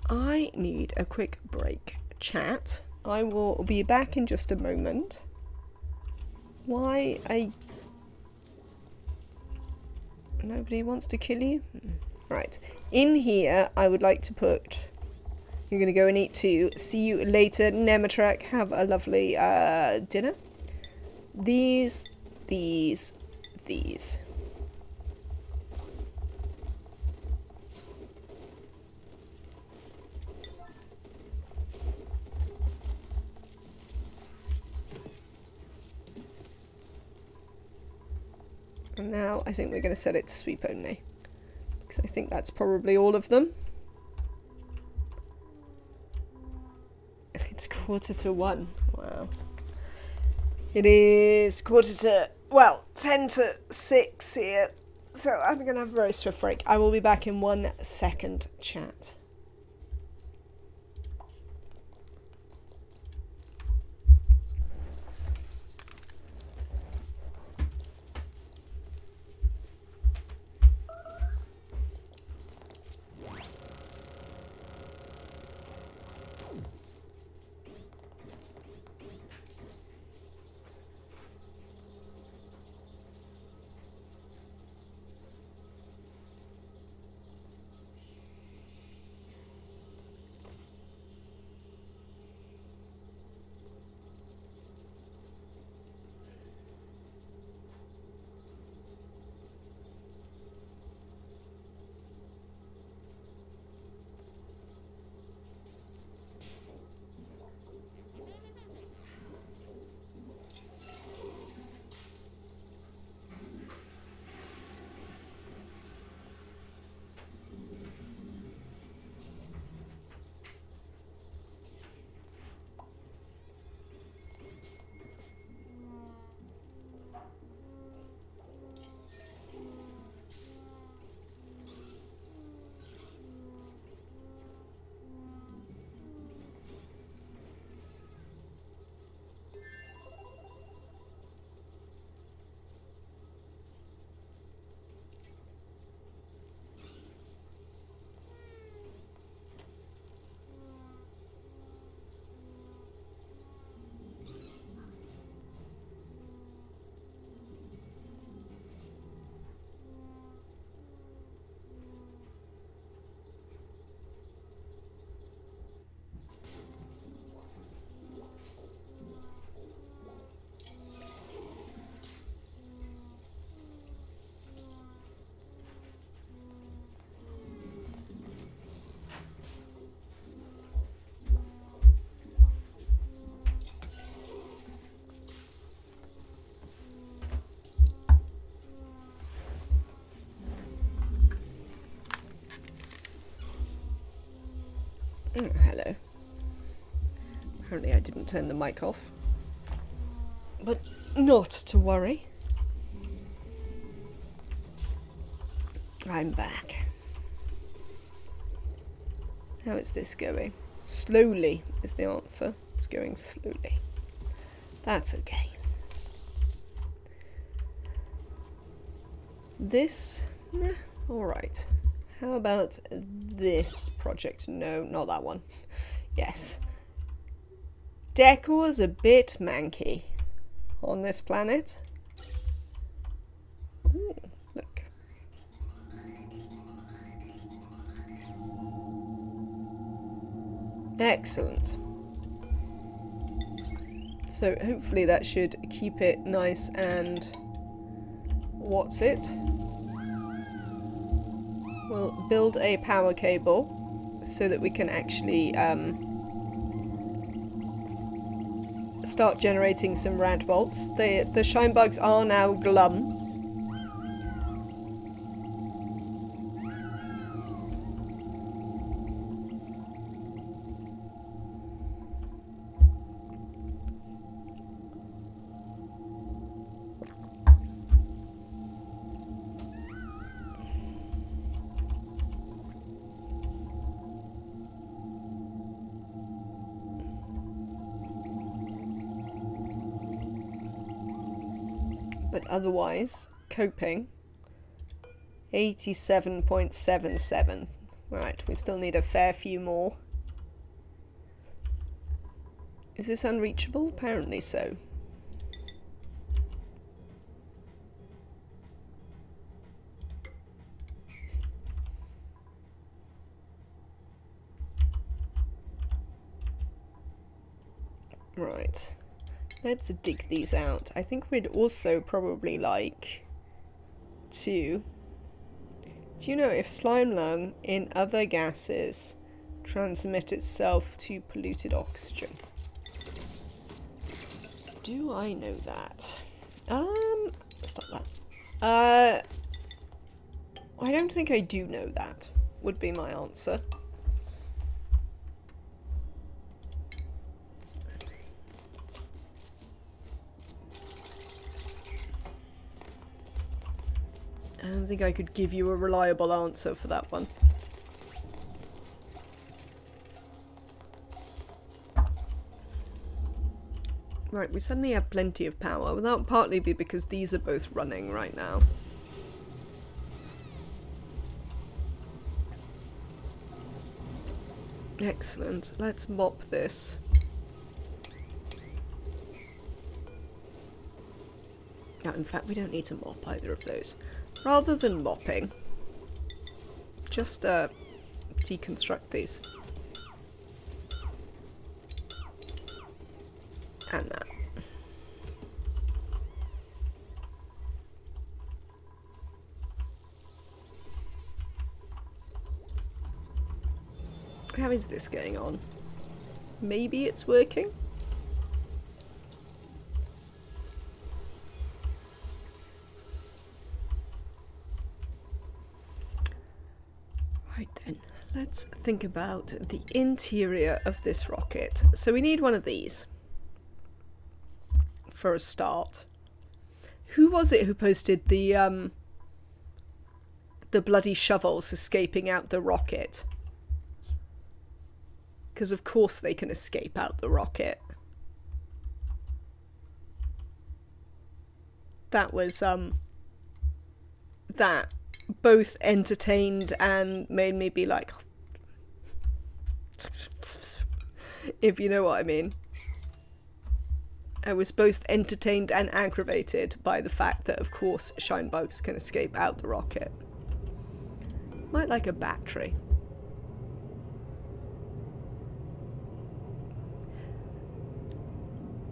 I need a quick break, chat. I will be back in just a moment. Nobody wants to kill you? Right. In here, I would like to put... You're going to go and eat too. See you later, Nematrak. Have a lovely dinner. These. And now I think we're going to set it to sweep only. Because I think that's probably all of them. It's 1:45. Wow. It is 5:50 here. So I'm going to have a very swift break. I will be back in 1 second, chat. Oh, hello. Apparently I didn't turn the mic off. But not to worry. I'm back. How is this going? Slowly is the answer. It's going slowly. That's okay. This? Alright. How about this project? No, not that one. Yes. Decor's a bit manky on this planet. Ooh, look. Excellent. So hopefully that should keep it nice and... what's it? We'll build a power cable so that we can actually start generating some rad bolts. The shine bugs are now glum. But otherwise, coping. 87.77. Right, we still need a fair few more. Is this unreachable? Apparently so. Right. Let's dig these out. I think we'd also probably like to... Do you know if slime lung in other gases transmit itself to polluted oxygen? Do I know that? Stop that. I don't think I do know that, would be my answer. I don't think I could give you a reliable answer for that one. Right, we suddenly have plenty of power. Well, that'll partly be because these are both running right now. Excellent. Let's mop this. No, in fact, we don't need to mop either of those. Rather than mopping, just deconstruct these. And that. How is this going on? Maybe it's working? Right then, let's think about the interior of this rocket. So we need one of these for a start. Who was it who posted the bloody shovels escaping out the rocket? Because of course they can escape out the rocket. That was that both entertained and made me be like, if you know what I mean. I was both entertained and aggravated by the fact that, of course, shine bugs can escape out the rocket. Might like a battery.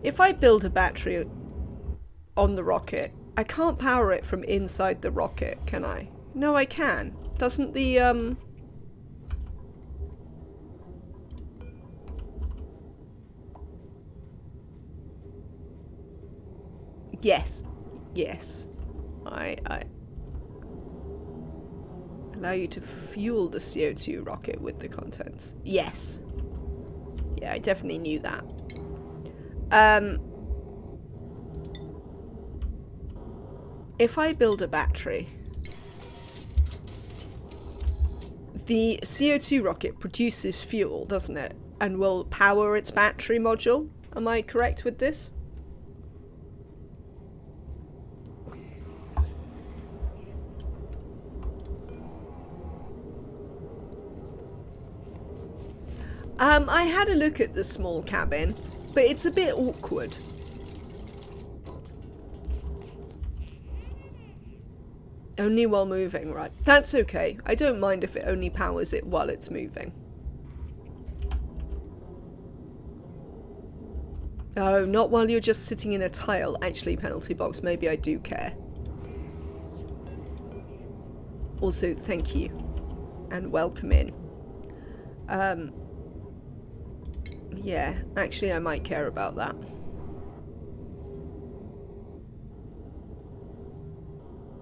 If I build a battery on the rocket, I can't power it from inside the rocket, can I? No, I can. Doesn't the, Yes. Yes. I allow you to fuel the CO2 rocket with the contents. Yes. Yeah, I definitely knew that. If I build a battery, the CO2 rocket produces fuel, doesn't it? And will power its battery module. Am I correct with this? I had a look at the small cabin, but it's a bit awkward. Only while moving, right. That's okay. I don't mind if it only powers it while it's moving. Oh, not while you're just sitting in a tile. Actually, penalty box, maybe I do care. Also, thank you. And welcome in. Yeah, actually I might care about that.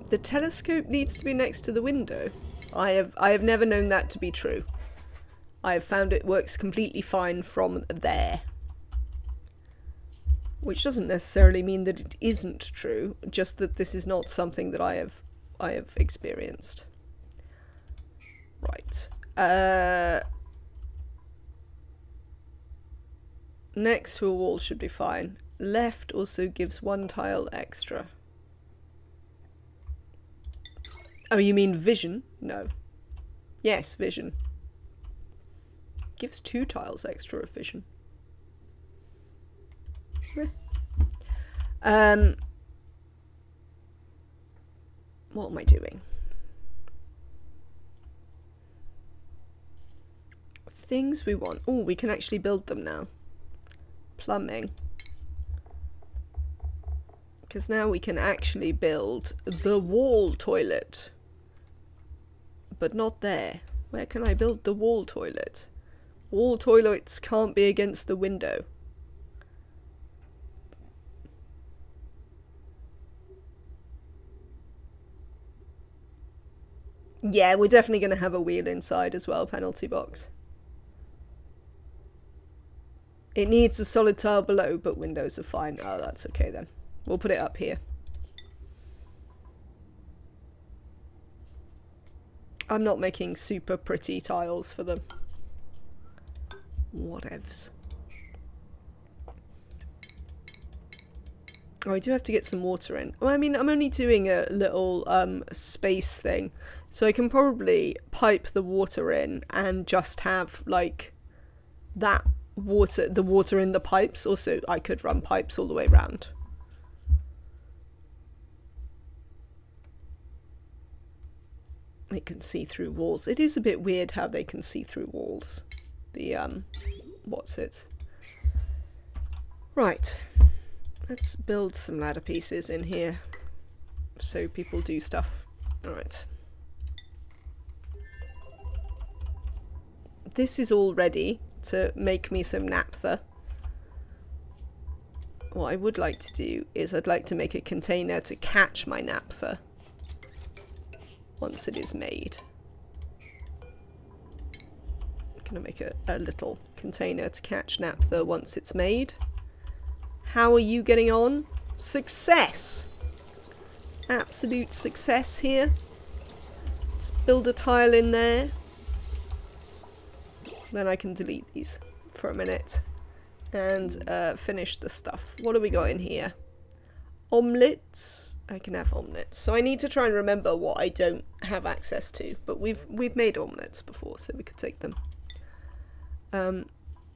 The telescope needs to be next to the window. I have never known that to be true. I have found it works completely fine from there. Which doesn't necessarily mean that it isn't true, just that this is not something that I have experienced. Right. Next to a wall should be fine. Left also gives 1 tile extra. Oh, you mean vision? No. Yes, vision. Gives 2 tiles extra of vision. What am I doing? Things we want. Oh, we can actually build them now. Plumbing. Because now we can actually build the wall toilet. But not there. Where can I build the wall toilet? Wall toilets can't be against the window. Yeah, we're definitely going to have a wheel inside as well, penalty box. It needs a solid tile below, but windows are fine. Oh, that's okay then. We'll put it up here. I'm not making super pretty tiles for them. Whatevs. Oh, I do have to get some water in. Well, I mean, I'm only doing a little space thing. So I can probably pipe the water in and just have, like, that water, the water in the pipes. Also, I could run pipes all the way around. It can see through walls. It is a bit weird how they can see through walls. The, what's it? Right. Let's build some ladder pieces in here so people do stuff. Alright. This is all ready to make me some naphtha. What I would like to do is I'd like to make a container to catch my naphtha once it is made. I'm gonna make a little container to catch naphtha once it's made. How are you getting on? Success! Absolute success here. Let's build a tile in there. Then I can delete these for a minute and finish the stuff. What do we got in here? Omelettes. I can have omelettes. So I need to try and remember what I don't have access to. But we've made omelettes before, so we could take them.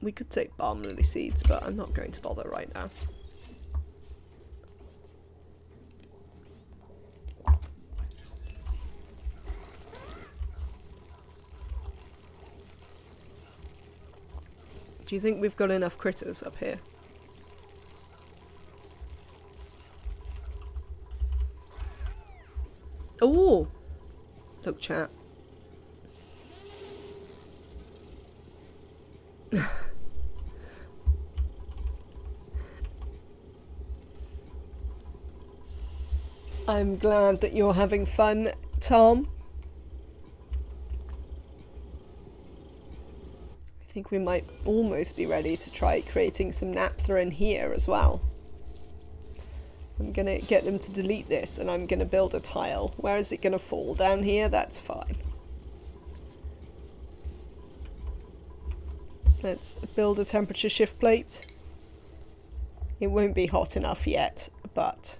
We could take balm lily seeds, but I'm not going to bother right now. Do you think we've got enough critters up here? Oh! Look, chat. I'm glad that you're having fun, Tom. I think we might almost be ready to try creating some naphtha in here as well. I'm gonna get them to delete this and I'm gonna build a tile. Where is it gonna fall? Down here? That's fine. Let's build a temperature shift plate. It won't be hot enough yet, but...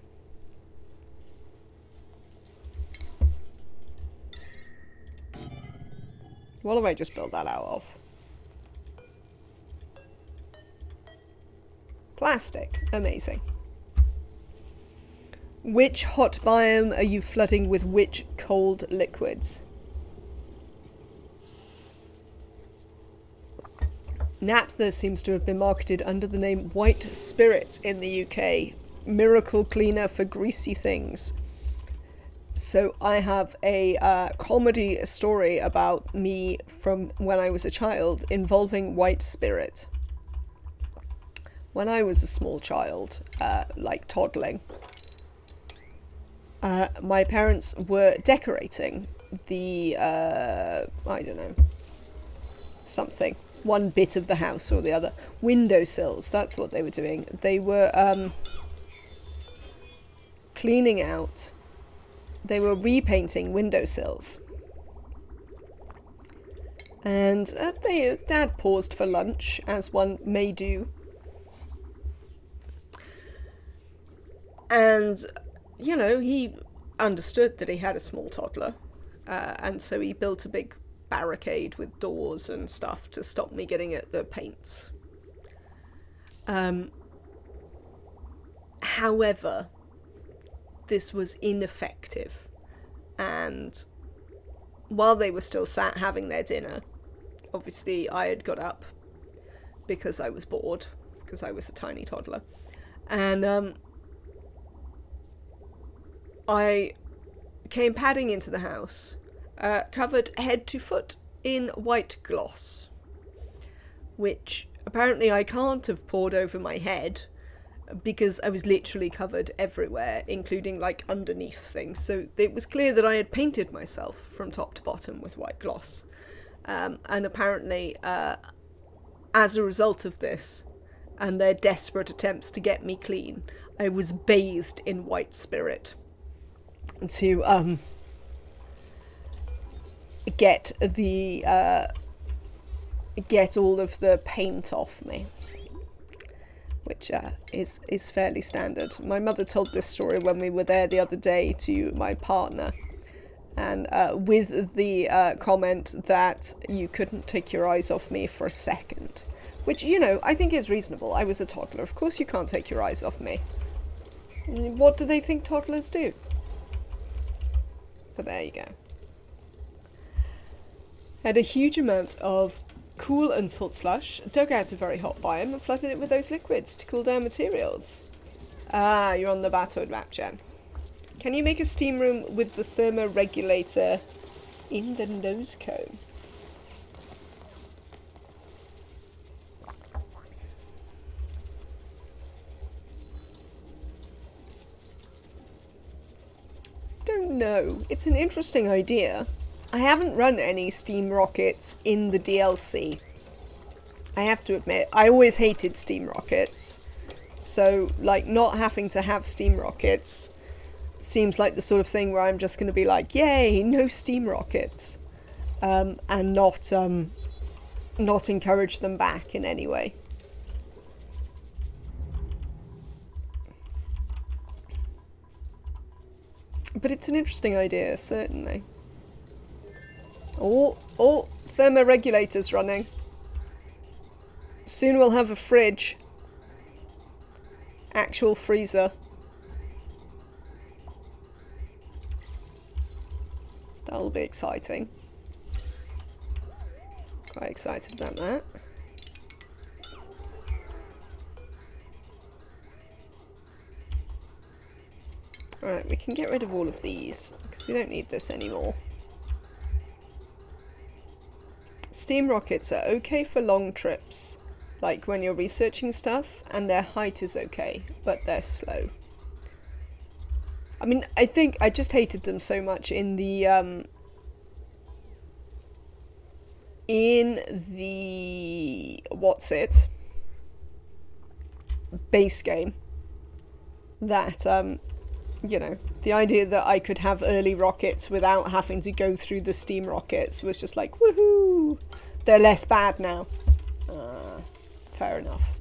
what have I just built that out of? Plastic. Amazing. Which hot biome are you flooding with which cold liquids? Naphtha seems to have been marketed under the name White Spirit in the UK. Miracle cleaner for greasy things. So I have a comedy story about me from when I was a child involving White Spirit. When I was a small child, like toddling, my parents were decorating the, I don't know, something. One bit of the house or the other. Windowsills, that's what they were doing. They were cleaning out. They were repainting windowsills. And Dad paused for lunch, as one may do. And, you know, he understood that he had a small toddler. And so he built a big barricade with doors and stuff to stop me getting at the paints. However, this was ineffective, and while they were still sat having their dinner, obviously I had got up because I was bored, because I was a tiny toddler, and I came padding into the house, covered head to foot in white gloss, which apparently I can't have poured over my head because I was literally covered everywhere, including like underneath things. So it was clear that I had painted myself from top to bottom with white gloss. And apparently, as a result of this and their desperate attempts to get me clean, I was bathed in White Spirit to get all of the paint off me, which is fairly standard. My mother told this story when we were there the other day to my partner, and with the comment that you couldn't take your eyes off me for a second, which, you know, I think is reasonable. I was a toddler. Of course you can't take your eyes off me. What do they think toddlers do? But there you go. Had a huge amount of cool and salt slush, dug out a very hot biome and flooded it with those liquids to cool down materials. Ah, you're on the Batoid map, Jen. Can you make a steam room with the thermoregulator in the nose cone? Don't know. It's an interesting idea. I haven't run any steam rockets in the DLC. I have to admit, I always hated steam rockets. So, like, not having to have steam rockets seems like the sort of thing where I'm just going to be like, yay, no steam rockets. And not encourage them back in any way. But it's an interesting idea, certainly. Oh, thermoregulator's running. Soon we'll have a fridge. Actual freezer. That'll be exciting. Quite excited about that. Alright, we can get rid of all of these, because we don't need this anymore. Steam rockets are okay for long trips, like when you're researching stuff, and their height is okay, but they're slow. I mean, I think I just hated them so much in the base game, that you know, the idea that I could have early rockets without having to go through the steam rockets was just like, woohoo! They're less bad now. Fair enough.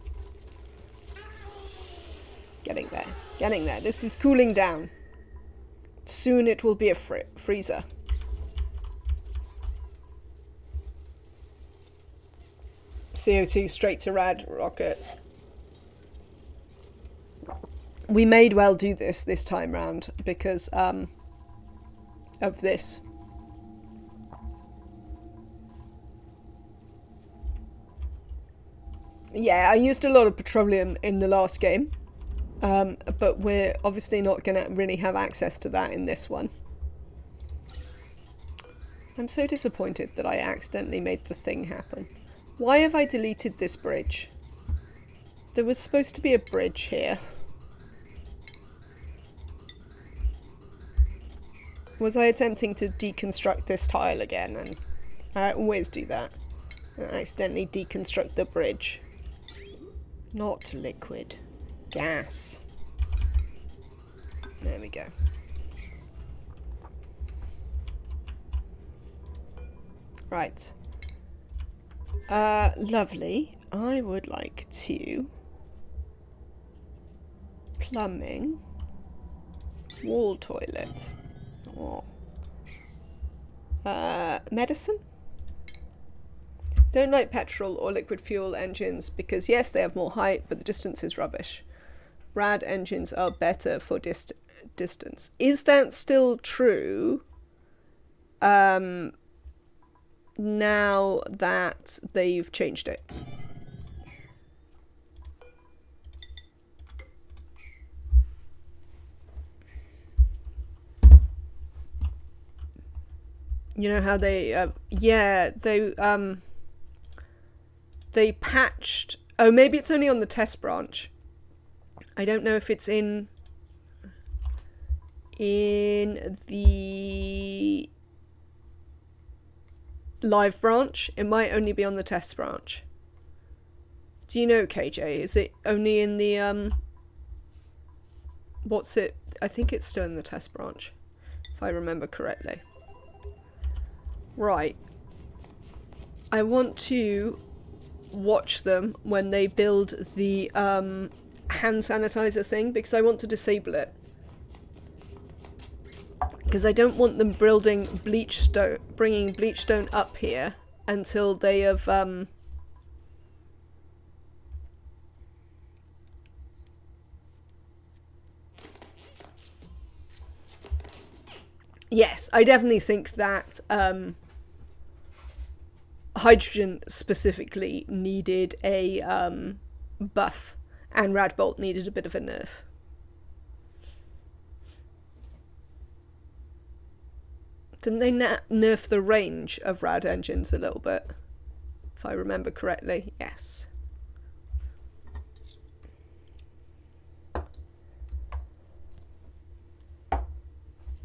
Getting there. Getting there. This is cooling down. Soon it will be a freezer. CO2 straight to rad rocket. We may well do this time round because of this. Yeah, I used a lot of petroleum in the last game, but we're obviously not going to really have access to that in this one. I'm so disappointed that I accidentally made the thing happen. Why have I deleted this bridge? There was supposed to be a bridge here. Was I attempting to deconstruct this tile again? And I always do that. I accidentally deconstruct the bridge. Not liquid. Gas. There we go. Right. Lovely. I would like to... plumbing. Wall toilet. Oh. Medicine? Don't like petrol or liquid fuel engines because yes, they have more height, but the distance is rubbish. Rad engines are better for distance. Is that still true? Now that they've changed it. You know how they, yeah, they patched, oh, maybe it's only on the test branch. I don't know if it's in the live branch. It might only be on the test branch. Do you know, KJ? Is it only in the, what's it? I think it's still in the test branch, if I remember correctly. Right. I want to watch them when they build the hand sanitizer thing because I want to disable it. Because I don't want them bringing bleachstone up here until they have yes, I definitely think that hydrogen specifically needed a buff, and Radbolt needed a bit of a nerf. Didn't they nerf the range of rad engines a little bit? If I remember correctly, yes.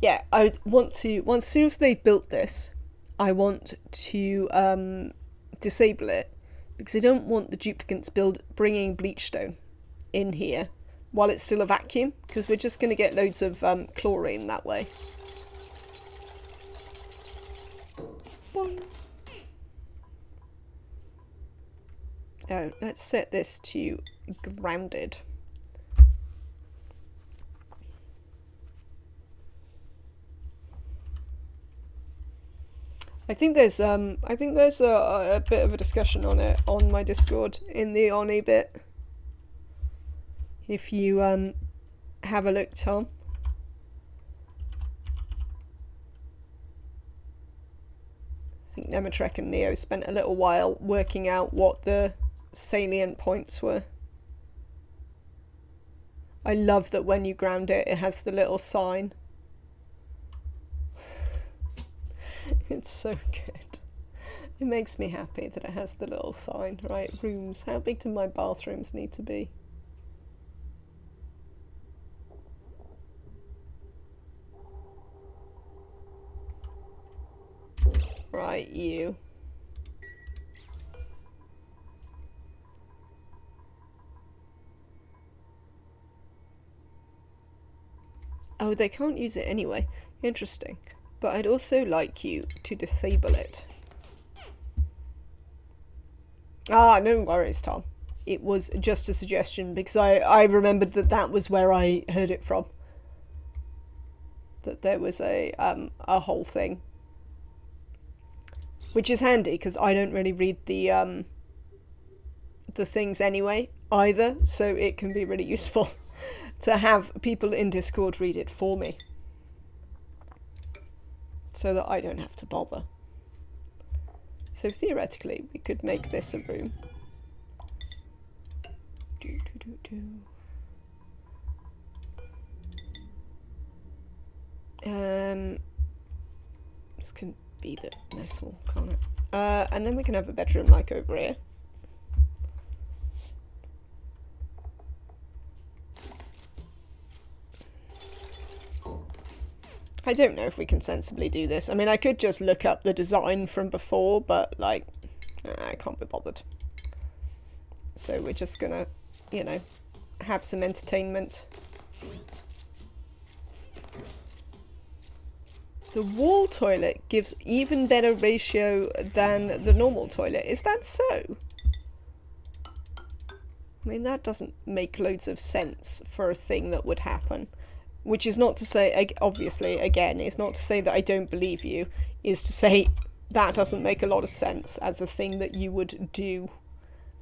Yeah, I want to, once soon as they've built this, I want to disable it because I don't want the duplicants bringing bleachstone in here while it's still a vacuum because we're just going to get loads of chlorine that way. Boing. Oh, let's set this to grounded. I think there's a bit of a discussion on it on my Discord in the ONI bit. If you have a look, Tom. I think Nematrek and Neo spent a little while working out what the salient points were. I love that when you ground it, it has the little sign. It's so good. It makes me happy that it has the little sign. Right, rooms. How big do my bathrooms need to be? Right, you. Oh, they can't use it anyway. Interesting. But I'd also like you to disable it. Ah, no worries, Tom. It was just a suggestion because I remembered that was where I heard it from. That there was a whole thing. Which is handy because I don't really read the things anyway either, so it can be really useful to have people in Discord read it for me. So that I don't have to bother. So theoretically, we could make this a room. This can be the nice wall, can't it? And then we can have a bedroom like over here. I don't know if we can sensibly do this. I mean, I could just look up the design from before, but, like, I can't be bothered. So we're just gonna, you know, have some entertainment. The wall toilet gives even better ratio than the normal toilet. Is that so? I mean, that doesn't make loads of sense for a thing that would happen. Which is not to say, obviously, again, it's not to say that I don't believe you, is to say that doesn't make a lot of sense as a thing that you would do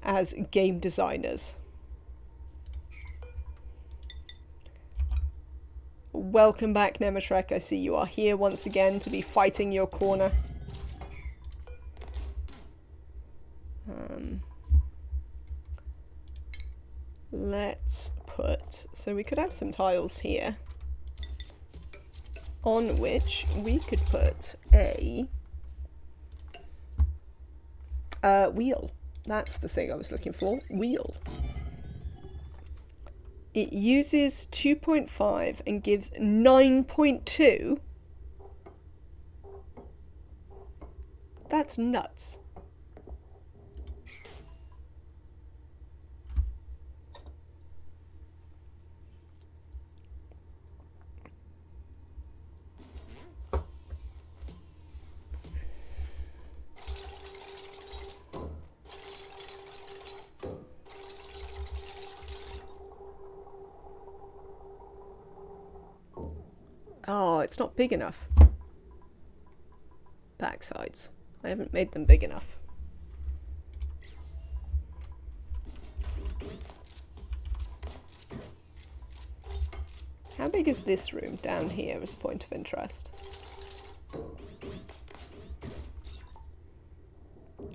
as game designers. Welcome back, Nematrek. I see you are here once again to be fighting your corner. Let's put... So we could have some tiles here, on which we could put a wheel. That's the thing I was looking for. Wheel. It uses 2.5 and gives 9.2. That's nuts. Oh, it's not big enough. Backsides. I haven't made them big enough. How big is this room down here as a point of interest?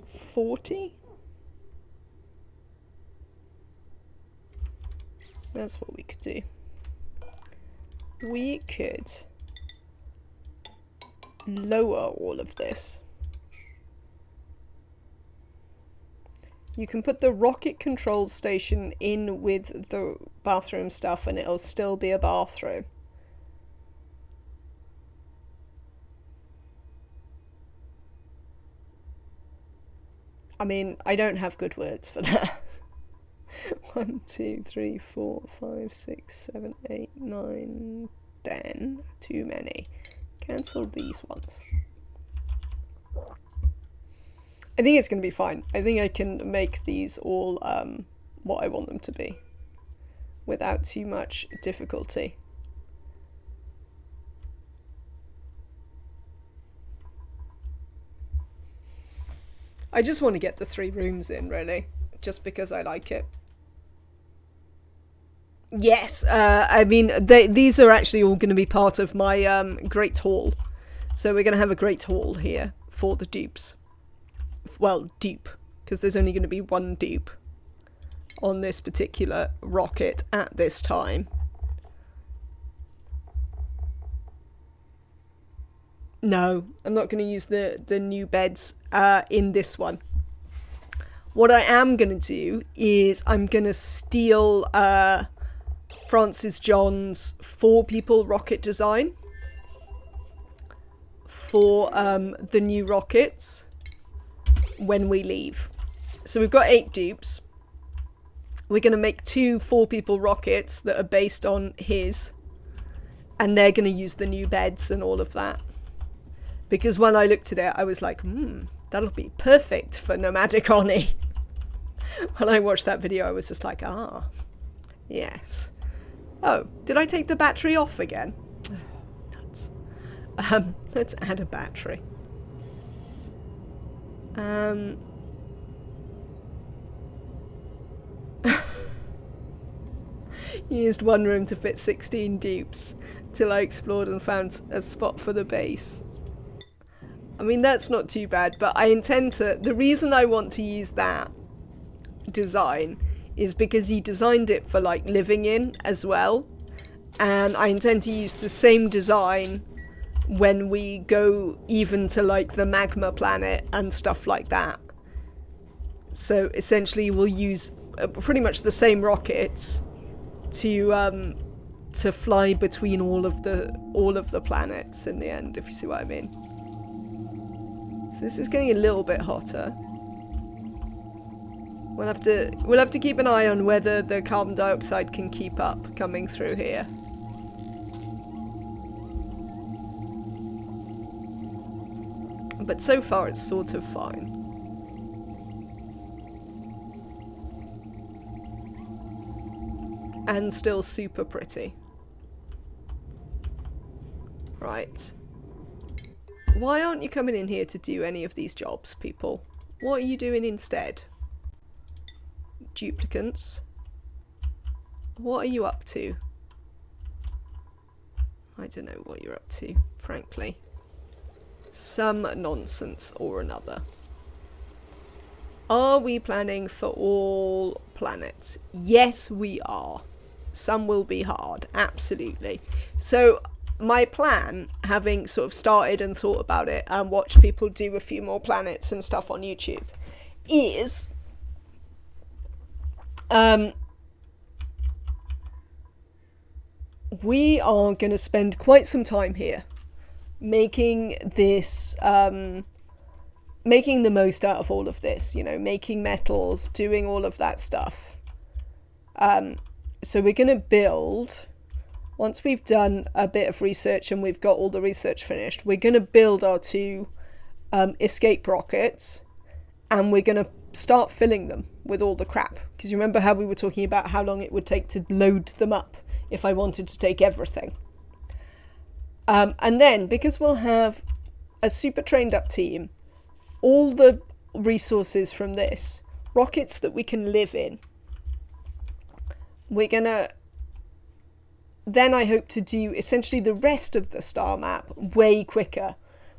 40? That's what we could do. We could lower all of this. You can put the rocket control station in with the bathroom stuff and it'll still be a bathroom. I mean, I don't have good words for that. 1, 2, 3, 4, 5, 6, 7, 8, 9, 10. Too many. Cancel these ones. I think it's going to be fine. I think I can make these all what I want them to be without too much difficulty. I just want to get the 3 rooms in, really, just because I like it. Yes, I mean, these are actually all going to be part of my Great Hall. So we're going to have a Great Hall here for the dupes. Well, dupe, because there's only going to be one dupe on this particular rocket at this time. No, I'm not going to use the new beds in this one. What I am going to do is I'm going to steal Francis John's 4-people rocket design for the new rockets when we leave. So we've got 8 dupes. We're going to make 2 4-people rockets that are based on his, and they're going to use the new beds and all of that. Because when I looked at it, I was like, that'll be perfect for Nomadic ONI. When I watched that video, I was just like, yes. Oh, did I take the battery off again? Oh, nuts. Let's add a battery. Used one room to fit 16 dupes till I explored and found a spot for the base. I mean, that's not too bad, but I intend to... The reason I want to use that design is because he designed it for like living in as well. And I intend to use the same design when we go even to like the magma planet and stuff like that. So essentially we'll use pretty much the same rockets to fly between all of the planets in the end, if you see what I mean. So this is getting a little bit hotter. We'll have to keep an eye on whether the carbon dioxide can keep up coming through here. But so far it's sort of fine. And still super pretty. Right. Why aren't you coming in here to do any of these jobs, people? What are you doing instead? Duplicants. What are you up to? I don't know what you're up to, frankly. Some nonsense or another. Are we planning for all planets? Yes, we are. Some will be hard, absolutely. So my plan, having sort of started and thought about it and watched people do a few more planets and stuff on YouTube, is we are going to spend quite some time here making this, making the most out of all of this, you know, making metals, doing all of that stuff. So we're going to build, once we've done a bit of research and we've got all the research finished, we're going to build our two escape rockets, and we're going to start filling them with all the crap. Because you remember how we were talking about how long it would take to load them up if I wanted to take everything. And then, because we'll have a super trained up team, all the resources from this, rockets that we can live in, we're gonna then, I hope to do essentially the rest of the star map way quicker,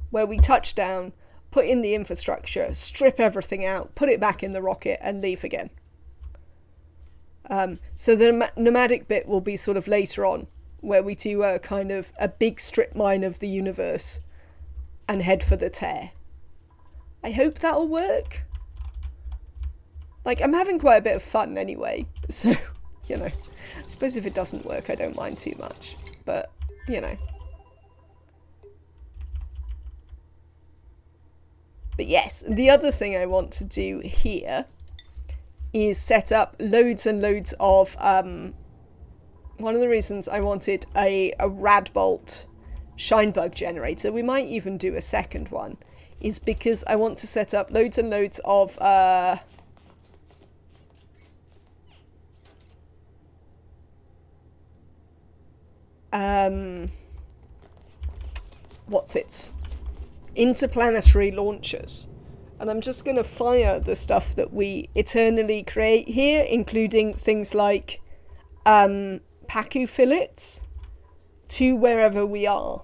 where we touch down, put in the infrastructure, strip everything out, put it back in the rocket and leave again. So the nomadic bit will be sort of later on, where we do a kind of a big strip mine of the universe and head for the Terra. I hope that'll work. Like, I'm having quite a bit of fun anyway, so, you know, I suppose if it doesn't work, I don't mind too much, but, you know. But yes, the other thing I want to do here is set up loads and loads of, one of the reasons I wanted a Radbolt Shinebug generator, we might even do a second one, is because I want to set up loads and loads of interplanetary launchers. And I'm just going to fire the stuff that we eternally create here, including things like Pacu fillets, to wherever we are.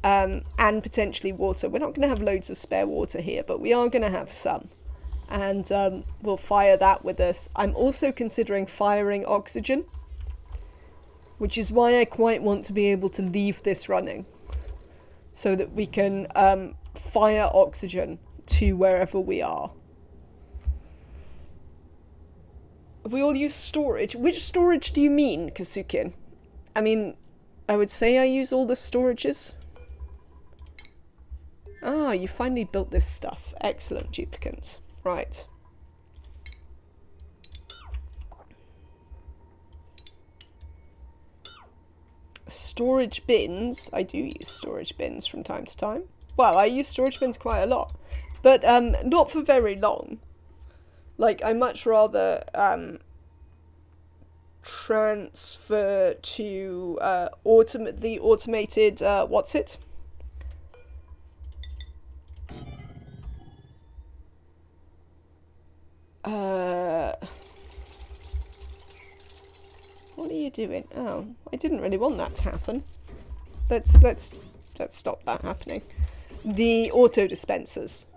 And potentially water. We're not going to have loads of spare water here, but we are going to have some. And we'll fire that with us. I'm also considering firing oxygen, which is why I quite want to be able to leave this running, so that we can fire oxygen to wherever we are. We all use storage. Which storage do you mean, Kasukin? I mean, I would say I use all the storages. Ah, you finally built this stuff. Excellent, duplicants. Right. Storage bins. I do use storage bins from time to time. Well, I use storage bins quite a lot, but not for very long. Like, I much rather transfer to the automated what's it? What are you doing? Oh, I didn't really want that to happen. Let's stop that happening. The auto dispensers.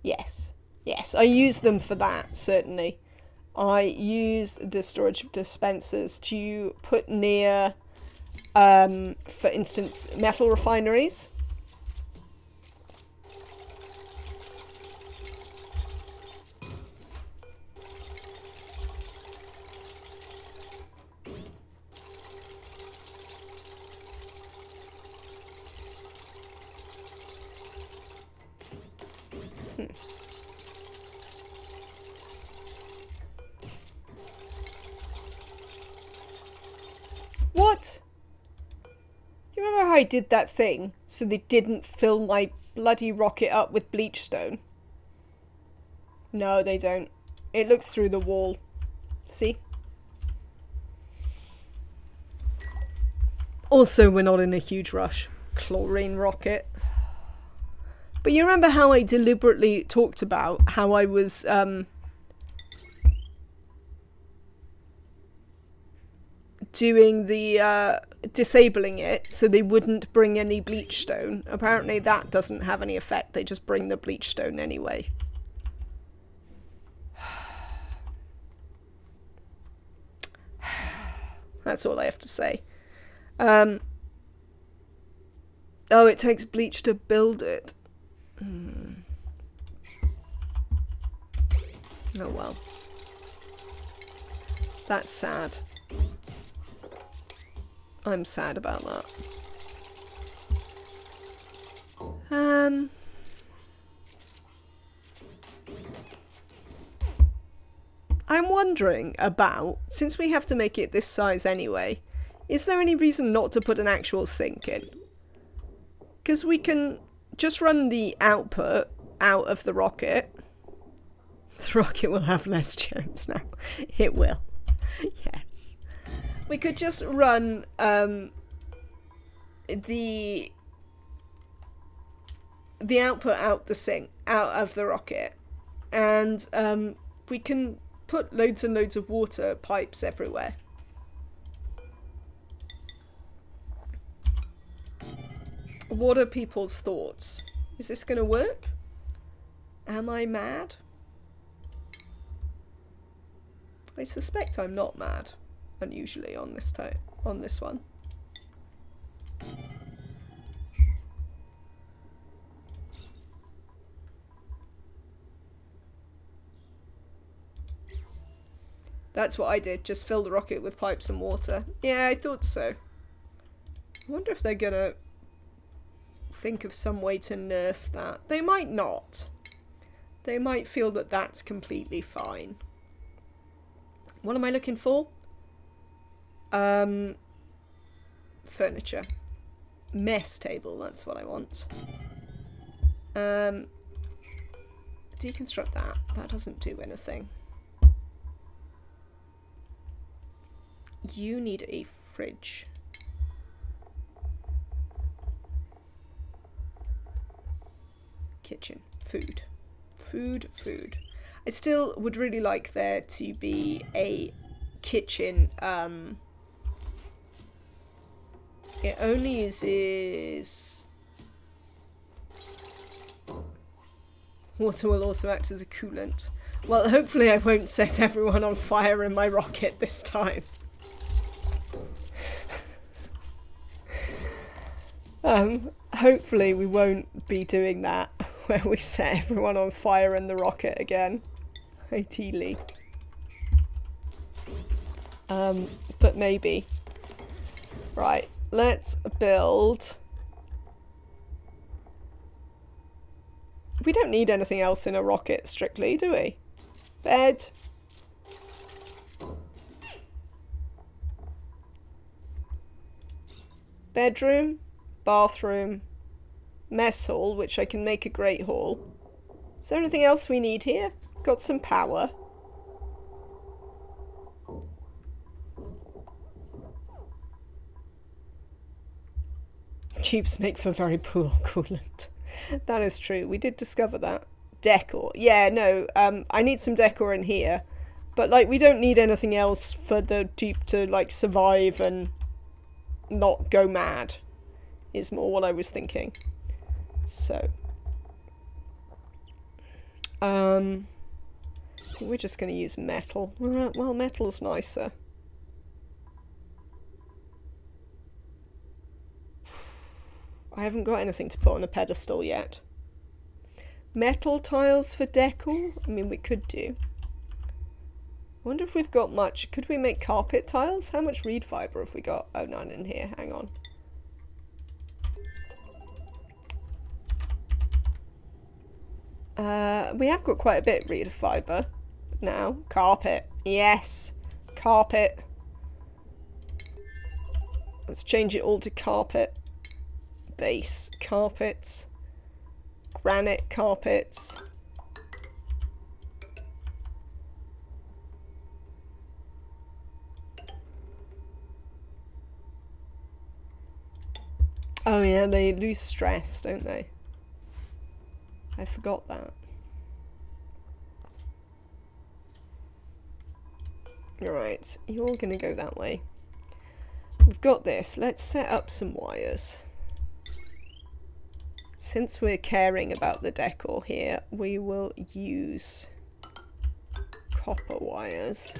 Yes. Yes, I use them for that, certainly. I use the storage dispensers to put near, for instance, metal refineries. What? You remember how I did that thing so they didn't fill my bloody rocket up with bleachstone? No, they don't. It looks through the wall. See? Also, we're not in a huge rush. Chlorine rocket. But you remember how I deliberately talked about how I was doing the disabling it so they wouldn't bring any bleachstone. Apparently that doesn't have any effect. They just bring the bleachstone anyway. That's all I have to say. Oh, it takes bleach to build it. Oh well. That's sad. I'm sad about that. I'm wondering about, since we have to make it this size anyway, is there any reason not to put an actual sink in? Because we can just run the output out of the rocket. The rocket will have less germs now. It will. Yes. We could just run the output out the sink, out of the rocket, and we can put loads and loads of water pipes everywhere. What are people's thoughts? Is this going to work? Am I mad? I suspect I'm not mad, unusually on this one. That's what I did, just fill the rocket with pipes and water. Yeah, I thought so. I wonder if they're gonna think of some way to nerf that. They might not. They might feel that that's completely fine. What am I looking for? Furniture. Mess table, that's what I want. Deconstruct that. That doesn't do anything. You need a fridge. Kitchen. Food. Food. I still would really like there to be a kitchen. It only uses... Water will also act as a coolant. Well, hopefully I won't set everyone on fire in my rocket this time. Hopefully we won't be doing that, where we set everyone on fire in the rocket again. Ideally. But maybe. Right, let's build... We don't need anything else in a rocket, strictly, do we? Bed. Bedroom. Bathroom. Mess hall, which I can make a great hall. Is there anything else we need here? Got some power. Tubes make for very poor coolant. That is true. We did discover that. Decor. Yeah, no, I need some decor in here. But, like, we don't need anything else for the dupe to, like, survive and not go mad. Is more what I was thinking. So. I think we're just going to use metal. Well, metal's nicer. I haven't got anything to put on a pedestal yet. Metal tiles for decor? I mean, we could do. I wonder if we've got much. Could we make carpet tiles? How much reed fibre have we got? Oh, none in here. Hang on. We have got quite a bit of reed fibre now. Carpet. Yes. Carpet. Let's change it all to carpet. Base. Carpets. Granite carpets. Oh yeah, they lose stress, don't they? I forgot that. Alright, you're gonna go that way. We've got this. Let's set up some wires. Since we're caring about the decor here, we will use copper wires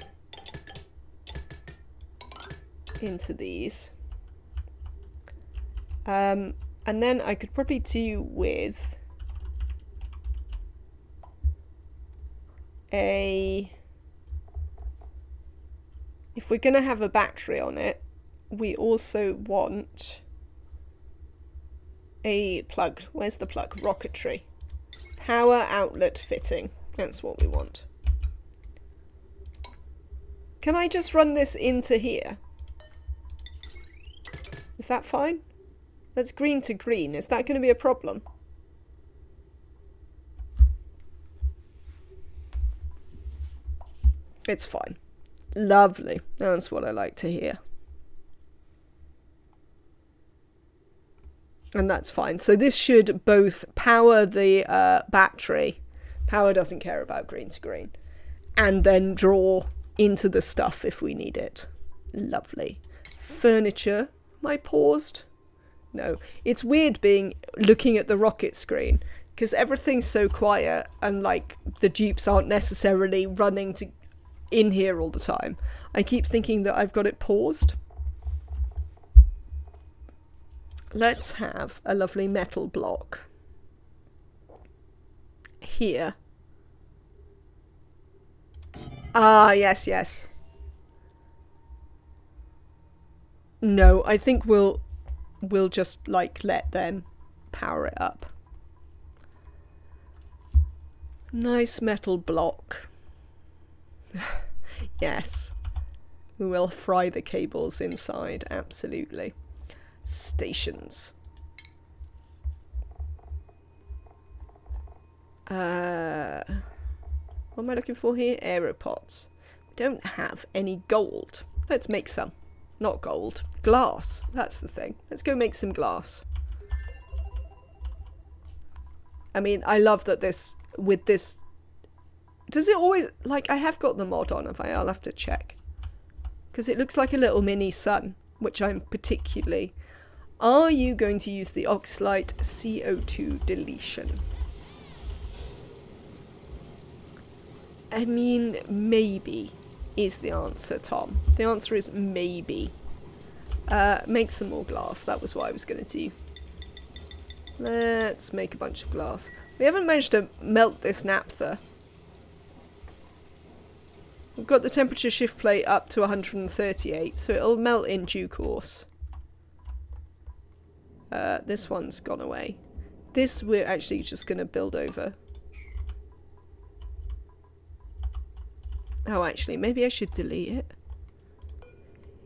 into these. And then I could probably do with if we're going to have a battery on it, we also want a plug. Where's the plug? Rocketry. Power outlet fitting. That's what we want. Can I just run this into here? Is that fine? That's green to green. Is that going to be a problem? It's fine. Lovely. That's what I like to hear. And that's fine. So this should both power the battery. Power doesn't care about green to green. And then draw into the stuff if we need it. Lovely. Furniture. Am I paused? No. It's weird looking at the rocket screen because everything's so quiet and like the dupes aren't necessarily running in here all the time. I keep thinking that I've got it paused. Let's have a lovely metal block here. Ah, yes, yes. No, I think we'll just like let them power it up. Nice metal block. Yes. We will fry the cables inside, absolutely. Stations. What am I looking for here? Aeropods. We don't have any gold. Let's make some. Not gold. Glass. That's the thing. Let's go make some glass. I mean, I love that this, with this... Does it always... Like, I have got the mod on, have I? I'll have to check. Because it looks like a little mini sun, which I'm particularly... Are you going to use the Oxlite CO2 deletion? I mean, maybe is the answer, Tom. The answer is maybe. Make some more glass. That was what I was going to do. Let's make a bunch of glass. We haven't managed to melt this naphtha. We've got the temperature shift plate up to 138, so it'll melt in due course. This one's gone away. This we're actually just going to build over. Oh, actually, maybe I should delete it.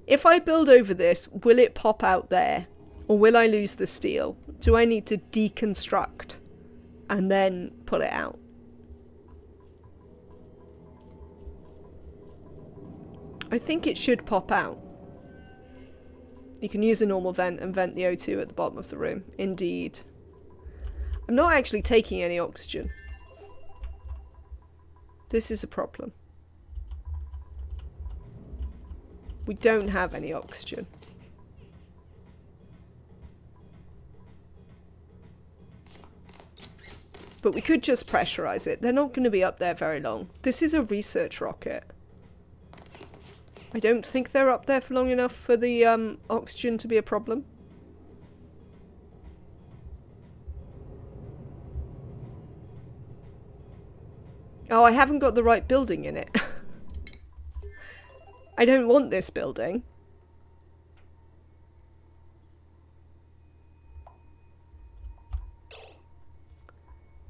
If I build over this, will it pop out there? Or will I lose the steel? Do I need to deconstruct and then pull it out? I think it should pop out. You can use a normal vent and vent the O2 at the bottom of the room. Indeed. I'm not actually taking any oxygen. This is a problem. We don't have any oxygen. But we could just pressurize it. They're not going to be up there very long. This is a research rocket. I don't think they're up there for long enough for the oxygen to be a problem. Oh, I haven't got the right building in it. I don't want this building.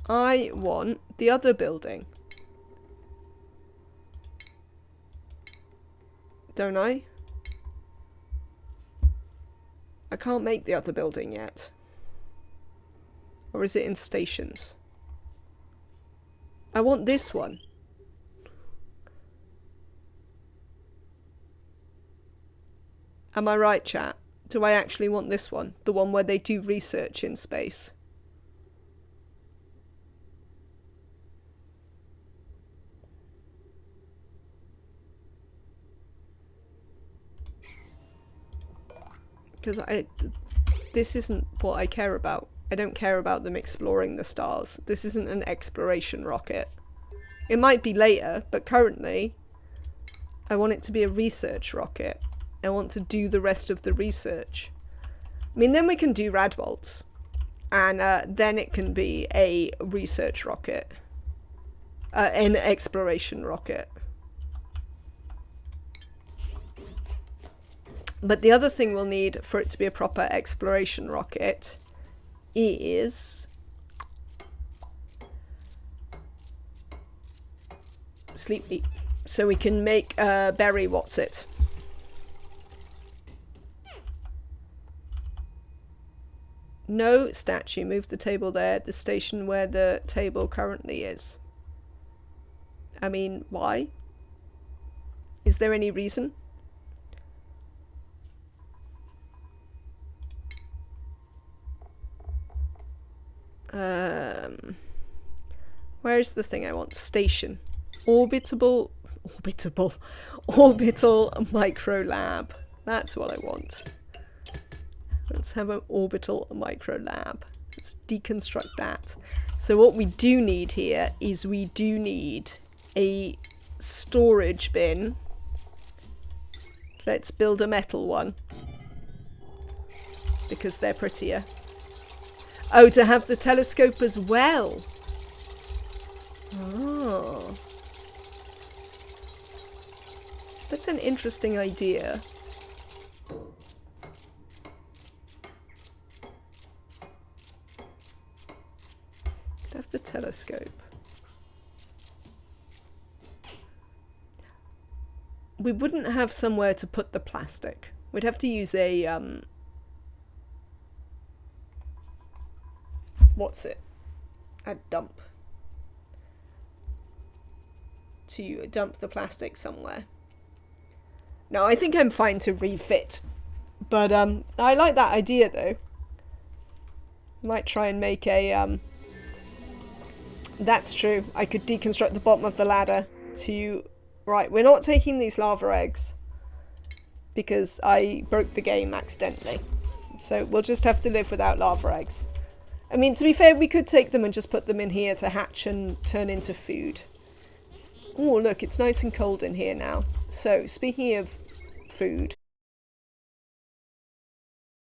I want the other building. Don't I? I can't make the other building yet. Or is it in stations? I want this one. Am I right, chat? Do I actually want this one? The one where they do research in space? Because this isn't what I care about. I don't care about them exploring the stars. This isn't an exploration rocket. It might be later, but currently I want it to be a research rocket. I want to do the rest of the research. I mean, then we can do Radwaltz, and then it can be a research rocket. An exploration rocket. But the other thing we'll need for it to be a proper exploration rocket is sleepy. So we can make Berry what's it. No statue. Move the table there. The station where the table currently is. I mean, why? Is there any reason? Where's the thing I want? Station. Orbital micro lab. That's what I want. Let's have an orbital micro lab. Let's deconstruct that. So what we do need here is we do need a storage bin. Let's build a metal one. Because they're prettier. Oh, to have the telescope as well. Oh. That's an interesting idea. Could have the telescope. We wouldn't have somewhere to put the plastic. We'd have to use a what's it? A dump. To dump the plastic somewhere. No, I think I'm fine to refit. But I like that idea though. Might try and make a that's true. I could deconstruct the bottom of the ladder to right, we're not taking these lava eggs because I broke the game accidentally. So we'll just have to live without lava eggs. I mean, to be fair, we could take them and just put them in here to hatch and turn into food. Oh, look, it's nice and cold in here now. So, speaking of food,